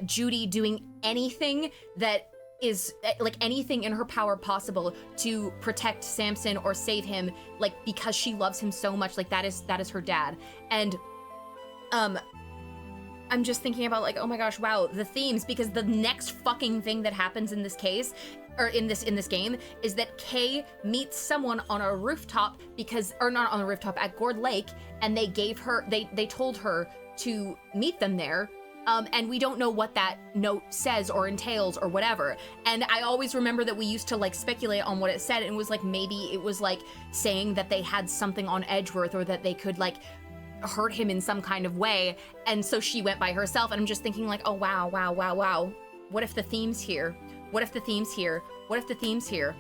Judy doing anything that is like anything in her power possible to protect Samson or save him, like because she loves him so much. Like that is her dad. And I'm just thinking about like, oh my gosh, wow, the themes, because the next fucking thing that happens in this case, or in this game, is that Kay meets someone on a rooftop or not on a rooftop, at Gourd Lake, and they told her to meet them there. And we don't know what that note says or entails or whatever. And I always remember that we used to like speculate on what it said, and it was like, maybe it was like saying that they had something on Edgeworth, or that they could like hurt him in some kind of way. And so she went by herself, and I'm just thinking like, oh wow. What if the theme's here? What if the theme's here? What if the theme's here?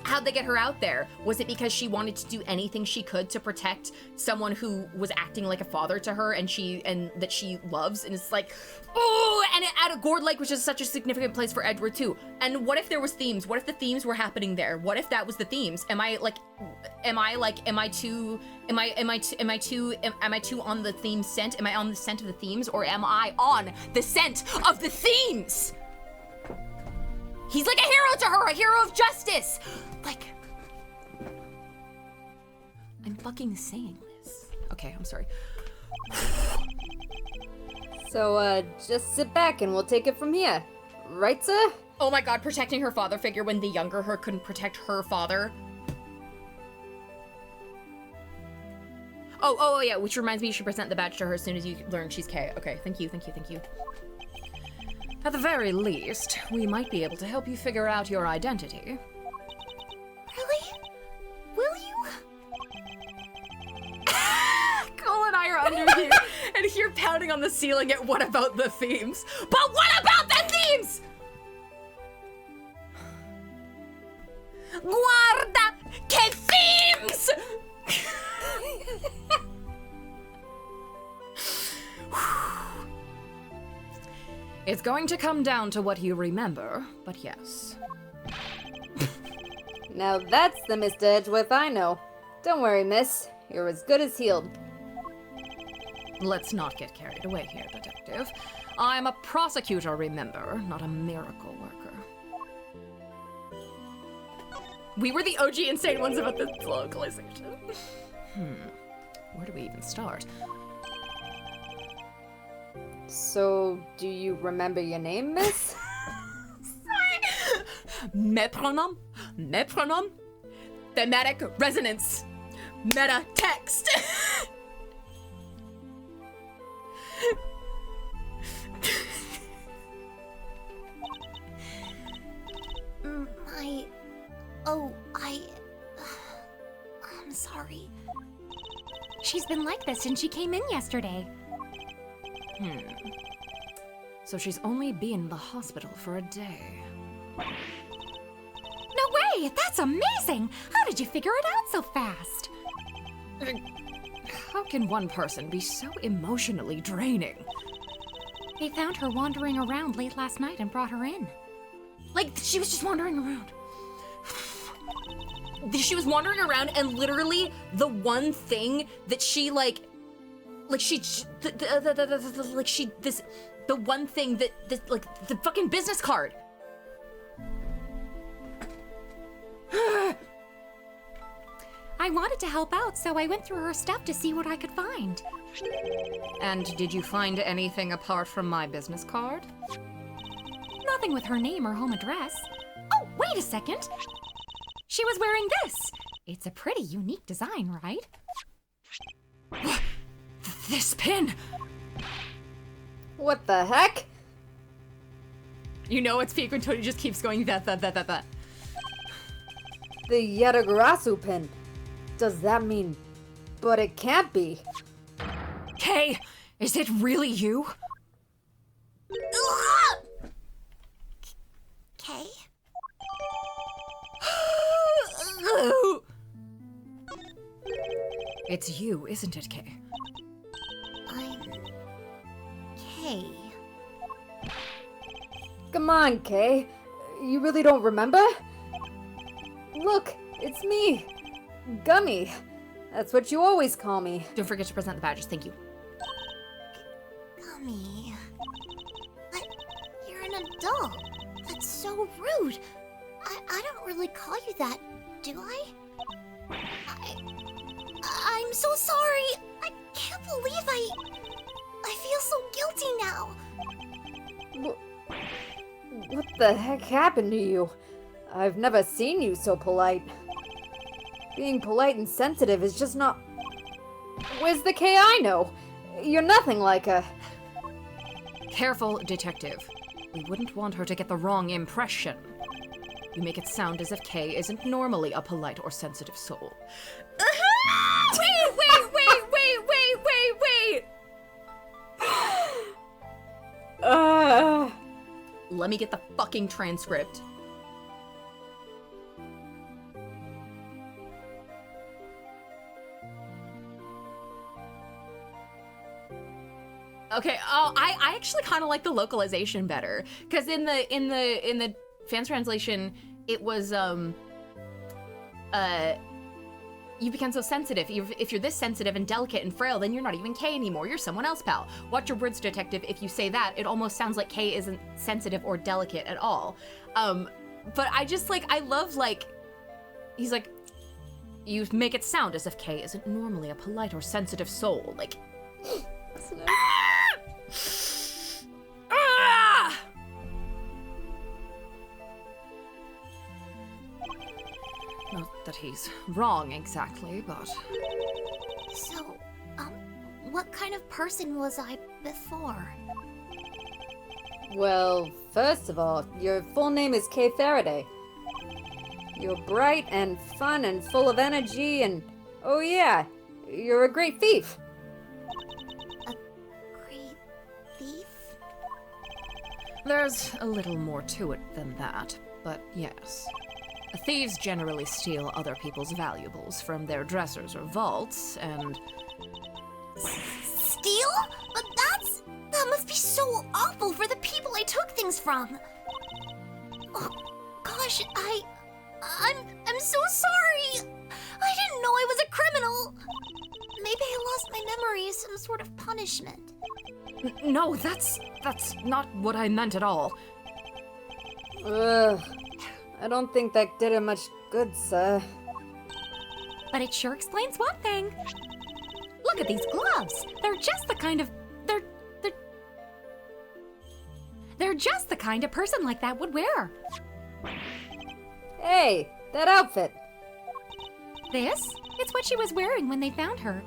How'd they get her out there? Was it because she wanted to do anything she could to protect someone who was acting like a father to her and that she loves? And it's like, oh, and at a Gourd Lake, which is such a significant place for Edward too. And what if there was themes? What if the themes were happening there? What if that was the themes? Am I too on the theme scent? Am I on the scent of the themes, or am I on the scent of the themes? He's like a hero to her, a hero of justice. Like, I'm fucking saying this. Okay, I'm sorry. So, just sit back and we'll take it from here. Right, sir? Oh my god, protecting her father figure when the younger her couldn't protect her father. Oh, yeah, which reminds me you should present the badge to her as soon as you learn she's K. Okay, thank you. At the very least, we might be able to help you figure out your identity. Really? Will you? Cole and I are under here, and here pounding on the ceiling at what about the themes? But what about the themes? Guarda che themes! It's going to come down to what you remember, but yes. Now that's the Mr. Edgeworth I know. Don't worry, miss. You're as good as healed. Let's not get carried away here, detective. I'm a prosecutor, remember, not a miracle worker. We were the OG insane ones about the localization. Where do we even start? So, do you remember your name, miss? Mes pronoms, thematic resonance, meta text. I'm sorry. She's been like this since she came in yesterday. So she's only been in the hospital for a day. No way! That's amazing! How did you figure it out so fast? How can one person be so emotionally draining? They found her wandering around late last night and brought her in. Like, she was just wandering around. She was wandering around, and literally the one thing that she the one thing that the fucking business card. I wanted to help out, so I went through her stuff to see what I could find. And did you find anything apart from my business card? Nothing with her name or home address. Oh, wait a second! She was wearing this! It's a pretty unique design, right? This pin! What the heck? You know it's peak when Tony just keeps going that. The Yatagarasu pin. Does that mean... But it can't be. Kay, is it really you? Kay? It's you, isn't it, Kay? I'm... Kay. Come on, Kay. You really don't remember? Look, it's me. Gummy. That's what you always call me. Don't forget to present the badges. Thank you. Gummy. But you're an adult. That's so rude. I don't really call you that, do I? I'm so sorry. I can't believe I feel so guilty now. What the heck happened to you? I've never seen you so polite. Being polite and sensitive is just not... Where's the Kay I know? You're nothing like her. Careful, detective. We wouldn't want her to get the wrong impression. You make it sound as if Kay isn't normally a polite or sensitive soul. Wait! Let me get the fucking transcript. Okay, I actually kind of like the localization better, because in the fan translation, it was you become so sensitive. If you're this sensitive and delicate and frail, then you're not even Kay anymore. You're someone else, pal. Watch your words, detective. If you say that, it almost sounds like Kay isn't sensitive or delicate at all. But I just I love he's like, you make it sound as if Kay isn't normally a polite or sensitive soul. Like. Not that he's wrong exactly, but... So, what kind of person was I before? Well, first of all, your full name is Kay Faraday. You're bright and fun and full of energy and, oh yeah, you're a great thief. Great thief? There's a little more to it than that, but yes. Thieves generally steal other people's valuables from their dressers or vaults, and Steal? But that must be so awful for the people I took things from. Oh, gosh, I'm so sorry. I didn't know I was a criminal. Maybe I lost my memory as some sort of punishment. no, that's not what I meant at all. Ugh, I don't think that did him much good, sir. But it sure explains one thing. Look at these gloves. They're just the kind of they're just the kind a person like that would wear. Hey, that outfit. This? It's what she was wearing when they found her.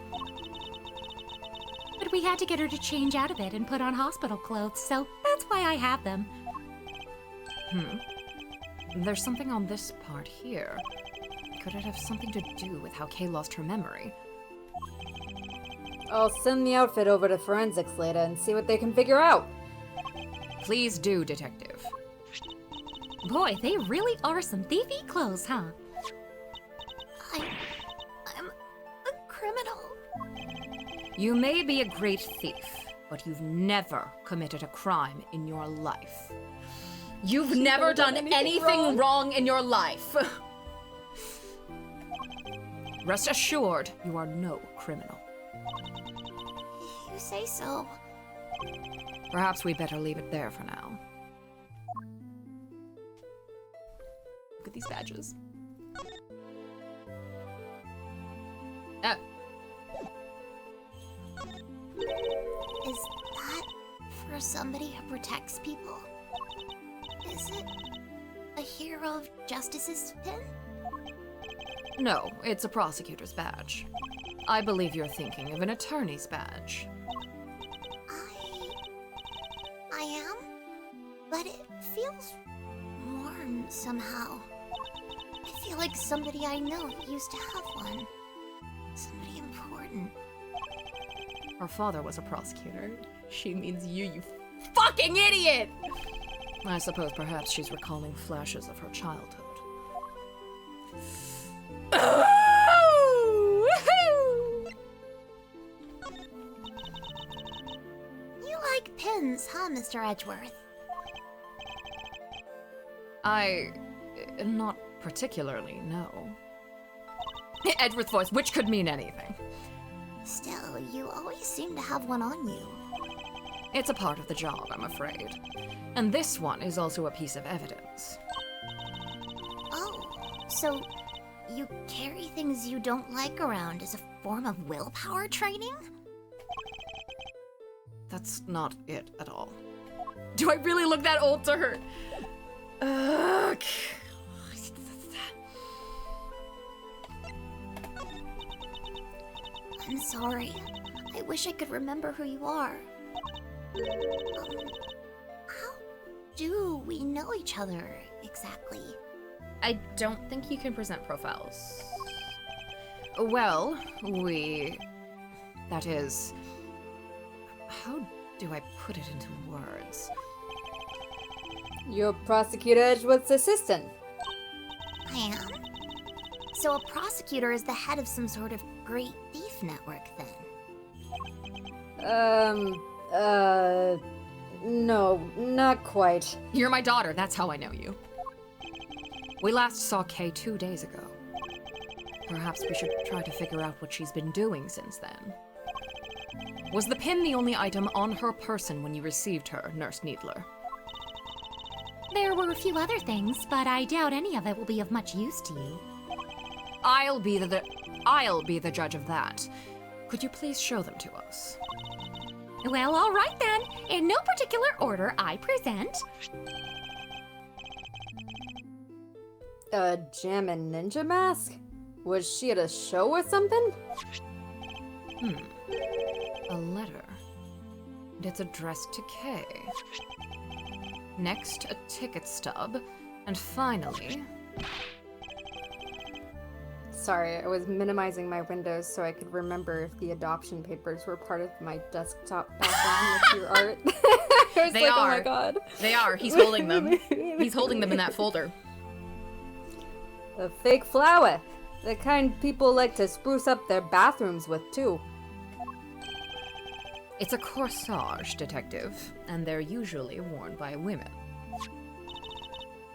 But we had to get her to change out of it and put on hospital clothes, so that's why I have them. There's something on this part here. Could it have something to do with how Kay lost her memory? I'll send the outfit over to forensics later and see what they can figure out. Please do, Detective. Boy, they really are some thiefy clothes, huh? I'm a criminal. You may be a great thief, but you've never committed a crime in your life. You've never done anything wrong in your life. Rest assured, you are no criminal. You say so. Perhaps we better leave it there for now. Look at these badges. Is that for somebody who protects people? Is it a hero of justice's pin? No, it's a prosecutor's badge. I believe you're thinking of an attorney's badge. I am? But it feels warm somehow. I feel like somebody I know used to have one. Somebody important. Her father was a prosecutor. She means you fucking idiot! I suppose perhaps she's recalling flashes of her childhood. You like pins, huh, Mr. Edgeworth? Not particularly, no. Edward's voice, which could mean anything. Still, you always seem to have one on you. It's a part of the job, I'm afraid. And this one is also a piece of evidence. Oh, so you carry things you don't like around as a form of willpower training? That's not it at all. Do I really look that old to her? Ugh. I'm sorry. I wish I could remember who you are. How do we know each other exactly? I don't think you can present profiles. Well, that is... How do I put it into words? You're Prosecutor Edgeworth's assistant. I am? So a prosecutor is the head of some sort of great thief network, then? No, not quite. You're my daughter, that's how I know you. We last saw Kay 2 days ago. Perhaps we should try to figure out what she's been doing since then. Was the pin the only item on her person when you received her, Nurse Needler? There were a few other things, but I doubt any of it will be of much use to you. I'll be the judge of that. Could you please show them to us? Well, all right then. In no particular order, I present... A Jammin' Ninja mask? Was she at a show or something? A letter. And it's addressed to Kay. Next, a ticket stub. And finally... Sorry, I was minimizing my windows so I could remember if the adoption papers were part of my desktop background with your art. I was They like, are. oh my god. They are. He's holding them. He's holding them in that folder. A fake flower. The kind people like to spruce up their bathrooms with, too. It's a corsage, Detective, and they're usually worn by women.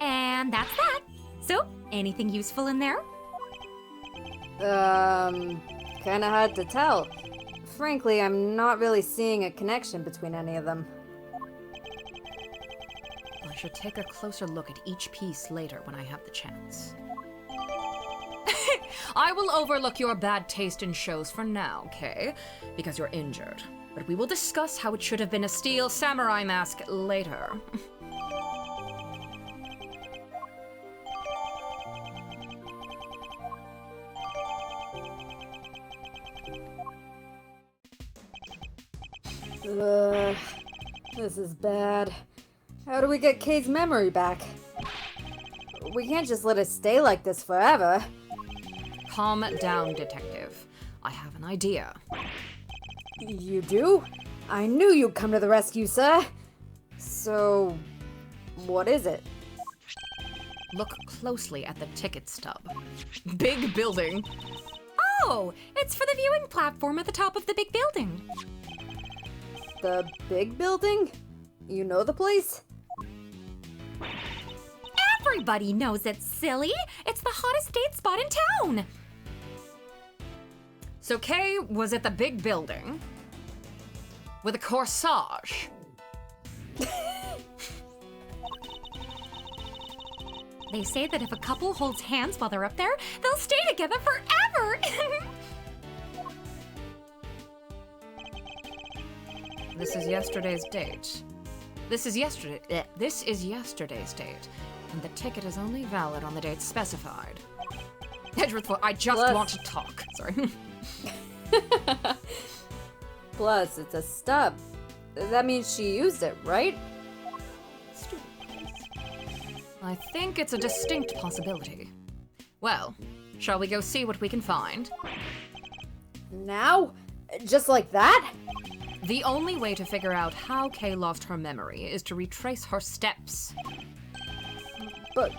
And that's that. So, anything useful in there? Kinda hard to tell. Frankly, I'm not really seeing a connection between any of them. I should take a closer look at each piece later when I have the chance. I will overlook your bad taste in shows for now, Kay, because you're injured. But we will discuss how it should have been a steel samurai mask later. Ugh, this is bad. How do we get Kay's memory back? We can't just let it stay like this forever. Calm down, Detective. I have an idea. You do? I knew you'd come to the rescue, sir. So, what is it? Look closely at the ticket stub. Big building. Oh, it's for the viewing platform at the top of the big building. The big building? You know the place? Everybody knows it's silly. It's the hottest date spot in town. So Kay was at the big building with a corsage. They say that if a couple holds hands while they're up there, they'll stay together forever. This is yesterday's date. This is yesterday's date, and the ticket is only valid on the date specified. Edgeworth, I just Plus- want to talk. Sorry. Plus, it's a stub. That means she used it, right? I think it's a distinct possibility. Well, shall we go see what we can find? Now? Just like that? The only way to figure out how Kay lost her memory is to retrace her steps. But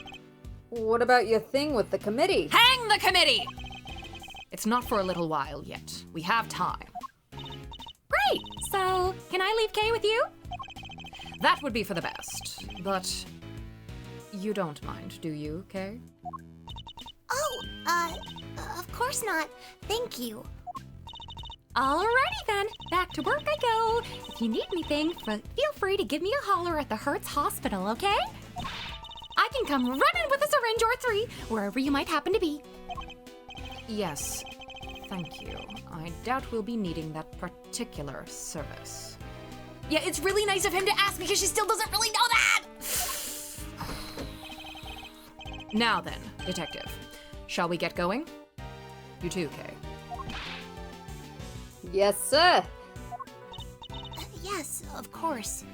what about your thing with the committee? Hang the committee! It's not for a little while yet. We have time. Great. So, can I leave Kay with you? That would be for the best, but you don't mind, do you, Kay? Oh, of course not. Thank you. Alrighty then, back to work I go. If you need anything, feel free to give me a holler at the Hertz Hospital, okay? I can come running with a syringe or three, wherever you might happen to be. Yes, thank you. I doubt we'll be needing that particular service. Yeah, it's really nice of him to ask because she still doesn't really know that! Now then, Detective, shall we get going? You too, Kay. Yes, sir. Yes, of course.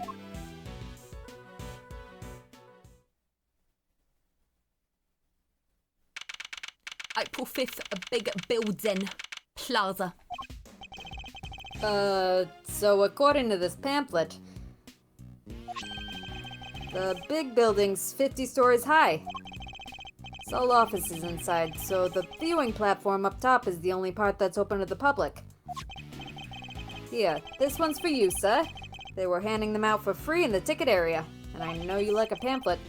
April 5th, a big building. Plaza. So according to this pamphlet, the big building's 50 stories high. It's all offices inside, so the viewing platform up top is the only part that's open to the public. Here, this one's for you, sir. They were handing them out for free in the ticket area, and I know you like a pamphlet.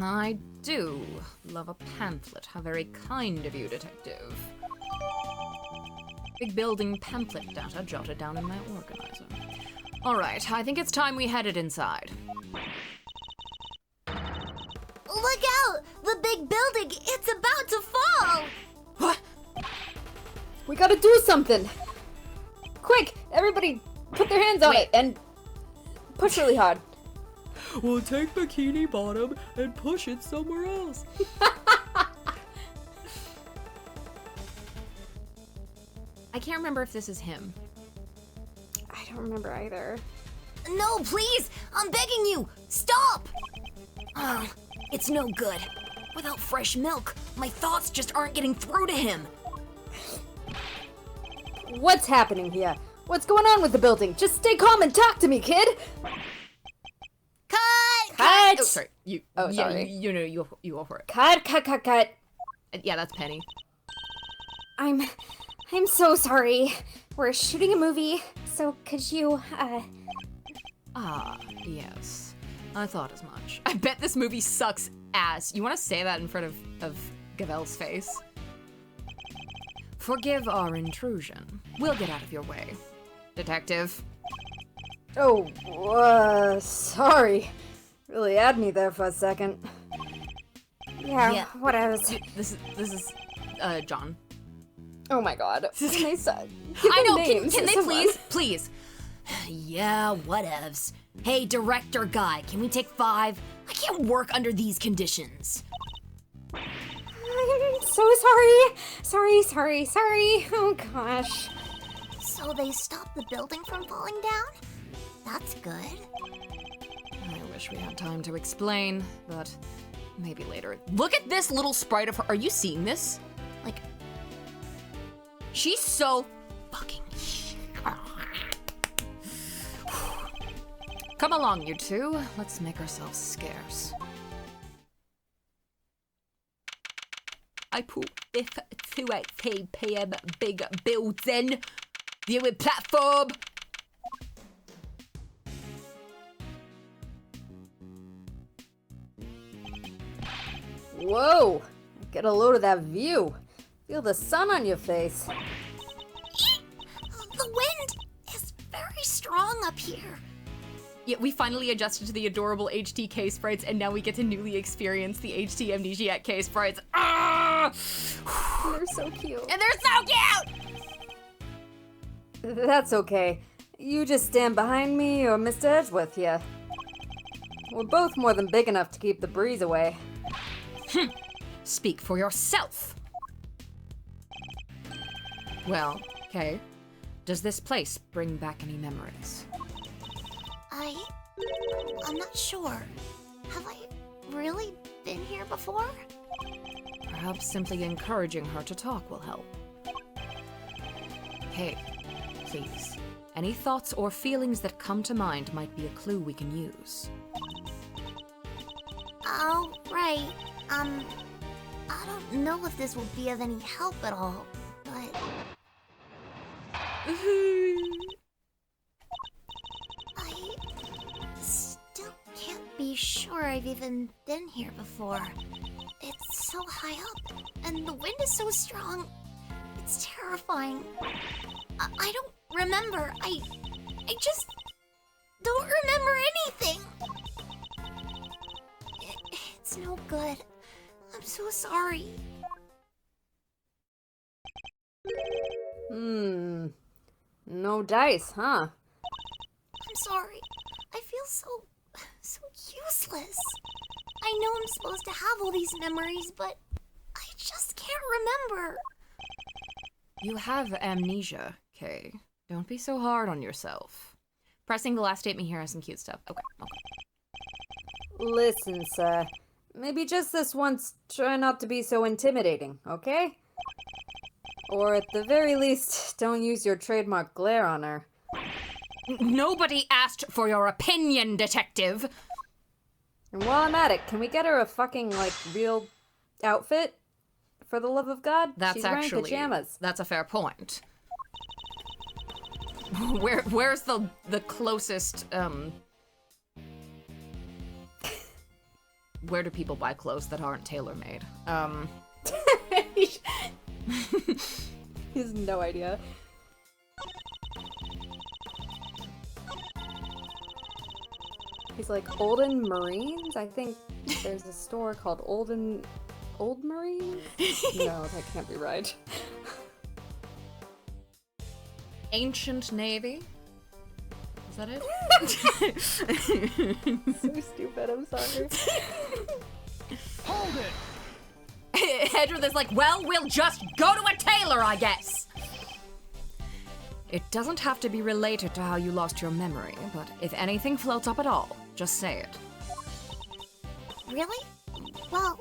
I do love a pamphlet. How very kind of you, Detective. Big building pamphlet data jotted down in my organizer. All right, I think it's time we headed inside. Look out! The big building! It's about to fall! What? We gotta do something! Quick! Everybody put their hands on it and push really hard. We'll take Bikini Bottom and push it somewhere else. I can't remember if this is him. I don't remember either. No, please! I'm begging you! Stop! Oh, it's no good. Without fresh milk, my thoughts just aren't getting through to him. What's happening here? What's going on with the building? Just stay calm and talk to me, kid! Cut! Cut! Oh, sorry. You. Oh, yeah, sorry. You go for it. Cut, cut, cut, cut. Yeah, that's Penny. I'm so sorry. We're shooting a movie, so could you, Ah, yes. I thought as much. I bet this movie sucks ass. You want to say that in front of Gavel's face? Forgive our intrusion. We'll get out of your way. Detective. Oh, sorry. Really had me there for a second. yeah, what I was... This is John. Oh my god. Can they I know, can they someone? please? Yeah, whatevs. Hey, director guy, can we take 5? I can't work under these conditions. I'm so sorry. Sorry. Oh gosh. So they stopped the building from falling down? That's good. I wish we had time to explain, but maybe later. Look at this little sprite of her. Are you seeing this? Like, she's so fucking... Come along, you two. Let's make ourselves scarce. I put F2 PM big building. Viewing platform. Whoa! Get a load of that view. Feel the sun on your face. The wind is very strong up here. Yeah, we finally adjusted to the adorable HT K sprites, and now we get to newly experience the HT Amnesiac K sprites. Ah! They're so cute. And they're so cute! That's okay. You just stand behind me or Mr. Edgeworth here. We're both more than big enough to keep the breeze away. Speak for yourself. Well, Kay, does this place bring back any memories? I'm not sure. Have I really been here before? Perhaps simply encouraging her to talk will help. Hey, please. Any thoughts or feelings that come to mind might be a clue we can use. Oh, right. I don't know if this will be of any help at all, but... I still can't be sure I've even been here before. It's so high up, and the wind is so strong. It's terrifying. I don't remember. I just don't remember anything. It's no good. I'm so sorry. No dice, huh? I'm sorry. I feel so useless. I know I'm supposed to have all these memories, but I just can't remember. You have amnesia, Kay. Don't be so hard on yourself. Pressing the last statement here has some cute stuff. Okay. Listen, sir. Maybe just this once, try not to be so intimidating, okay? Or at the very least, don't use your trademark glare on her. Nobody asked for your opinion, detective. And while I'm at it, can we get her a fucking, real outfit? For the love of God? That's She's actually wearing pajamas. That's a fair point. Where's the closest where do people buy clothes that aren't tailor-made? He has no idea. He's like, Olden Marines? I think there's a store called Old Marines? No, that can't be right. Ancient Navy? Is that it? So stupid, I'm sorry. Hold it! Edward is like, well, we'll just go to a tailor, I guess. It doesn't have to be related to how you lost your memory, but if anything floats up at all, just say it. Really? Well,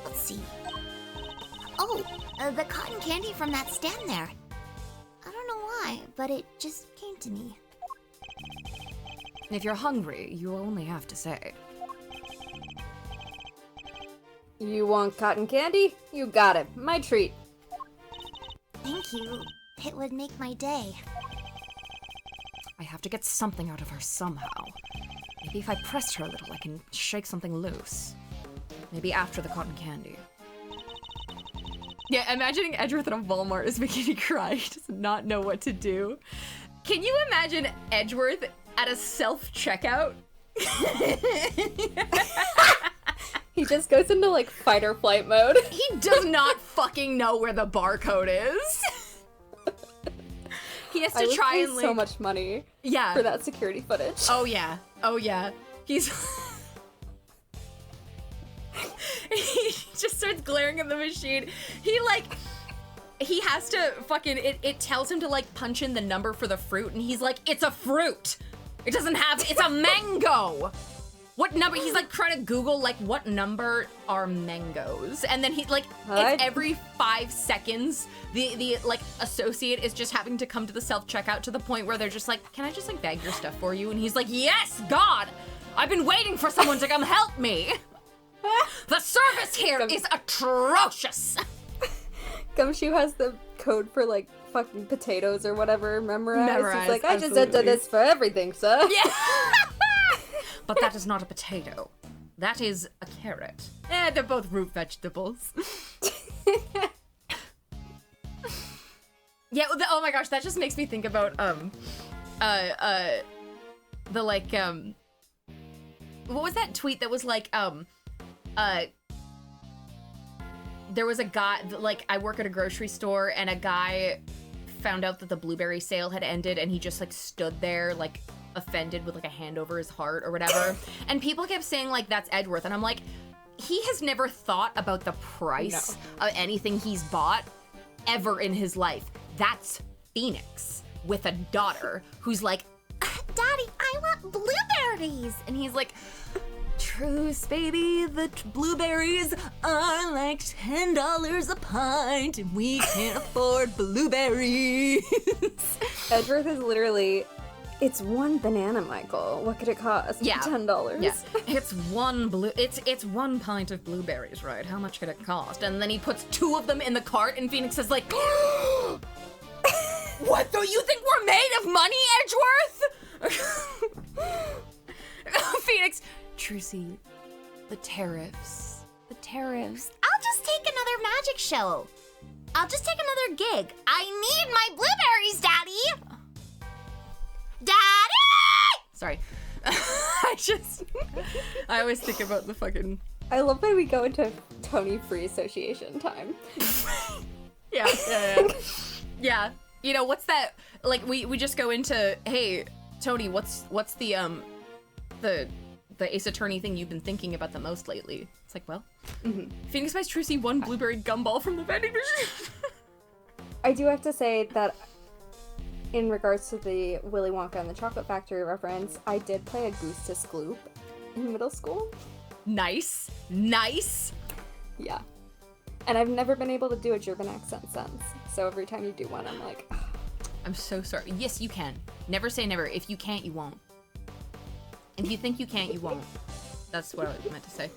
let's see. Oh, the cotton candy from that stand there. I don't know why, but it just came to me. If you're hungry, you only have to say. You want cotton candy? You got it. My treat. Thank you. It would make my day. I have to get something out of her somehow. Maybe if I press her a little, I can shake something loose. Maybe after the cotton candy. Yeah, imagining Edgeworth at a Walmart is making me cry. He does not know what to do. Can you imagine Edgeworth at a self-checkout? He just goes into like fight or flight mode. He does not fucking know where the barcode is. He has to try and like so much money. Yeah. For that security footage. Oh yeah. Oh yeah. He's he just starts glaring at the machine. He has to fucking it tells him to like punch in the number for the fruit and he's like, it's a fruit. It doesn't have it's a mango. What number? He's like trying to Google like what number are mangoes, and then he like it's every 5 seconds the like associate is just having to come to the self-checkout to the point where they're just like, can I just like bag your stuff for you? And he's like, yes, God, I've been waiting for someone to come help me. The service here is atrocious. Gumshoe has the code for like fucking potatoes or whatever memorized. He's like, I just absolutely. entered this for everything, sir. Yeah. But that is not a potato. That is a carrot. They're both root vegetables. Yeah, oh my gosh, that just makes me think about, the like, what was that tweet that was like, there was a guy, like, I work at a grocery store, and a guy found out that the blueberry sale had ended, and he just, like, stood there, like, offended with like a hand over his heart or whatever. And people kept saying like, that's Edgeworth. And I'm like, he has never thought about the price of anything he's bought ever in his life. That's Phoenix with a daughter who's like, Daddy, I want blueberries. and he's like, truce, baby, the blueberries are like $10 a pint and we can't afford blueberries. Edgeworth is literally, it's one banana, Michael. What could it cost? Yeah. $10. Yeah. It's one pint of blueberries, right? How much could it cost? And then he puts 2 of them in the cart and Phoenix is like, what, do you think we're made of money, Edgeworth? Phoenix, Trucy, the tariffs. I'll just take another magic show. I'll just take another gig. I need my blueberries, Daddy. Daddy! Sorry. I always think about the fucking... I love that we go into Tony Free Association time. Yeah. Yeah. You know, what's that? Like, we just go into, hey, Tony, what's the Ace Attorney thing you've been thinking about the most lately? It's like, well, Phoenix buys Trucy 1 blueberry gumball from the vending machine. I do have to say that in regards to the Willy Wonka and the Chocolate Factory reference, I did play a Goose to Skloop in middle school. Nice. Yeah. And I've never been able to do a German accent since. So every time you do one, I'm like, ugh. I'm so sorry. Yes, you can. Never say never. If you can't, you won't. And if you think you can't, you won't. That's what I meant to say.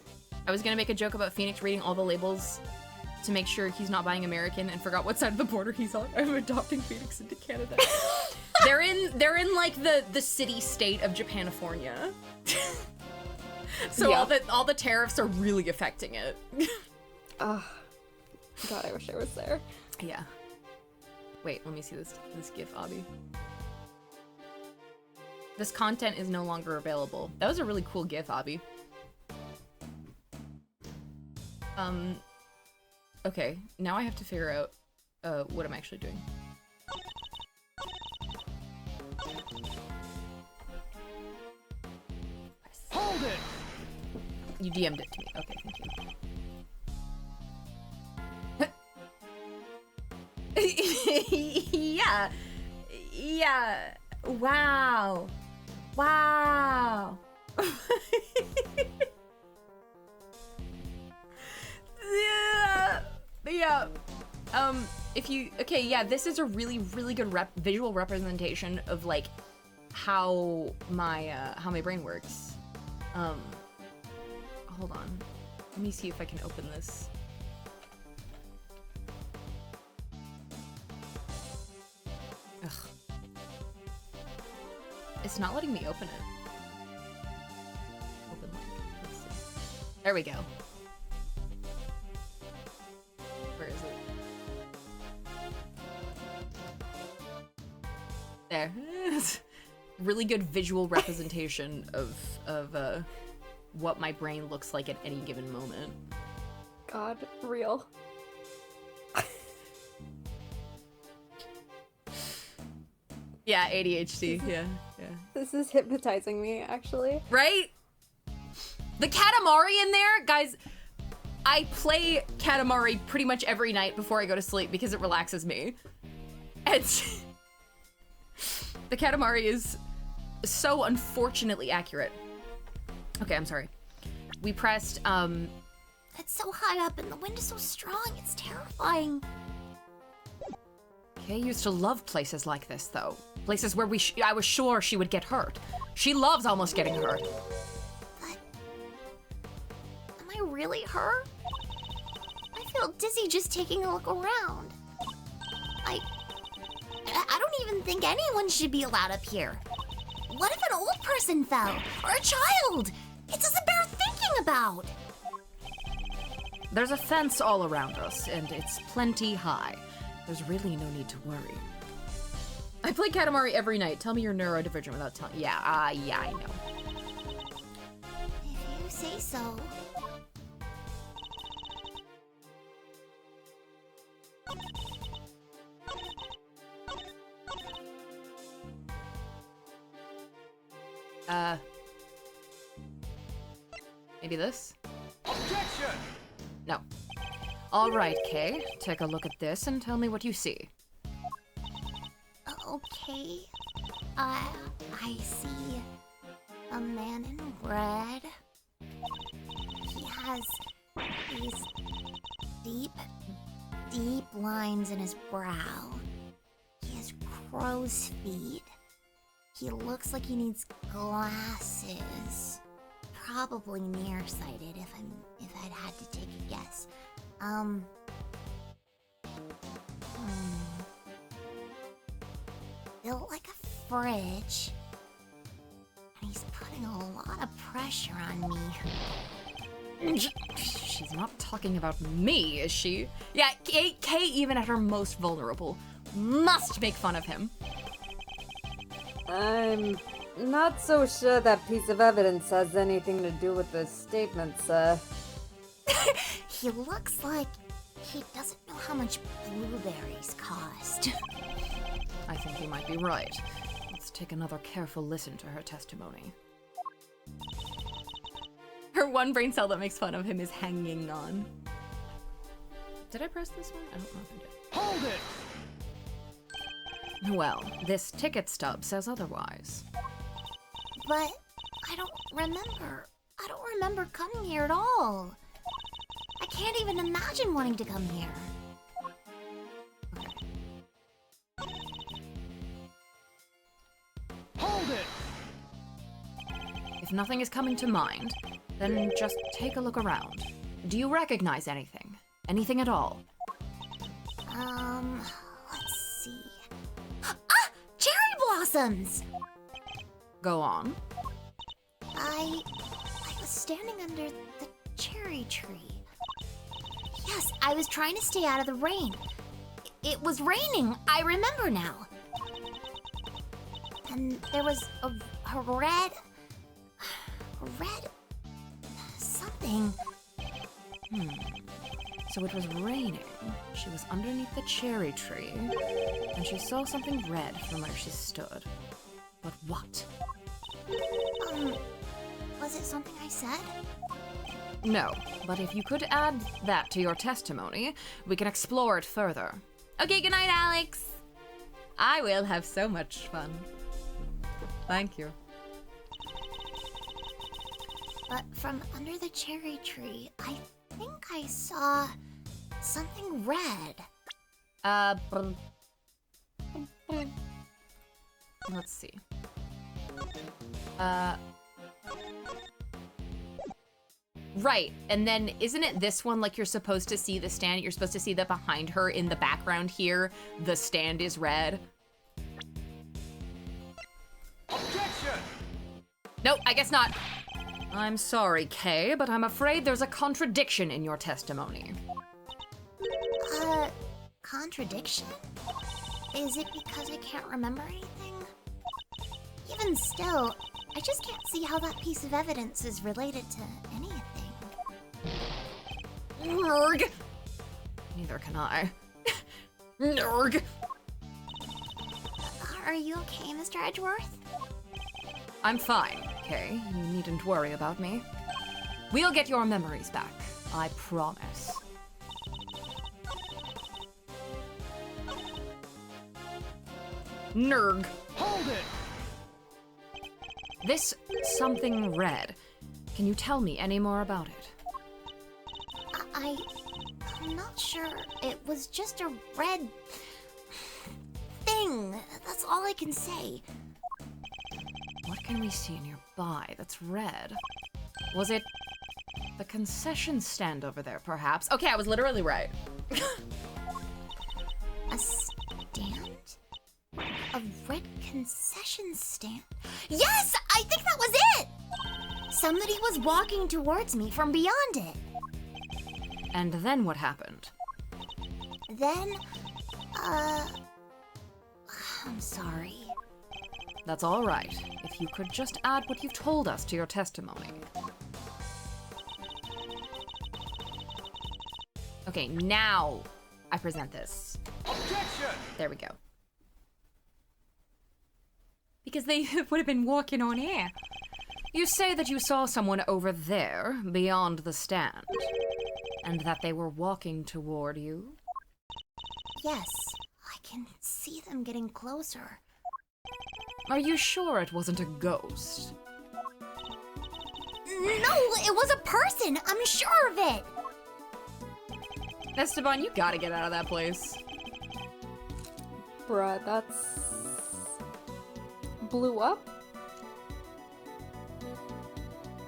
I was gonna make a joke about Phoenix reading all the labels to make sure he's not buying American and forgot what side of the border he's on. I'm adopting Phoenix into Canada. They're in like the city-state of Japanifornia. So Yeah. all the tariffs are really affecting it. Oh, God, I wish I was there. Yeah. Wait, let me see this GIF, Abby. This content is no longer available. That was a really cool GIF, Abby. Okay, now I have to figure out what I'm actually doing. Hold it! You DM'd it to me. Okay, thank you. Yeah. Yeah. Wow. Wow. Yeah. Yeah. If you, okay, yeah, this is a really, really good visual representation of like how my brain works. Hold on. Let me see if I can open this. Ugh. It's not letting me open it. Open link. Let's see. There we go. Where is it? There. Really good visual representation of what my brain looks like at any given moment. God, real. Yeah, ADHD. Yeah. This is hypnotizing me, actually. Right? The Katamari in there, guys. I play Katamari pretty much every night before I go to sleep because it relaxes me. And the Katamari is so unfortunately accurate. Okay, I'm sorry. We pressed, It's so high up and the wind is so strong, it's terrifying. Kay used to love places like this, though. Places where I was sure she would get hurt. She loves almost getting hurt. But... am I really her? I feel dizzy just taking a look around. I don't even think anyone should be allowed up here. What if an old person fell? Or a child? It doesn't bear thinking about. There's a fence all around us, and it's plenty high. There's really no need to worry. I play Katamari every night. Tell me you're neurodivergent without telling. Yeah, yeah, I know. If you say so. Maybe this? Objection! No. All right, Kay. Take a look at this and tell me what you see. Okay. I see a man in red. He has these deep lines in his brow. He has crow's feet. He looks like he needs glasses. Probably nearsighted if I'd had to take a guess. Built like a fridge. And he's putting a lot of pressure on me. She's not talking about me, is she? Yeah, Kay even at her most vulnerable, must make fun of him. I'm not so sure that piece of evidence has anything to do with the statements, He looks like he doesn't know how much blueberries cost. I think you might be right. Let's take another careful listen to her testimony. Her one brain cell that makes fun of him is hanging on. Did I press this one? I don't know if I did. Hold it! Well, this ticket stub says otherwise. But I don't remember coming here at all. I can't even imagine wanting to come here. Hold it! If nothing is coming to mind, then just take a look around. Do you recognize anything? Anything at all? Let's see. Ah! Cherry blossoms! Go on. I was standing under the cherry tree. Yes, I was trying to stay out of the rain. It was raining, I remember now. And there was a red something. So it was raining. She was underneath the cherry tree, and she saw something red from where she stood. But what? Was it something I said? No, but if you could add that to your testimony, we can explore it further. Okay, good night, Alex. I will have so much fun. Thank you. But from under the cherry tree, I think I saw something red. Let's see. Right, and then isn't it this one, like you're supposed to see the stand, you're supposed to see that behind her in the background here, the stand is red? Objection! Nope, I guess not. I'm sorry, Kay, but I'm afraid there's a contradiction in your testimony. Contradiction? Is it because I can't remember anything? Even still, I just can't see how that piece of evidence is related to anything. Nerg! Neither can I. Nerg! Are you okay, Mr. Edgeworth? I'm fine, Kay. You needn't worry about me. We'll get your memories back. I promise. Nerg. Hold it! This something red. Can you tell me any more about it? I'm not sure. It was just a red thing. That's all I can say. What can we see nearby that's red? Was it the concession stand over there, perhaps? Okay, I was literally right. A stand? A red concession stand? Yes! I think that was it! Somebody was walking towards me from beyond it. And then what happened? Then, I'm sorry. That's all right. If you could just add what you've told us to your testimony. Okay, now I present this. Objection! There we go. Because they would have been walking on air. You say that you saw someone over there, beyond the stand, and that they were walking toward you? Yes, I can see them getting closer. Are you sure it wasn't a ghost? No, it was a person! I'm sure of it! Esteban, you gotta get out of that place. Bruh, that's... blew up?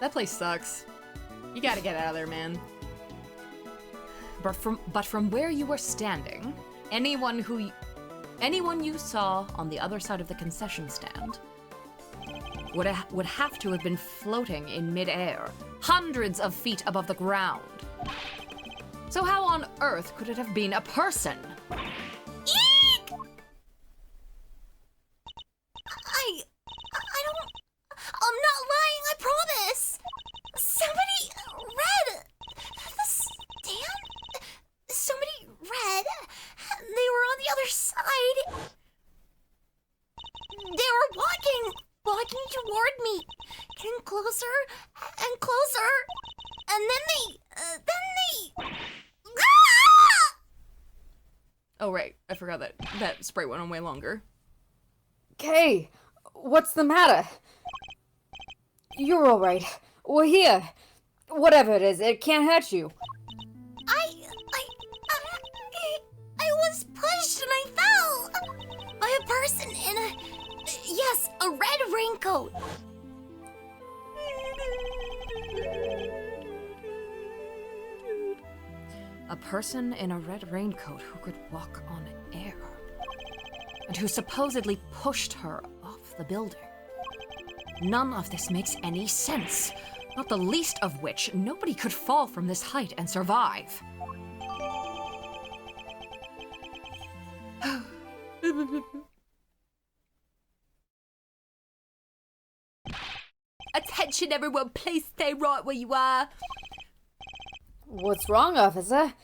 That place sucks. You gotta get out of there, man. But from where you were standing, anyone you saw on the other side of the concession stand would have to have been floating in midair, hundreds of feet above the ground. So how on earth could it have been a person? Eek! I don't... I'm not lying, I promise! Somebody read the stand? Somebody read? They were on the other side. They were walking toward me, getting closer and closer, and then they... Ah! Oh right, I forgot that spray went on way longer. Kay, what's the matter? You're alright. We're here. Whatever it is, it can't hurt you. I was pushed and I fell by a person in a red raincoat. A person in a red raincoat who could walk on air. And who supposedly pushed her off the building. None of this makes any sense. Not the least of which, nobody could fall from this height and survive. Attention everyone, please stay right where you are. What's wrong, officer?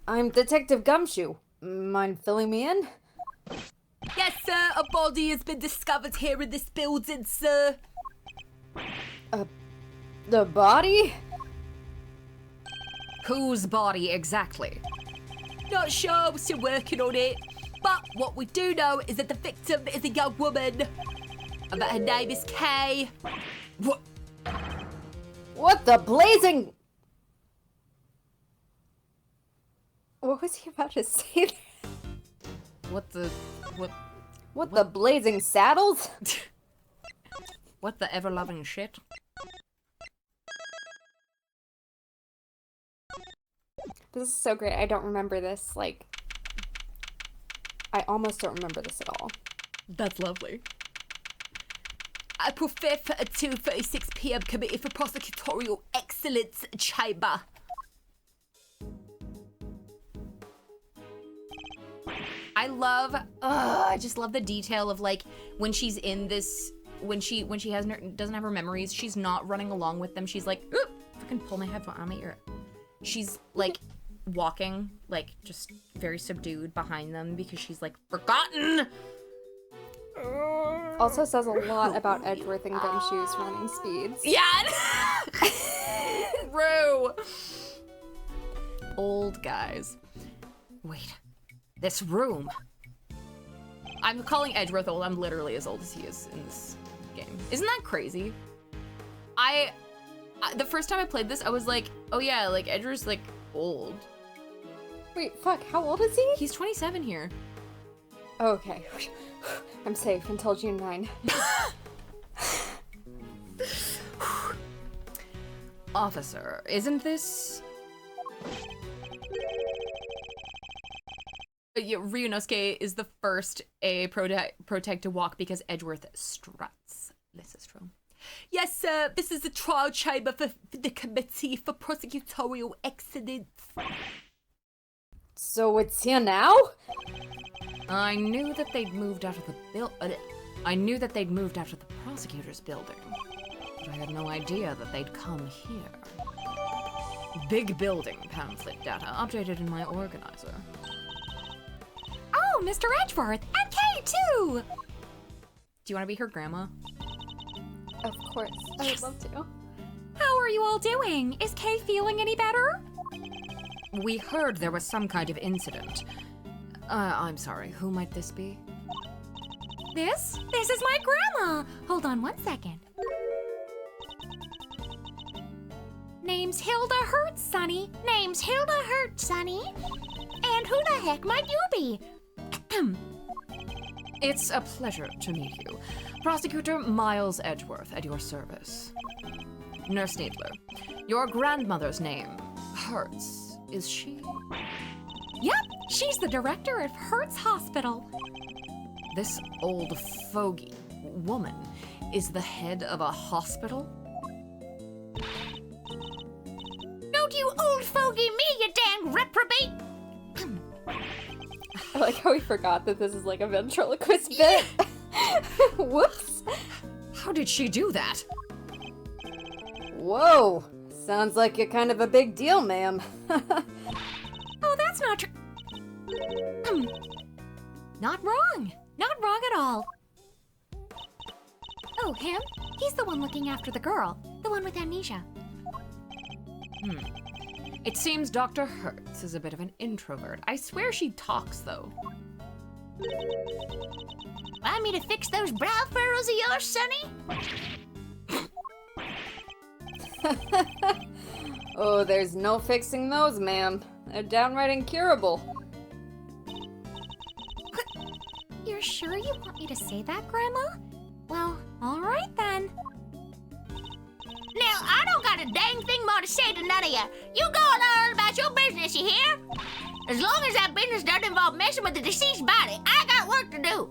I'm Detective Gumshoe. Mind filling me in? Yes, sir, a body has been discovered here in this building, sir. The body? Whose body exactly? Not sure, we're still working on it. But what we do know is that the victim is a young woman. That her name is Kay. What? What the blazing... What was he about to say there? What the... What the blazing saddles? What the ever-loving shit? This is so great. I don't remember this. Like, I almost don't remember this at all. That's lovely. April 5th at 2:36 p.m. Committee for Prosecutorial Excellence Chamber. I just love the detail of like when she's in this, when she doesn't have her memories, she's not running along with them. She's like, oop, fucking pull my headphone out of my ear. She's like walking, like just very subdued behind them because she's like forgotten. Also says a lot about Edgeworth and Gumshoe's running speeds. Yeah. True. Old guys. Wait. This room. I'm calling Edgeworth old. I'm literally as old as he is in this game. Isn't that crazy? The first time I played this, I was like, oh yeah, like Edgeworth's like old. Wait, fuck, how old is he? He's 27 here. Oh, okay. I'm safe until June 9. Officer, isn't this... Ryunosuke is the first AAA protag to walk because Edgeworth struts. This is true. Yes, sir. This is the trial chamber for the Committee for Prosecutorial Excellence. So it's here now? I knew that they'd moved out of the I knew that they'd moved out of the prosecutor's building, but I had no idea that they'd come here. Big building pamphlet data updated in my organizer. Oh, Mr. Edgeworth, and Kay too! Do you want to be her grandma? Of course, I would love to. How are you all doing? Is Kay feeling any better? We heard there was some kind of incident. I'm sorry, who might this be? This is my grandma! Hold on one second. Name's Hilda Hurt, Sonny. Name's Hilda Hurt, Sonny. And who the heck might you be? It's a pleasure to meet you. Prosecutor Miles Edgeworth at your service. Nurse Needler, your grandmother's name, Hertz, is she? Yep, she's the director of Hertz Hospital. This old fogey woman is the head of a hospital? Don't you old fogey me, you dang reprobate! I like how we forgot that this is like a ventriloquist bit. Whoops. How did she do that? Whoa. Sounds like you're kind of a big deal, ma'am. Oh, that's not true. Not wrong. Not wrong at all. Oh, him? He's the one looking after the girl. The one with amnesia. It seems Dr. Hertz is a bit of an introvert. I swear she talks, though. Want me to fix those brow furrows of yours, Sonny? Oh, there's no fixing those, ma'am. They're downright incurable. You're sure you want me to say that, Grandma? Well, all right then. Now, I don't got a dang thing more to say to none of you. You go on about your business, you hear? As long as that business doesn't involve messing with the deceased body, I got work to do.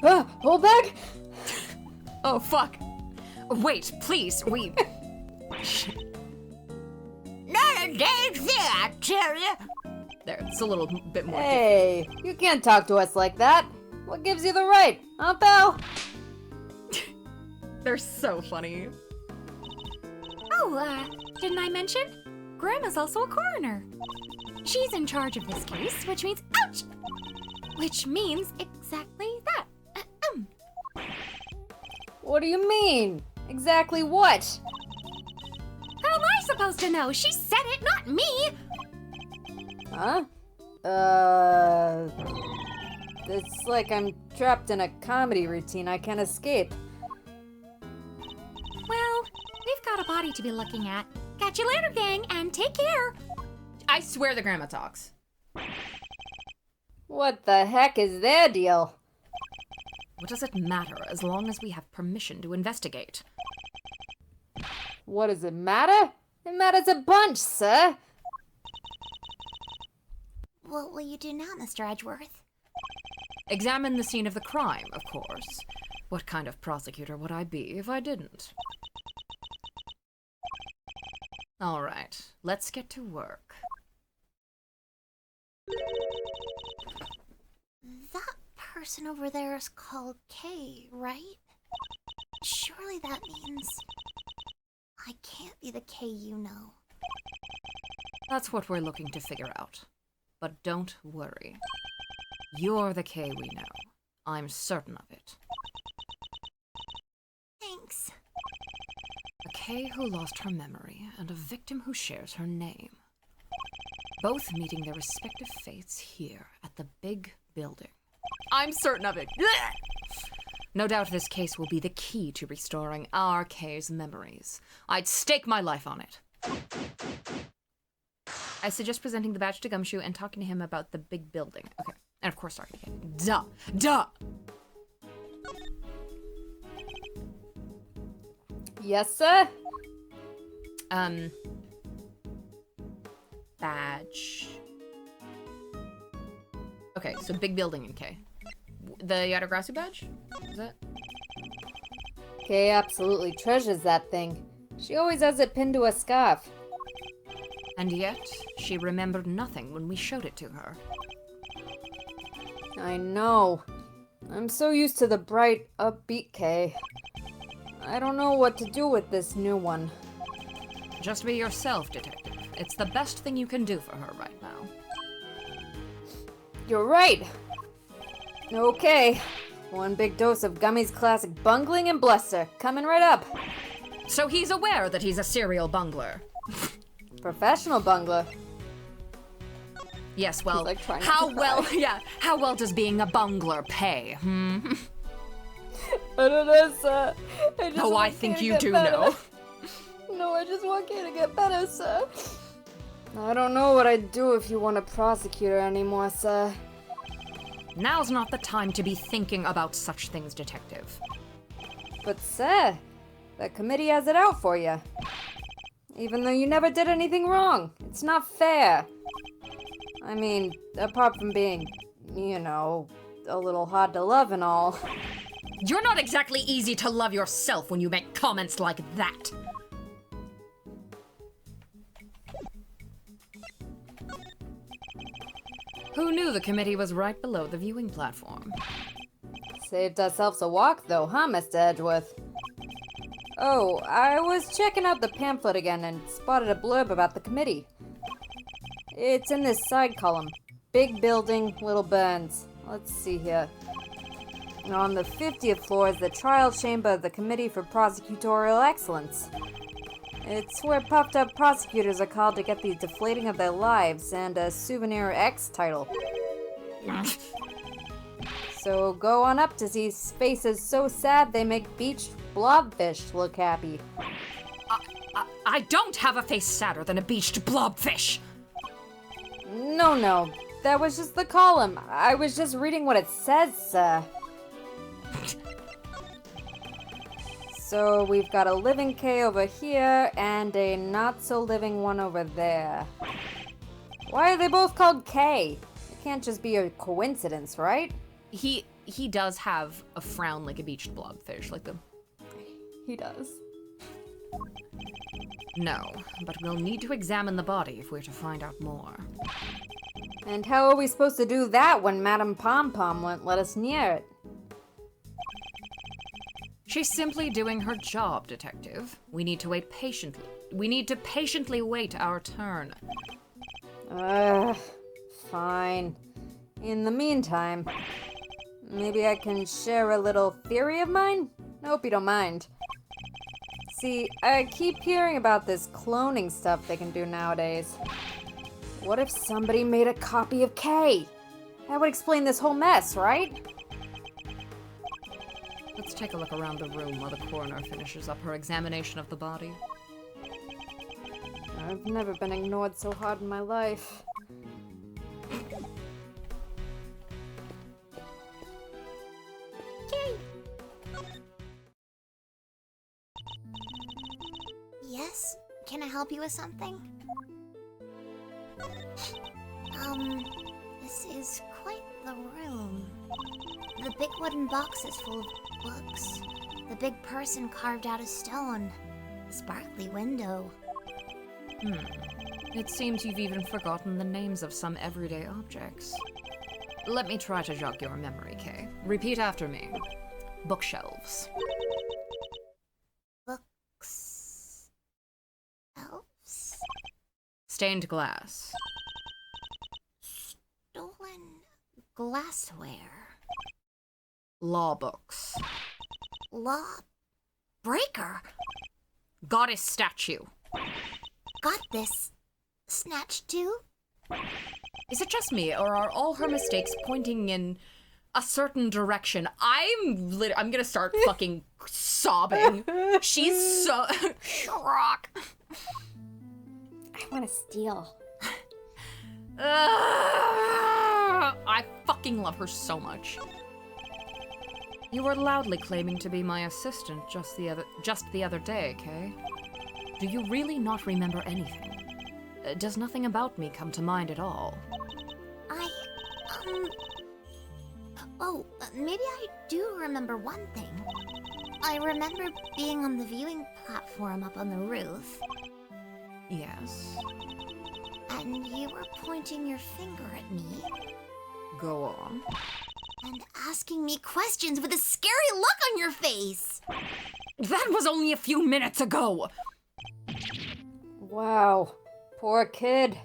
Hold back! Oh, fuck. Wait, please, we... Not a dang thing, I tell you. There, it's a little bit more... Hey, you can't talk to us like that. What gives you the right, huh, pal? They're so funny. Oh, didn't I mention? Grandma's also a coroner. She's in charge of this case, which means... Ouch! Which means exactly that. What do you mean? Exactly what? How am I supposed to know? She said it, not me! Huh? It's like I'm trapped in a comedy routine I can't escape. Well, we've got a body to be looking at. Catch you later, gang, and take care. I swear the grandma talks. What the heck is their deal? What does it matter as long as we have permission to investigate? What does it matter? It matters a bunch, sir. What will you do now, Mr. Edgeworth? Examine the scene of the crime, of course. What kind of prosecutor would I be if I didn't? All right, let's get to work. That person over there is called Kay, right? Surely that means I can't be the Kay you know. That's what we're looking to figure out. But don't worry. You're the Kay we know. I'm certain of it. Thanks. A Kay who lost her memory and a victim who shares her name. Both meeting their respective fates here at the big building. I'm certain of it. No doubt this case will be the key to restoring our Kay's memories. I'd stake my life on it. I suggest presenting the badge to Gumshoe and talking to him about the big building. Okay. And of course talking to him. Duh! Duh! Yes, sir? Badge. Okay, so big building in K. The Yatagrasu badge? Is that? Kay absolutely treasures that thing. She always has it pinned to a scarf. And yet, she remembered nothing when we showed it to her. I know. I'm so used to the bright, upbeat Kay. I don't know what to do with this new one. Just be yourself, detective. It's the best thing you can do for her right now. You're right. Okay. One big dose of Gummy's classic bungling and bluster. Coming right up. So he's aware that he's a serial bungler. Professional bungler. Yes, well, He's, like, trying not how to well, cry. yeah, how well does being a bungler pay, hmm? I don't know, sir. Oh, I think you do know. No, I just want Kay to get better, sir. I don't know what I'd do if you want to prosecute her anymore, sir. Now's not the time to be thinking about such things, detective. But, sir, the committee has it out for you. Even though you never did anything wrong. It's not fair. I mean, apart from being, you know, a little hard to love and all. You're not exactly easy to love yourself when you make comments like that. Who knew the committee was right below the viewing platform? Saved ourselves a walk, though, huh, Mr. Edgeworth? Oh, I was checking out the pamphlet again and spotted a blurb about the committee. It's in this side column. Big building, little burns. Let's see here. On the 50th floor is the trial chamber of the Committee for Prosecutorial Excellence. It's where puffed up prosecutors are called to get the deflating of their lives and a Souvenir X title. So go on up to see faces so sad they make beached blobfish look happy. I don't have a face sadder than a beached blobfish. No, that was just the column. I was just reading what it says, sir. So we've got a living K over here and a not-so-living one over there. Why are they both called K? It can't just be a coincidence, right? He does have a frown like a beached blobfish, like the... He does. No, but we'll need to examine the body if we're to find out more. And how are we supposed to do that when Madame Pom-Pom won't let us near it? She's simply doing her job, detective. We need to wait patiently. We need to patiently wait our turn. Fine. In the meantime, maybe I can share a little theory of mine? Hope you don't mind. See, I keep hearing about this cloning stuff they can do nowadays. What if somebody made a copy of Kay? That would explain this whole mess, right? Let's take a look around the room while the coroner finishes up her examination of the body. I've never been ignored so hard in my life. Yes? Can I help you with something? This is quite the room. The big wooden box is full of books. The big person carved out of stone. The sparkly window. It seems you've even forgotten the names of some everyday objects. Let me try to jog your memory, Kay. Repeat after me. Bookshelves. Books. Elves. Stained glass. Stolen glassware. Law books. Law breaker. Goddess statue. Got this. Snatched too? Is it just me, or are all her mistakes pointing in a certain direction? I'm gonna start fucking sobbing. She's so... Rock. I want to steal. I fucking love her so much. You were loudly claiming to be my assistant just the other day, Kay. Do you really not remember anything? Does nothing about me come to mind at all? Maybe I do remember one thing. I remember being on the viewing platform up on the roof. Yes. And you were pointing your finger at me. Go on. And asking me questions with a scary look on your face. That was only a few minutes ago! Wow. Poor kid.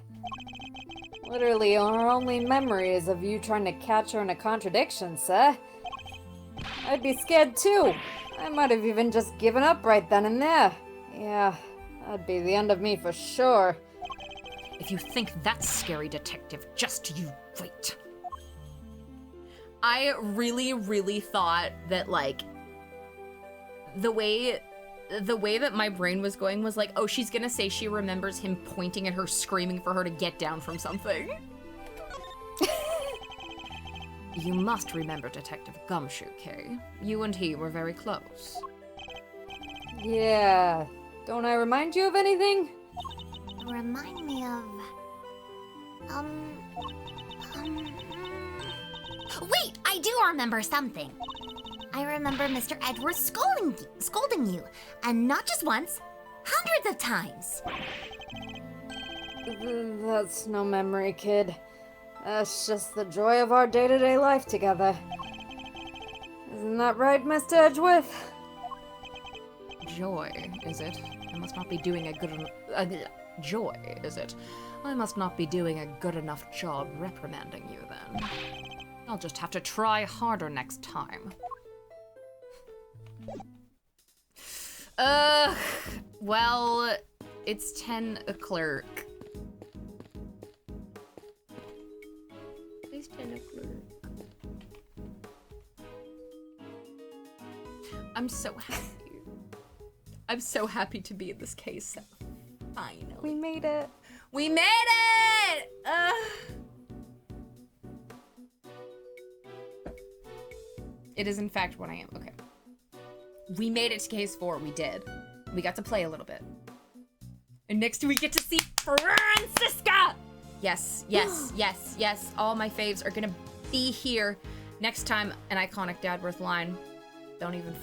Literally, our only memory is of you trying to catch her in a contradiction, sir. I'd be scared too. I might have even just given up right then and there. Yeah, that'd be the end of me for sure. If you think that's scary, detective, just you wait. I really, really thought that, like, the way that my brain was going was like, oh, she's gonna say she remembers him pointing at her, screaming for her to get down from something. You must remember Detective Gumshoe, Kay. You and he were very close. Yeah. Don't I remind you of anything? Remind me of... Wait! I do remember something. I remember Mr. Edwards scolding you. And not just once, hundreds of times. That's no memory, kid. That's just the joy of our day-to-day life together. Isn't that right, Mr. Edgeworth? Joy, is it? I must not be doing a good joy, is it? I must not be doing a good enough job reprimanding you, then. I'll just have to try harder next time. Well, it's 10 o'clock. It's 10 o'clock. I'm so happy. I'm so happy to be in this case. Finally. We made it. We made it! It is in fact what I am. Okay. We made it to case 4. We did. We got to play a little bit. And next we get to see Francisca! Yes, yes, yes, yes. All my faves are gonna be here. Next time, an iconic Dadworth line. Don't even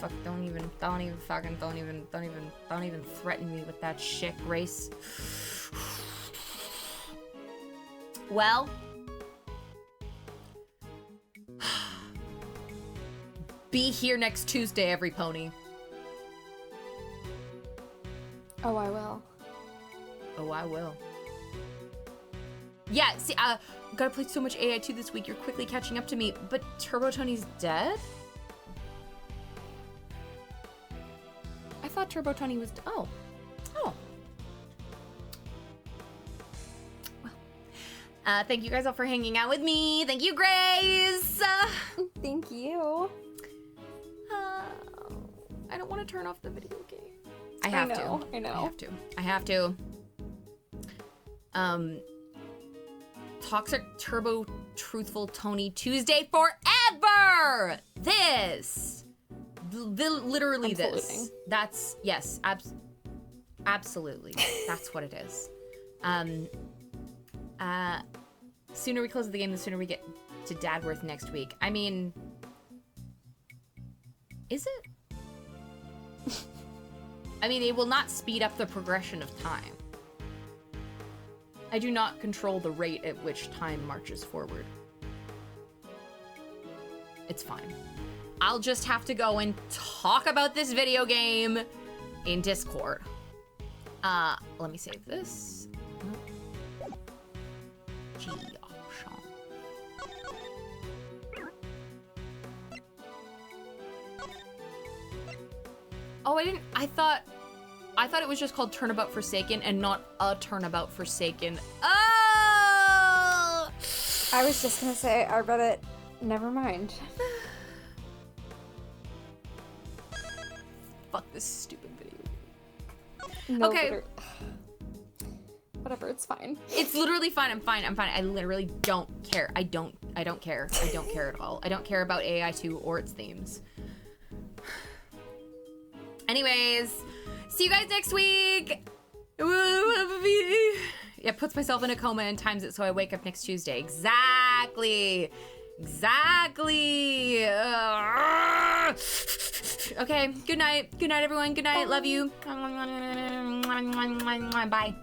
threaten me with that shit, Grace. Well, be here next Tuesday, every pony. Oh, I will. Oh, I will. Yeah, see, gotta play so much AAI2 this week, you're quickly catching up to me, but Turbo Tony's dead? I thought Turbo Tony was, oh. Well, Thank you guys all for hanging out with me. Thank you, Grace. Thank you. I don't want to turn off the video game. I have to. I know. I have to. Toxic Turbo Truthful Tony Tuesday forever. This. Literally this. That's, yes, absolutely. That's what it is. Sooner we close the game, the sooner we get to Dadworth next week. I mean, is it? I mean, it will not speed up the progression of time. I do not control the rate at which time marches forward. It's fine. I'll just have to go and talk about this video game in Discord. Let me save this. Oh, I thought it was just called Turnabout Forsaken and not a Turnabout Forsaken. Oh! I was just gonna say, I read it. Never mind. Fuck this stupid video. No, Okay. Whatever, it's fine. It's literally fine. I'm fine. I literally don't care. I don't care. I don't care at all. I don't care about AAI2 or its themes. Anyways, see you guys next week. Yeah, puts myself in a coma and times it so I wake up next Tuesday. Exactly. Okay, good night. Good night, everyone. Good night. Love you. Bye.